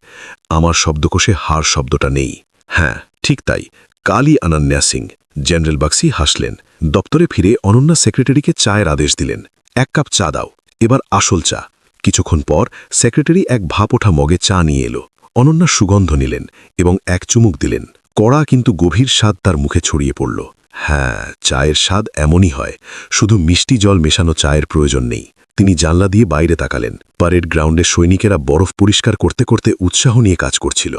আমার শব্দকোষে হার শব্দটা নেই। হ্যাঁ, ঠিক তাই, কালী অনন্যা সিং। জেনারেল বাক্সি হাসলেন। দপ্তরে ফিরে অনন্যা সেক্রেটারিকে চায়ের আদেশ দিলেন। 1 কাপ চা দাও, এবার আসল চা। কিছুক্ষণ পর সেক্রেটারি এক ভাপ ওঠা মগে চা নিয়ে এলো। অনন্যা সুগন্ধ নিলেন এবং এক চুমুক দিলেন। কড়া কিন্তু গভীর স্বাদ তার মুখে ছড়িয়ে পড়ল। হ্যাঁ, চায়ের স্বাদ এমনই হয়, শুধু মিষ্টি জল মেশানো চায়ের প্রয়োজন নেই। তিনি জানলা দিয়ে বাইরে তাকালেন। প্যারেড গ্রাউন্ডে সৈনিকেরা বরফ পরিষ্কার করতে করতে উৎসাহ নিয়ে কাজ করছিল।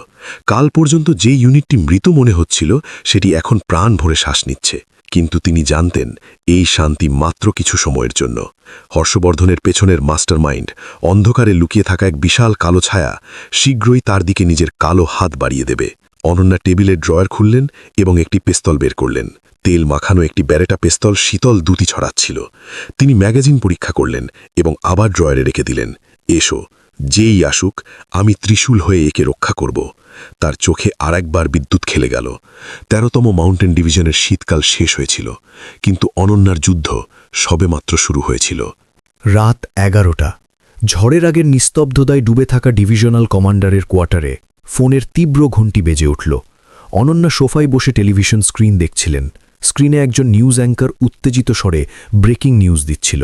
কাল পর্যন্ত যে ইউনিটটি মৃত মনে হচ্ছিল, সেটি এখন প্রাণ ভরে শ্বাস নিচ্ছে। কিন্তু তিনি জানতেন এই শান্তি মাত্র কিছু সময়ের জন্য। হর্ষবর্ধনের পেছনের মাস্টারমাইন্ড, অন্ধকারে লুকিয়ে থাকা এক বিশাল কালো ছায়া, শীঘ্রই তার দিকে নিজের কালো হাত বাড়িয়ে দেবে। অনন্যা টেবিলের ড্রয়ার খুললেন এবং একটি পিস্তল বের করলেন। তেল মাখানো একটি ব্যারেটা পিস্তল শীতল দ্যুতি ছড়াচ্ছিল। তিনি ম্যাগাজিন পরীক্ষা করলেন এবং আবার ড্রয়ারে রেখে দিলেন। এসো, যেই আসুক, আমি ত্রিশূল হয়ে একে রক্ষা করব। তার চোখে আরেকবার বিদ্যুৎ খেলে গেল। ১৩তম মাউন্টেন ডিভিশনের শীতকাল শেষ হয়েছিল, কিন্তু অনন্যার যুদ্ধ সবেমাত্র শুরু হয়েছিল। রাত 11টা। ঝড়ের আগের নিস্তব্ধতায় ডুবে থাকা ডিভিশনাল কমান্ডারের কোয়ার্টারে ফোনের তীব্র ঘণ্টি বেজে উঠল। অনন্যা সোফায় বসে টেলিভিশন স্ক্রিন দেখছিলেন। স্ক্রিনে একজন নিউজ অ্যাঙ্কার উত্তেজিত স্বরে ব্রেকিং নিউজ দিচ্ছিল।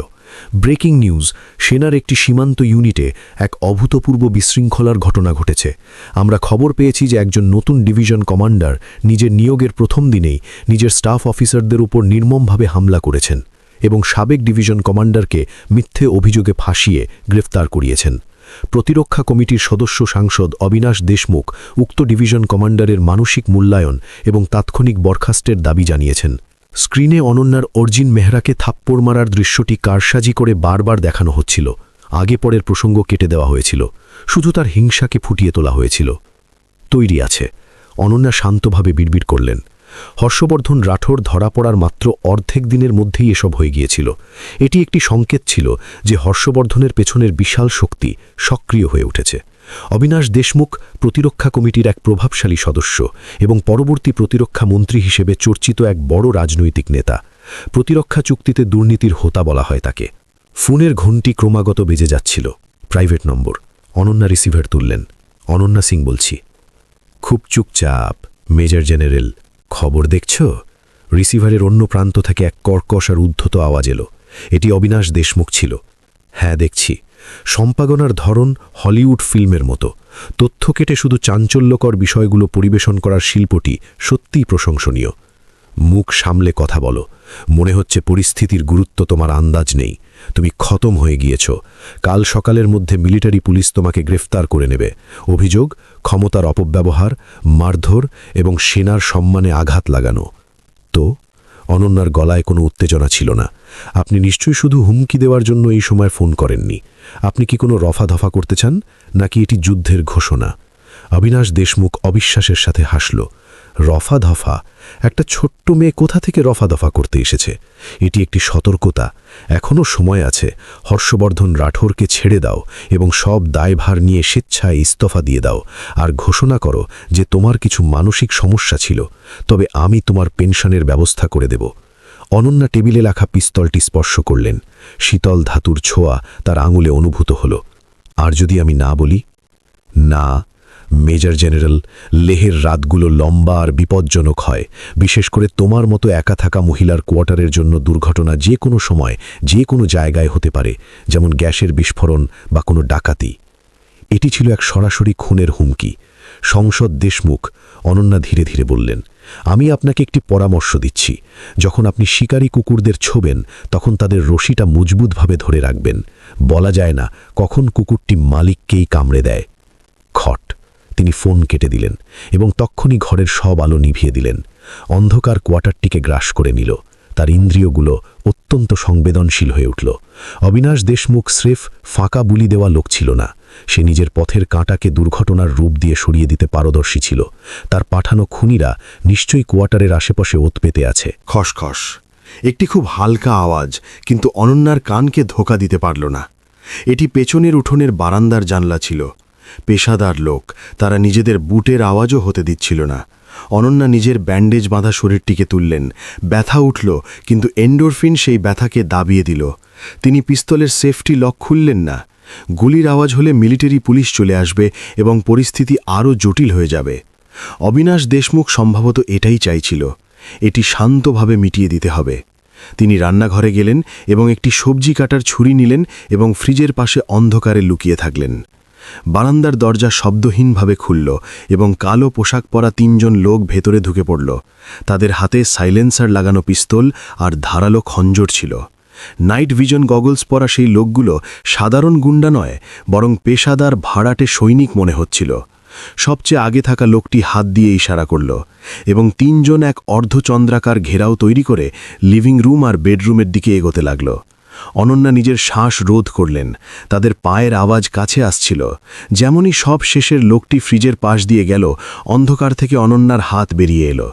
ব্রেকিং নিউজ, সেনার একটি সীমান্ত ইউনিটে এক অভূতপূর্ব বিশৃঙ্খলার ঘটনা ঘটেছে। আমরা খবর পেয়েছি যে একজন নতুন ডিভিশন কমান্ডার নিজের নিয়োগের প্রথম দিনেই নিজের স্টাফ অফিসারদের উপর নির্মমভাবে হামলা করেছেন এবং সাবেক ডিভিশন কমান্ডারকে মিথ্যে অভিযোগে ফাঁসিয়ে গ্রেফতার করিয়েছেন। প্রতিরক্ষা কমিটির সদস্য সাংসদ অবিনাশ দেশমুখ উক্ত ডিভিশন কমান্ডারের মানসিক মূল্যায়ন এবং তাৎক্ষণিক বরখাস্তের দাবি জানিয়েছেন। স্ক্রিনে অনন্যার অর্জিন মেহরাকে থাপ্পড় মারার দৃশ্যটি কারসাজি করে বারবার দেখানো হচ্ছিল। আগে পরের প্রসঙ্গ কেটে দেওয়া হয়েছিল, শুধু তার হিংসাকে ফুটিয়ে তোলা হয়েছিল। তৈরি আছে, অনন্যা শান্তভাবে বিড়বিড় করলেন। হর্ষবর্ধন রাঠোর ধরা পড়ার মাত্র অর্ধেক দিনের মধ্যেই এসব হয়ে গিয়েছিল। এটি একটি সংকেত ছিল যে হর্ষবর্ধনের পেছনের বিশাল শক্তি সক্রিয় হয়ে উঠেছে। অবিনাশ দেশমুখ প্রতিরক্ষা কমিটির এক প্রভাবশালী সদস্য এবং পরবর্তী প্রতিরক্ষা মন্ত্রী হিসেবে চর্চিত এক বড় রাজনৈতিক নেতা। প্রতিরক্ষা চুক্তিতে দুর্নীতির হোতা বলা হয় তাকে। ফোনের ঘণ্টি ক্রমাগত বেজে যাচ্ছিল। প্রাইভেট নম্বর। অনন্যা রিসিভার তুললেন। অনন্যা সিং বলছি। খুব চুপচাপ, মেজর জেনারেল। খবর দেখছ? রিসিভারের অন্য প্রান্ত থেকে এক কর্কশ আর উদ্ধত আওয়াজ এলো। এটি অবিনাশ দেশমুখ ছিল। হ্যাঁ, দেখছি। সম্পাদনার ধরন হলিউড ফিল্মের মতো। তথ্য কেটে শুধু চাঞ্চল্যকর বিষয়গুলো পরিবেশন করার শিল্পটি সত্যিই প্রশংসনীয়। মুখ সামলে কথা বলো। মনে হচ্ছে পরিস্থিতির গুরুত্ব তোমার আন্দাজ নেই। তুমি খতম হয়ে গিয়েছ। কাল সকালের মধ্যে মিলিটারি পুলিশ তোমাকে গ্রেফতার করে নেবে। অভিযোগ ক্ষমতার অপব্যবহার, মারধর এবং সেনার সম্মানে আঘাত লাগানো। তো অনন্যার গলায় কোনো উত্তেজনা ছিল না। আপনি নিশ্চয়ই শুধু হুমকি দেওয়ার জন্য এই সময় ফোন করেননি। আপনি কি কোনো রফাদফা করতে চান, নাকি এটি যুদ্ধের ঘোষণা? অবিনাশ দেশমুখ অবিশ্বাসের সাথে হাসল। রফাদফা? একটা ছোট্ট মেয়ে কোথা থেকে রফাদফা করতে এসেছে? এটি একটি সতর্কতা। এখনও সময় আছে। হর্ষবর্ধন রাঠোরকে ছেড়ে দাও এবং সব দায়ভার নিয়ে স্বেচ্ছায় ইস্তফা দিয়ে দাও, আর ঘোষণা করো যে তোমার কিছু মানসিক সমস্যা ছিল, তবে আমি তোমার পেনশনের ব্যবস্থা করে দেব। অনন্যা টেবিলে রাখা পিস্তলটি স্পর্শ করলেন। শীতল ধাতুর ছোঁয়া তার আঙুলে অনুভূত হল। আর যদি আমি না বলি? না মেজর জেনারেল, লেহের রাতগুলো লম্বা আর বিপজ্জনক হয়, বিশেষ করে তোমার মতো একা থাকা মহিলার কোয়ার্টারের জন্য। দুর্ঘটনা যে কোনো সময় যে কোনো জায়গায় হতে পারে, যেমন গ্যাসের বিস্ফোরণ বা কোনো ডাকাতি। এটি ছিল এক সরাসরি খুনের হুমকি। সংসদ দেশমুখ, অনন্যা ধীরে ধীরে বললেন, আমি আপনাকে একটি পরামর্শ দিচ্ছি। যখন আপনি শিকারী কুকুরদের ছোবেন তখন তাদের রশিটা মজবুতভাবে ধরে রাখবেন। বলা যায় না কখন কুকুরটি মালিককেই কামড়ে দেয়। খট। তিনি ফোন কেটে দিলেন এবং তক্ষুনি ঘরের সব আলো নিভিয়ে দিলেন। অন্ধকার কোয়ার্টারটিকে গ্রাস করে নিল। তার ইন্দ্রিয়গুলো অত্যন্ত সংবেদনশীল হয়ে উঠল। অবিনাশ দেশমুখ স্রেফ ফাঁকা বুলি দেওয়া লোক ছিল না, সে নিজের পথের কাঁটাকে দুর্ঘটনার রূপ দিয়ে সরিয়ে দিতে পারদর্শী ছিল। তার পাঠানো খুনিরা নিশ্চয়ই কোয়ার্টারের আশেপাশে ওত পেতে আছে। খসখস। একটি খুব হালকা আওয়াজ, কিন্তু অনন্যার কানকে ধোকা দিতে পারল না। এটি পেছনের উঠোনের বারান্দার জানলা ছিল। পেশাদার লোক, তারা নিজেদের বুটের আওয়াজও হতে দিচ্ছিল না। অনন্যা নিজের ব্যান্ডেজ বাঁধা শরীরটিকে তুললেন। ব্যথা উঠল, কিন্তু এন্ডোরফিন সেই ব্যথাকে দাবিয়ে দিল। তিনি পিস্তলের সেফটি লক খুললেন না। গুলির আওয়াজ হলে মিলিটারি পুলিশ চলে আসবে এবং পরিস্থিতি আরও জটিল হয়ে যাবে। অবিনাশ দেশমুখ সম্ভবত এটাই চাইছিল। এটি শান্তভাবে মিটিয়ে দিতে হবে। তিনি রান্নাঘরে গেলেন এবং একটি সবজি কাটার ছুরি নিলেন এবং ফ্রিজের পাশে অন্ধকারে লুকিয়ে থাকলেন। বারান্দার দরজা শব্দহীনভাবে খুলল এবং কালো পোশাক পরা 3 জন লোক ভেতরে ঢুকে পড়ল। তাদের হাতে সাইলেন্সার লাগানো পিস্তল আর ধারালো খঞ্জর ছিল। নাইট ভিজন গগলস পরা সেই লোকগুলো সাধারণ গুন্ডা নয়, বরং পেশাদার ভাড়াটে সৈনিক মনে হচ্ছিল। সবচেয়ে আগে থাকা লোকটি হাত দিয়ে ইশারা করল এবং 3 জন এক অর্ধচন্দ্রাকার ঘেরাও তৈরি করে লিভিং রুম আর বেডরুমের দিকে এগোতে লাগল। অনন্যা নিজের শ্বাস রোধ করলেন। তাদের পায়ের আওয়াজ কাছে আসছিল। যেমনই সব শেষের লোকটি ফ্রিজের পাশ দিয়ে গেল, অন্ধকার থেকে অনন্যার হাত বেরিয়ে এলো।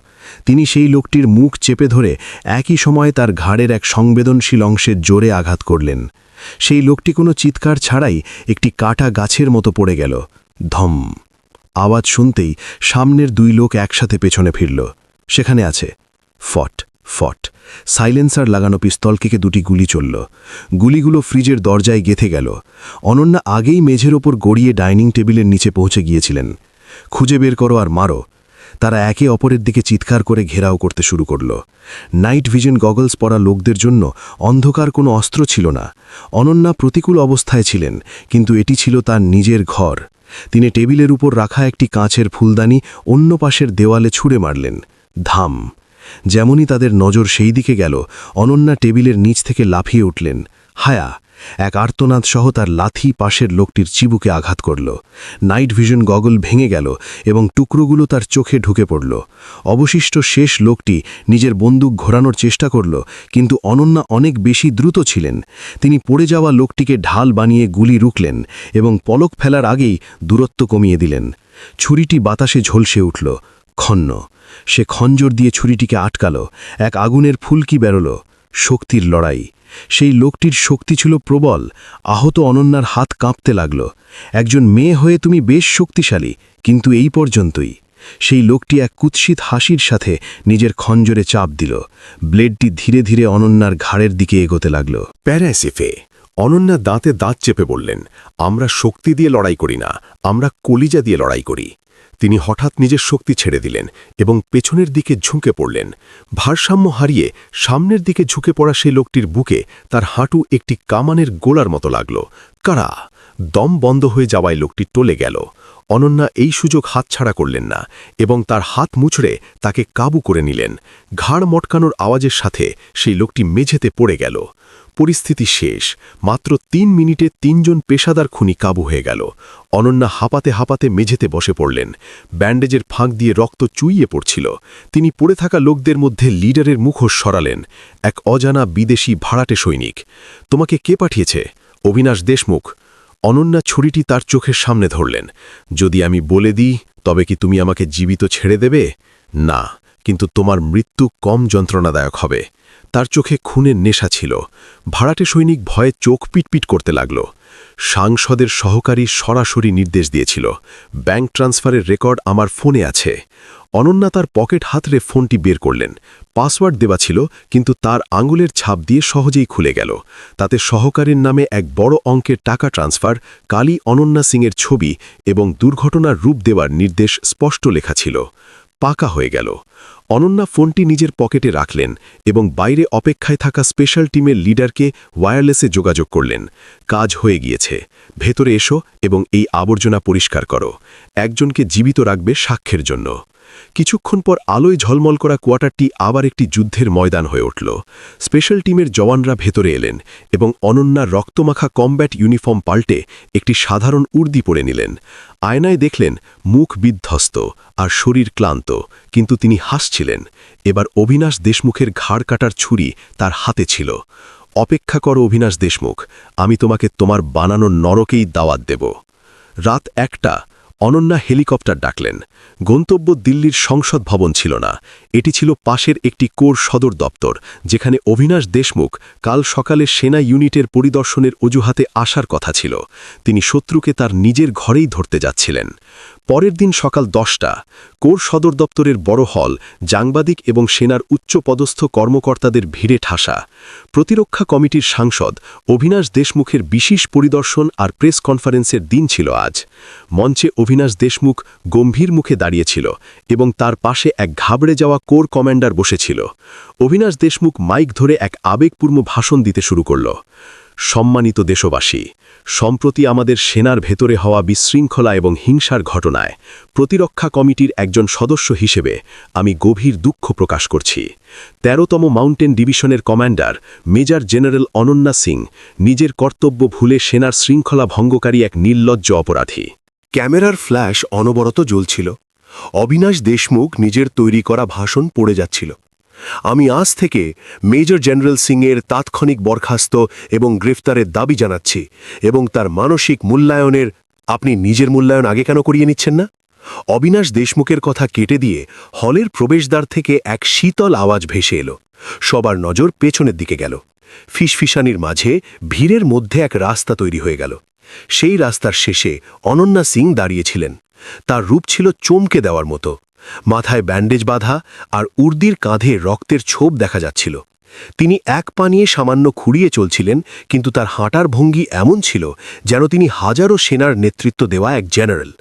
তিনি সেই লোকটির মুখ চেপে ধরে একই সময়ে তার ঘাড়ের এক সংবেদনশীল অংশে জোরে আঘাত করলেন। সেই লোকটি কোনো চিৎকার ছাড়াই একটি কাটা গাছের মতো পড়ে গেল। ধম। আওয়াজ শুনতেই সামনের 2 লোক একসাথে পেছনে ফিরল। সেখানে আছে। ফট ফট। সাইলেন্সার লাগানো পিস্তলকে 2টি গুলি চলল। গুলিগুলো ফ্রিজের দরজায় গেঁথে গেল। অনন্যা আগেই মেঝের ওপর গড়িয়ে ডাইনিং টেবিলের নিচে পৌঁছে গিয়েছিলেন। খুঁজে বের করো আর মারো। তারা একে অপরের দিকে চিৎকার করে ঘেরাও করতে শুরু করল। নাইট ভিজন গগলস পরা লোকদের জন্য অন্ধকার কোনো অস্ত্র ছিল না। অনন্যা প্রতিকূল অবস্থায় ছিলেন, কিন্তু এটি ছিল তার নিজের ঘর। তিনি টেবিলের উপর রাখা একটি কাঁচের ফুলদানি অন্য পাশের দেওয়ালে ছুঁড়ে মারলেন। ধাম। যেমনই তাদের নজর সেই দিকে গেল, অনন্যা টেবিলের নিচ থেকে লাফিয়ে উঠলেন। হায়া! এক আর্তনাদ সহ তার লাথি পাশের লোকটির চিবুকে আঘাত করল। নাইট ভিজন গগল ভেঙে গেল এবং টুকরোগুলো তার চোখে ঢুকে পড়ল। অবশিষ্ট শেষ লোকটি নিজের বন্দুক ঘোরানোর চেষ্টা করল, কিন্তু অনন্যা অনেক বেশি দ্রুত ছিলেন। তিনি পড়ে যাওয়া লোকটিকে ঢাল বানিয়ে গুলি রুখলেন এবং পলক ফেলার আগেই দূরত্ব কমিয়ে দিলেন। ছুরিটি বাতাসে ঝলসে উঠল। খন্ন। সে খঞ্জর দিয়ে ছুরিটিকে আটকাল। এক আগুনের ফুলকি বেরোল। শক্তির লড়াই। সেই লোকটির শক্তি ছিল প্রবল। আহত অনন্যার হাত কাঁপতে লাগল। একজন মেয়ে হয়ে তুমি বেশ শক্তিশালী, কিন্তু এই পর্যন্তই। সেই লোকটি এক কুৎসিত হাসির সাথে নিজের খঞ্জরে চাপ দিল। ব্লেডটি ধীরে ধীরে অনন্যার ঘাড়ের দিকে এগোতে লাগল। প্যারাসিফে অনন্যা দাঁতে দাঁত চেপে বললেন, আমরা শক্তি দিয়ে লড়াই করি না, আমরা কলিজা দিয়ে লড়াই করি। তিনি হঠাৎ নিজের শক্তি ছেড়ে দিলেন এবং পেছনের দিকে ঝুঁকে পড়লেন। ভারসাম্য হারিয়ে সামনের দিকে ঝুঁকে পড়া সেই লোকটির বুকে তার হাঁটু একটি কামানের গোলার মতো লাগল। কারা! দম বন্ধ হয়ে যাওয়ায় লোকটি টলে গেল। অনন্যা এই সুযোগ হাতছাড়া করলেন না এবং তার হাত মুছড়ে তাকে কাবু করে নিলেন। ঘাড় মটকানোর আওয়াজের সাথে সেই লোকটি মেঝেতে পড়ে গেল। পরিস্থিতি শেষ। মাত্র 3 মিনিটে 3 জন পেশাদার খুনি কাবু হয়ে গেল। অনন্যা হাঁপাতে হাঁপাতে মেঝেতে বসে পড়লেন। ব্যান্ডেজের ফাঁক দিয়ে রক্ত চুইয়ে পড়ছিল। তিনি পড়ে থাকা লোকদের মধ্যে লিডারের মুখোশ সরালেন। এক অজানা বিদেশি ভাড়াটে সৈনিক। তোমাকে কে পাঠিয়েছে? অবিনাশ দেশমুখ। অনন্যা ছুরিটি তার চোখের সামনে ধরলেন। যদি আমি বলে দিই, তবে কি তুমি আমাকে জীবিত ছেড়ে দেবে? না, কিন্তু তোমার মৃত্যু কম যন্ত্রণাদায়ক হবে। তার চোখে খুনের নেশা ছিল। ভাড়াটে সৈনিক ভয়ে চোখ পিটপিট করতে লাগল। সাংসদের সহকারী সরাসরি নির্দেশ দিয়েছিল, ব্যাংক ট্রান্সফারের রেকর্ড আমার ফোনে আছে। অনন্যা তার পকেট হাতড়ে ফোনটি বের করলেন। পাসওয়ার্ড দেওয়া ছিল, কিন্তু তার আঙুলের ছাপ দিয়ে সহজেই খুলে গেল। তাতে সহকারীর নামে এক বড় অঙ্কের টাকা ট্রান্সফার, কালী অনন্যা সিংয়ের ছবি এবং দুর্ঘটনার রূপ দেওয়ার নির্দেশ স্পষ্ট লেখা ছিল। পাকা হয়ে গেল। অনন্যা ফোনটি নিজের পকেটে রাখলেন এবং বাইরে অপেক্ষায় থাকা স্পেশাল টিমের লিডারকে ওয়্যারলেসে যোগাযোগ করলেন। কাজ হয়ে গিয়েছে, ভেতরে এসো এবং এই আবর্জনা পরিষ্কার করো। একজনকে জীবিত রাখবে সাক্ষ্যের জন্য। কিছুক্ষণ পর আলোয় ঝলমল করা কোয়ার্টারটি আবার একটি যুদ্ধের ময়দান হয়ে উঠল। স্পেশাল টিমের জওয়ানরা ভেতরে এলেন এবং অনন্যার রক্তমাখা কমব্যাট ইউনিফর্ম পাল্টে একটি সাধারণ উর্দি পরে নিলেন। আয়নায় দেখলেন মুখ বিধ্বস্ত আর শরীর ক্লান্ত, কিন্তু তিনি হাসছিলেন। এবার অবিনাশ দেশমুখের ঘাড় কাটার ছুরি তার হাতে ছিল। অপেক্ষা করো অবিনাশ দেশমুখ, আমি তোমাকে তোমার বানানো নরকেই দাওয়াত দেব। রাত 1টা। অনন্যা হেলিকপ্টার ডাকলেন। গন্তব্য দিল্লির সংসদ ভবন ছিল না, এটি ছিল পাশের একটি কোর সদর দপ্তর, যেখানে অবিনাশ দেশমুখ কাল সকালে সেনা ইউনিটের পরিদর্শনের অজুহাতে আসার কথা ছিল। তিনি শত্রুকে তার নিজের ঘরেই ধরতে যাচ্ছিলেন। পরের দিন সকাল 10টা। কোর সদর দপ্তরের বড় হল সাংবাদিক এবং সেনার উচ্চপদস্থ কর্মকর্তাদের ভিড়ে ঠাসা। প্রতিরক্ষা কমিটির সাংসদ অবিনাশ দেশমুখের বিশেষ পরিদর্শন আর প্রেস কনফারেন্সের দিন ছিল আজ। মঞ্চে অবিনাশ দেশমুখ গম্ভীর মুখে দাঁড়িয়েছিল এবং তার পাশে এক ঘাবড়ে যাওয়া কোর কমান্ডার বসেছিল। অবিনাশ দেশমুখ মাইক ধরে এক আবেগপূর্ণ ভাষণ দিতে শুরু করল। সম্মানিত দেশবাসী, সম্প্রতি আমাদের সেনার ভেতরে হওয়া বিশৃঙ্খলা এবং হিংসার ঘটনায় প্রতিরক্ষা কমিটির একজন সদস্য হিসেবে আমি গভীর দুঃখ প্রকাশ করছি। ১৩তম মাউন্টেন ডিভিশনের commander major general Ananya Singh নিজের কর্তব্য ভুলে সেনার শৃঙ্খলা ভঙ্গকারী এক নির্লজ্জ অপরাধী। ক্যামেরার ফ্ল্যাশ অনবরত জ্বলছিল। অবিনাশ দেশমুখ নিজের তৈরি করা ভাষণ পড়ে যাচ্ছিল। আমি আজ থেকে মেজর জেনারেল সিংয়ের তাৎক্ষণিক বরখাস্ত এবং গ্রেফতারের দাবি জানাচ্ছি এবং তার মানসিক মূল্যায়নের। আপনি নিজের মূল্যায়ন আগে কেন করিয়ে নিচ্ছেন না? অবিনাশ দেশমুখের কথা কেটে দিয়ে হলের প্রবেশদ্বার থেকে এক শীতল আওয়াজ ভেসে এলো। সবার নজর পেছনের দিকে গেল। ফিসফিসানির মাঝে ভিড়ের মধ্যে এক রাস্তা তৈরি হয়ে গেল। সেই রাস্তার শেষে অনন্যা সিং দাঁড়িয়েছিলেন। তার রূপ ছিল চমকে দেওয়ার মতো। মাথায় ব্যান্ডেজ বাঁধা আর উর্দির কাঁধে রক্তের ছোপ দেখা যাচ্ছিল। তিনি এক পা নিয়ে সামান্য খুঁড়িয়ে চলছিলেন, কিন্তু তার হাঁটার ভঙ্গি এমন ছিল যেন তিনি হাজারো সেনার নেতৃত্ব দেওয়া এক জেনারেল।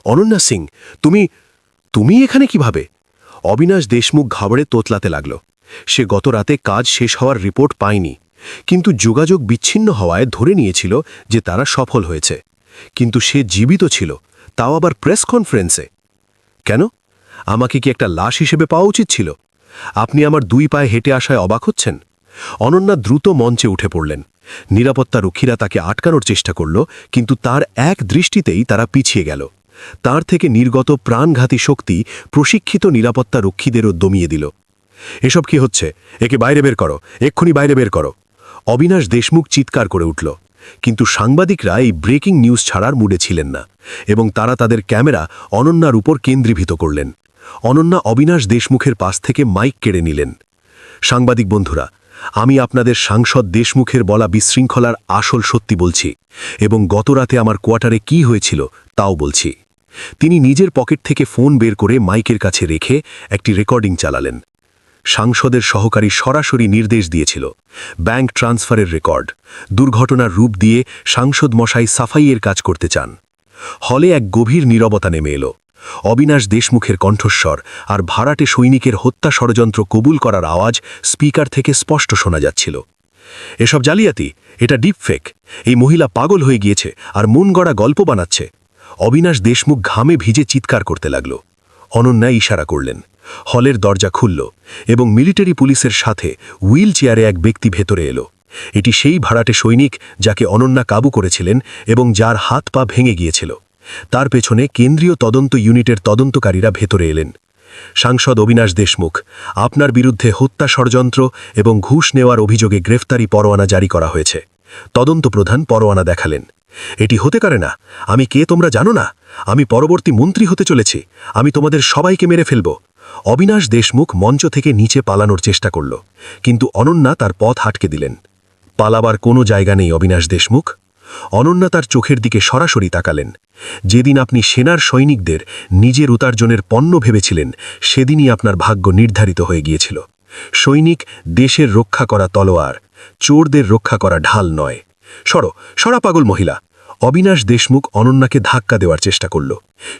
অনন্যা সিং, তুমি এখানে কিভাবে? অবিনাশ দেশমুখ ঘাবড়ে তোতলাতে লাগল। সে গত রাতে কাজ শেষ হওয়ার রিপোর্ট পায়নি, কিন্তু যোগাযোগ বিচ্ছিন্ন হওয়ায় ধরে নিয়েছিল যে তারা সফল হয়েছে। কিন্তু সে জীবিত ছিল, তাও আবার প্রেস কনফারেন্সে। কেন? আমাকে কি একটা লাশ হিসেবে পাওয়া উচিত ছিল? আপনি আমার 2 পায়ে হেঁটে আসায় অবাক হচ্ছেন? অনন্যা দ্রুত মঞ্চে উঠে পড়লেন। নিরাপত্তারক্ষীরা তাকে আটকানোর চেষ্টা করল, কিন্তু তার এক দৃষ্টিতেই তারা পিছিয়ে গেল। তার থেকে নির্গত প্রাণঘাতী শক্তি প্রশিক্ষিত নিরাপত্তারক্ষীদেরও দমিয়ে দিল। এসব কি হচ্ছে? একে বাইরে বের করো, এক্ষুনি বাইরে বের করো। অবিনাশ দেশমুখ চিৎকার করে উঠল। কিন্তু সাংবাদিকরা এই ব্রেকিং নিউজ ছাড়ার মুডে ছিলেন না এবং তারা তাদের ক্যামেরা অনন্যার উপর কেন্দ্রীভূত করলেন। অনন্যা অবিনাশ দেশমুখের পাশ থেকে মাইক কেড়ে নিলেন। সাংবাদিক বন্ধুরা, আমি আপনাদের সাংসদ দেশমুখের বলা বিশৃঙ্খলার আসল সত্যি বলছি এবং গতরাতে আমার কোয়ার্টারে কি হয়েছিল তাও বলছি। তিনি নিজের পকেট থেকে ফোন বের করে মাইকের কাছে রেখে একটি রেকর্ডিং চালালেন। সাংসদের সহকারী সরাসরি নির্দেশ দিয়েছিল, ব্যাংক ট্রান্সফারের রেকর্ড। দুর্ঘটনার রূপ দিয়ে সাংসদ মশাই সাফাইয়ের কাজ করতে চান। হলে এক গভীর নীরবতা নেমে এলো। অবিনাশ দেশমুখের কণ্ঠস্বর আর ভাড়াটে সৈনিকের হত্যা ষড়যন্ত্র কবুল করার আওয়াজ স্পিকার থেকে স্পষ্ট শোনা যাচ্ছিল। এসব জালিয়াতি, এটা ডিপফেক। এই মহিলা পাগল হয়ে গিয়েছে আর মন গড়া গল্প বানাচ্ছে। অবিনাশ দেশমুখ ঘামে ভিজে চিৎকার করতে লাগল। অনন্যা ইশারা করলেন। হলের দরজা খুলল এবং মিলিটারি পুলিশের সাথে হুইল চেয়ারে এক ব্যক্তি ভেতরে এলো। এটি সেই ভাড়াটে সৈনিক যাকে অনন্যা কাবু করেছিলেন এবং যার হাত পা ভেঙে গিয়েছিল। তার পেছনে কেন্দ্রীয় তদন্ত ইউনিটের তদন্তকারীরা ভেতরে এলেন। সাংসদ অবিনাশ দেশমুখ, আপনার বিরুদ্ধে হত্যা ষড়যন্ত্র এবং ঘুষ নেওয়ার অভিযোগে গ্রেফতারি পরোয়ানা জারি করা হয়েছে। তদন্ত প্রধান পরোয়ানা দেখালেন। এটি হতে পারে না। আমি কে তোমরা জানো না? আমি পরবর্তী মন্ত্রী হতে চলেছি। আমি তোমাদের সবাইকে মেরে ফেলব। অবিনাশ দেশমুখ মঞ্চ থেকে নিচে পালানোর চেষ্টা করল, কিন্তু অনন্যা তার পথ আটকে দিলেন। পালাবার কোনো জায়গা নেই অবিনাশ দেশমুখ। অনন্যা তার চোখের দিকে সরাসরি তাকালেন। যেদিন আপনি সেনার সৈনিকদের নিজের উপার্জনের পণ্য ভেবেছিলেন, সেদিনই আপনার ভাগ্য নির্ধারিত হয়ে গিয়েছিল। সৈনিক দেশের রক্ষা করা তলোয়ার, চোরদের রক্ষা করা ঢাল নয়। সরা পাগল মহিলা। অবিনাশ দেশমুখ অনন্যাকে ধাক্কা দেওয়ার চেষ্টা করল।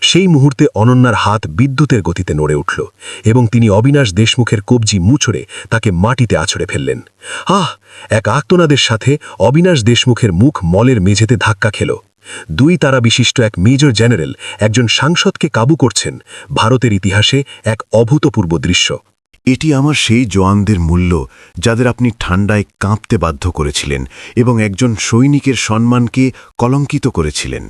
সেই মুহূর্তে অনন্যার হাত বিদ্যুতের গতিতে নড়ে উঠল এবং তিনি অবিনাশ দেশমুখের কবজি মুছড়ে তাকে মাটিতে আছড়ে ফেললেন। এক আর্তনাদের সাথে অবিনাশ দেশমুখের মুখ মলের মেঝেতে ধাক্কা খেল। 2 তারা বিশিষ্ট এক মেজর জেনারেল একজন সাংসদকে কাবু করছেন, ভারতের ইতিহাসে এক অভূতপূর্ব দৃশ্য। এটি আমার সেই জওয়ানদের মূল্য যাদের আপনি ঠান্ডায় কাঁপতে বাধ্য করেছিলেন এবং একজন সৈনিকের সম্মানকে কলঙ্কিত করেছিলেন।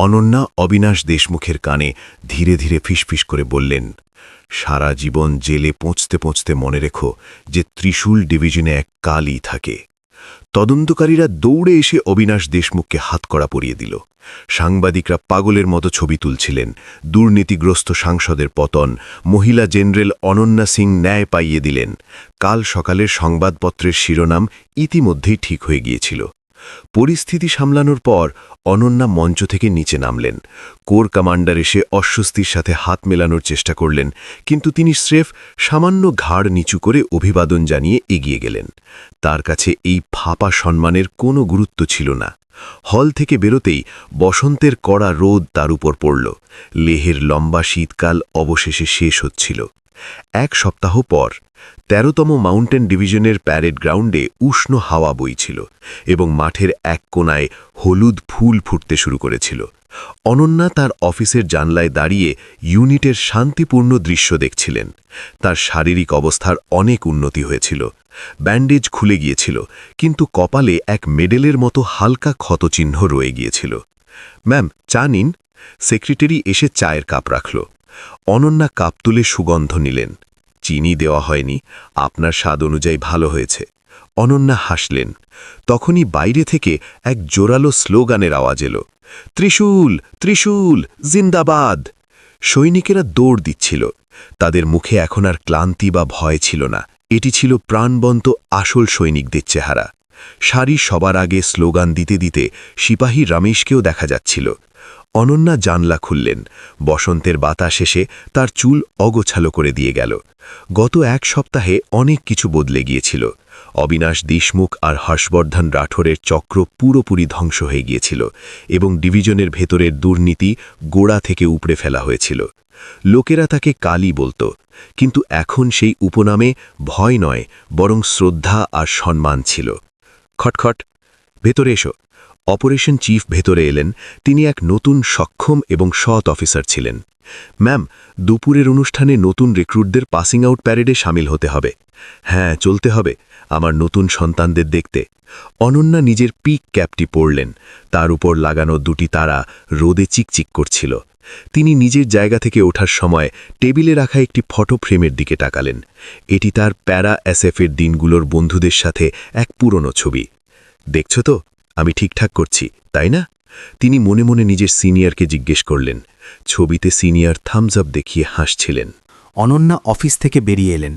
অনন্যা অবিনাশ দেশমুখের কানে ধীরে ধীরে ফিসফিস করে বললেন, সারা জীবন জেলে পৌঁছতে পৌঁছতে মনে রেখো যে ত্রিশূল ডিভিশনে এক কালই থাকে। তদন্তকারীরা দৌড়ে এসে অবিনাশ দেশমুখকে হাতকড়া পরিয়ে দিল। সাংবাদিকরা পাগলের মতো ছবি তুলছিলেন। দুর্নীতিগ্রস্ত সাংসদের পতন, মহিলা জেনারেল অনন্যা সিং ন্যায় পাইয়ে দিলেন। কাল সকালের সংবাদপত্রের শিরোনাম ইতিমধ্যেই ঠিক হয়ে গিয়েছিল। পরিস্থিতি সামলানোর পর অনন্যা মঞ্চ থেকে নিচে নামলেন। কোর কমান্ডার এসে অস্বস্তির সাথে হাত মেলানোর চেষ্টা করলেন, কিন্তু তিনি স্রেফ সামান্য ঘাড় নিচু করে অভিবাদন জানিয়ে এগিয়ে গেলেন। তার কাছে এই ফাঁপা সম্মানের কোনো গুরুত্ব ছিল না। হল থেকে বেরোতেই বসন্তের কড়া রোদ তার উপর পড়ল। লেহের লম্বা শীতকাল অবশেষে শেষ হচ্ছিল। 1 সপ্তাহ পর 13তম মাউন্টেন ডিভিশনের প্যারেড গ্রাউন্ডে উষ্ণ হাওয়া বইছিল এবং মাঠের এক কোণায় হলুদ ফুল ফুটতে শুরু করেছিল। অনন্যা তার অফিসের জানলায় দাঁড়িয়ে ইউনিটের শান্তিপূর্ণ দৃশ্য দেখছিলেন। তার শারীরিক অবস্থার অনেক উন্নতি হয়েছিল। ব্যান্ডেজ খুলে গিয়েছিল, কিন্তু কপালে এক মেডেলের মতো হালকা ক্ষতচিহ্ন রয়ে গিয়েছিল। ম্যাম, চা নিন। সেক্রেটারি এসে চায়ের কাপ রাখল। অনন্যা কাপ তুলে সুগন্ধ নিলেন। চিনি দেওয়া হয়নি, আপনার স্বাদ অনুযায়ী ভালো হয়েছে। অনন্যা হাসলেন। তখনই বাইরে থেকে এক জোরালো স্লোগানের আওয়াজ এলো, ত্রিশূল, ত্রিশূল, জিন্দাবাদ। সৈনিকেরা দৌড় দিচ্ছিল। তাদের মুখে এখন আর ক্লান্তি বা ভয় ছিল না। এটি ছিল প্রাণবন্ত আসল সৈনিকদের চেহারা। সারি সবার আগে স্লোগান দিতে দিতে সিপাহী রমেশকেও দেখা যাচ্ছিল। অনন্যা জানলা খুললেন। বসন্তের বাতাস এসে তার চুল অগোছালো করে দিয়ে গেল। গত 1 সপ্তাহে অনেক কিছু বদলে গিয়েছিল। অবিনাশ দেশমুখ আর হর্ষবর্ধন রাঠোরের চক্র পুরোপুরি ধ্বংস হয়ে গিয়েছিল এবং ডিভিশনের ভেতরের দুর্নীতি গোড়া থেকে উপড়ে ফেলা হয়েছিল। লোকেরা তাকে কালী বলত, কিন্তু এখন সেই উপনামে ভয় নয়, বরং শ্রদ্ধা আর সম্মান ছিল। খটখট, ভেতরে এসো। অপারেশন চিফ ভেতরে এলেন। তিনি এক নতুন সক্ষম এবং সৎ অফিসার ছিলেন। ম্যাম, দুপুরের অনুষ্ঠানে নতুন রিক্রুটদের পাসিং আউট প্যারেডে সামিল হতে হবে। হ্যাঁ, চলতে হবে, আমার নতুন সন্তানদের দেখতে। অনন্যা নিজের পিক ক্যাপটি পরলেন। তার উপর লাগানো 2টি তারা রোদে চিকচিক করছিল। তিনি নিজের জায়গা থেকে ওঠার সময় টেবিলে রাখা একটি ফটো ফ্রেমের দিকে তাকালেন। এটি তার প্যারা এসএফের দিনগুলোর বন্ধুদের সাথে এক পুরনো ছবি। দেখছ তো, আমি ঠিকঠাক করছি, তাই না? তিনি মনে মনে নিজের সিনিয়রকে জিজ্ঞেস করলেন। ছবিতে সিনিয়র থামস আপ দেখিয়ে হাসছিলেন। অনন্যা অফিস থেকে বেরিয়ে এলেন।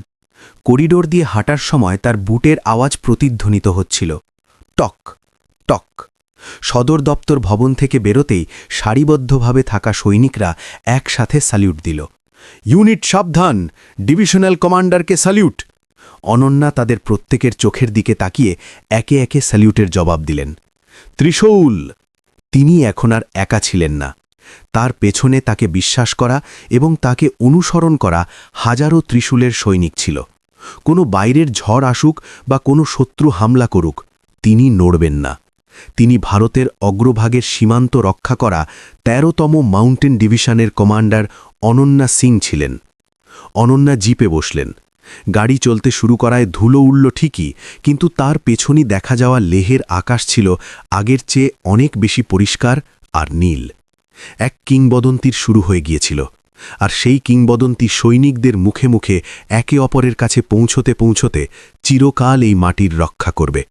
করিডোর দিয়ে হাঁটার সময় তার বুটের আওয়াজ প্রতিধ্বনিত হচ্ছিল, টক টক। সদর দপ্তর ভবন থেকে বেরোতেই সারিবদ্ধভাবে থাকা সৈনিকরা একসাথে স্যালিউট দিল। ইউনিট সাবধান, ডিভিশনাল কমান্ডারকে স্যালিউট। অনন্যা তাদের প্রত্যেকের চোখের দিকে তাকিয়ে একে একে স্যালিউটের জবাব দিলেন। ত্রিশূল! তিনি এখন আর একা ছিলেন না। তার পেছনে তাকে বিশ্বাস করা এবং তাকে অনুসরণ করা হাজারো ত্রিশূলের সৈনিক ছিল। কোনো বাইরের ঝড় আসুক বা কোনো শত্রু হামলা করুক, তিনি নড়বেন না। তিনি ভারতের অগ্রভাগের সীমান্ত রক্ষা করা 13তম মাউন্টেন ডিভিশনের কমান্ডার অনন্যা সিং ছিলেন। অনন্যা জিপে বসলেন। গাড়ি চলতে শুরু করায় ধুলো উড়ল ঠিকই, কিন্তু তার পেছনই দেখা যাওয়া লেহের আকাশ ছিল আগের চেয়ে অনেক বেশি পরিষ্কার আর নীল। এক কিংবদন্তির শুরু হয়ে গিয়েছিল, আর সেই কিংবদন্তি সৈনিকদের মুখে মুখে একে অপরের কাছে পৌঁছতে পৌঁছতে চিরকাল এই মাটির রক্ষা করবে।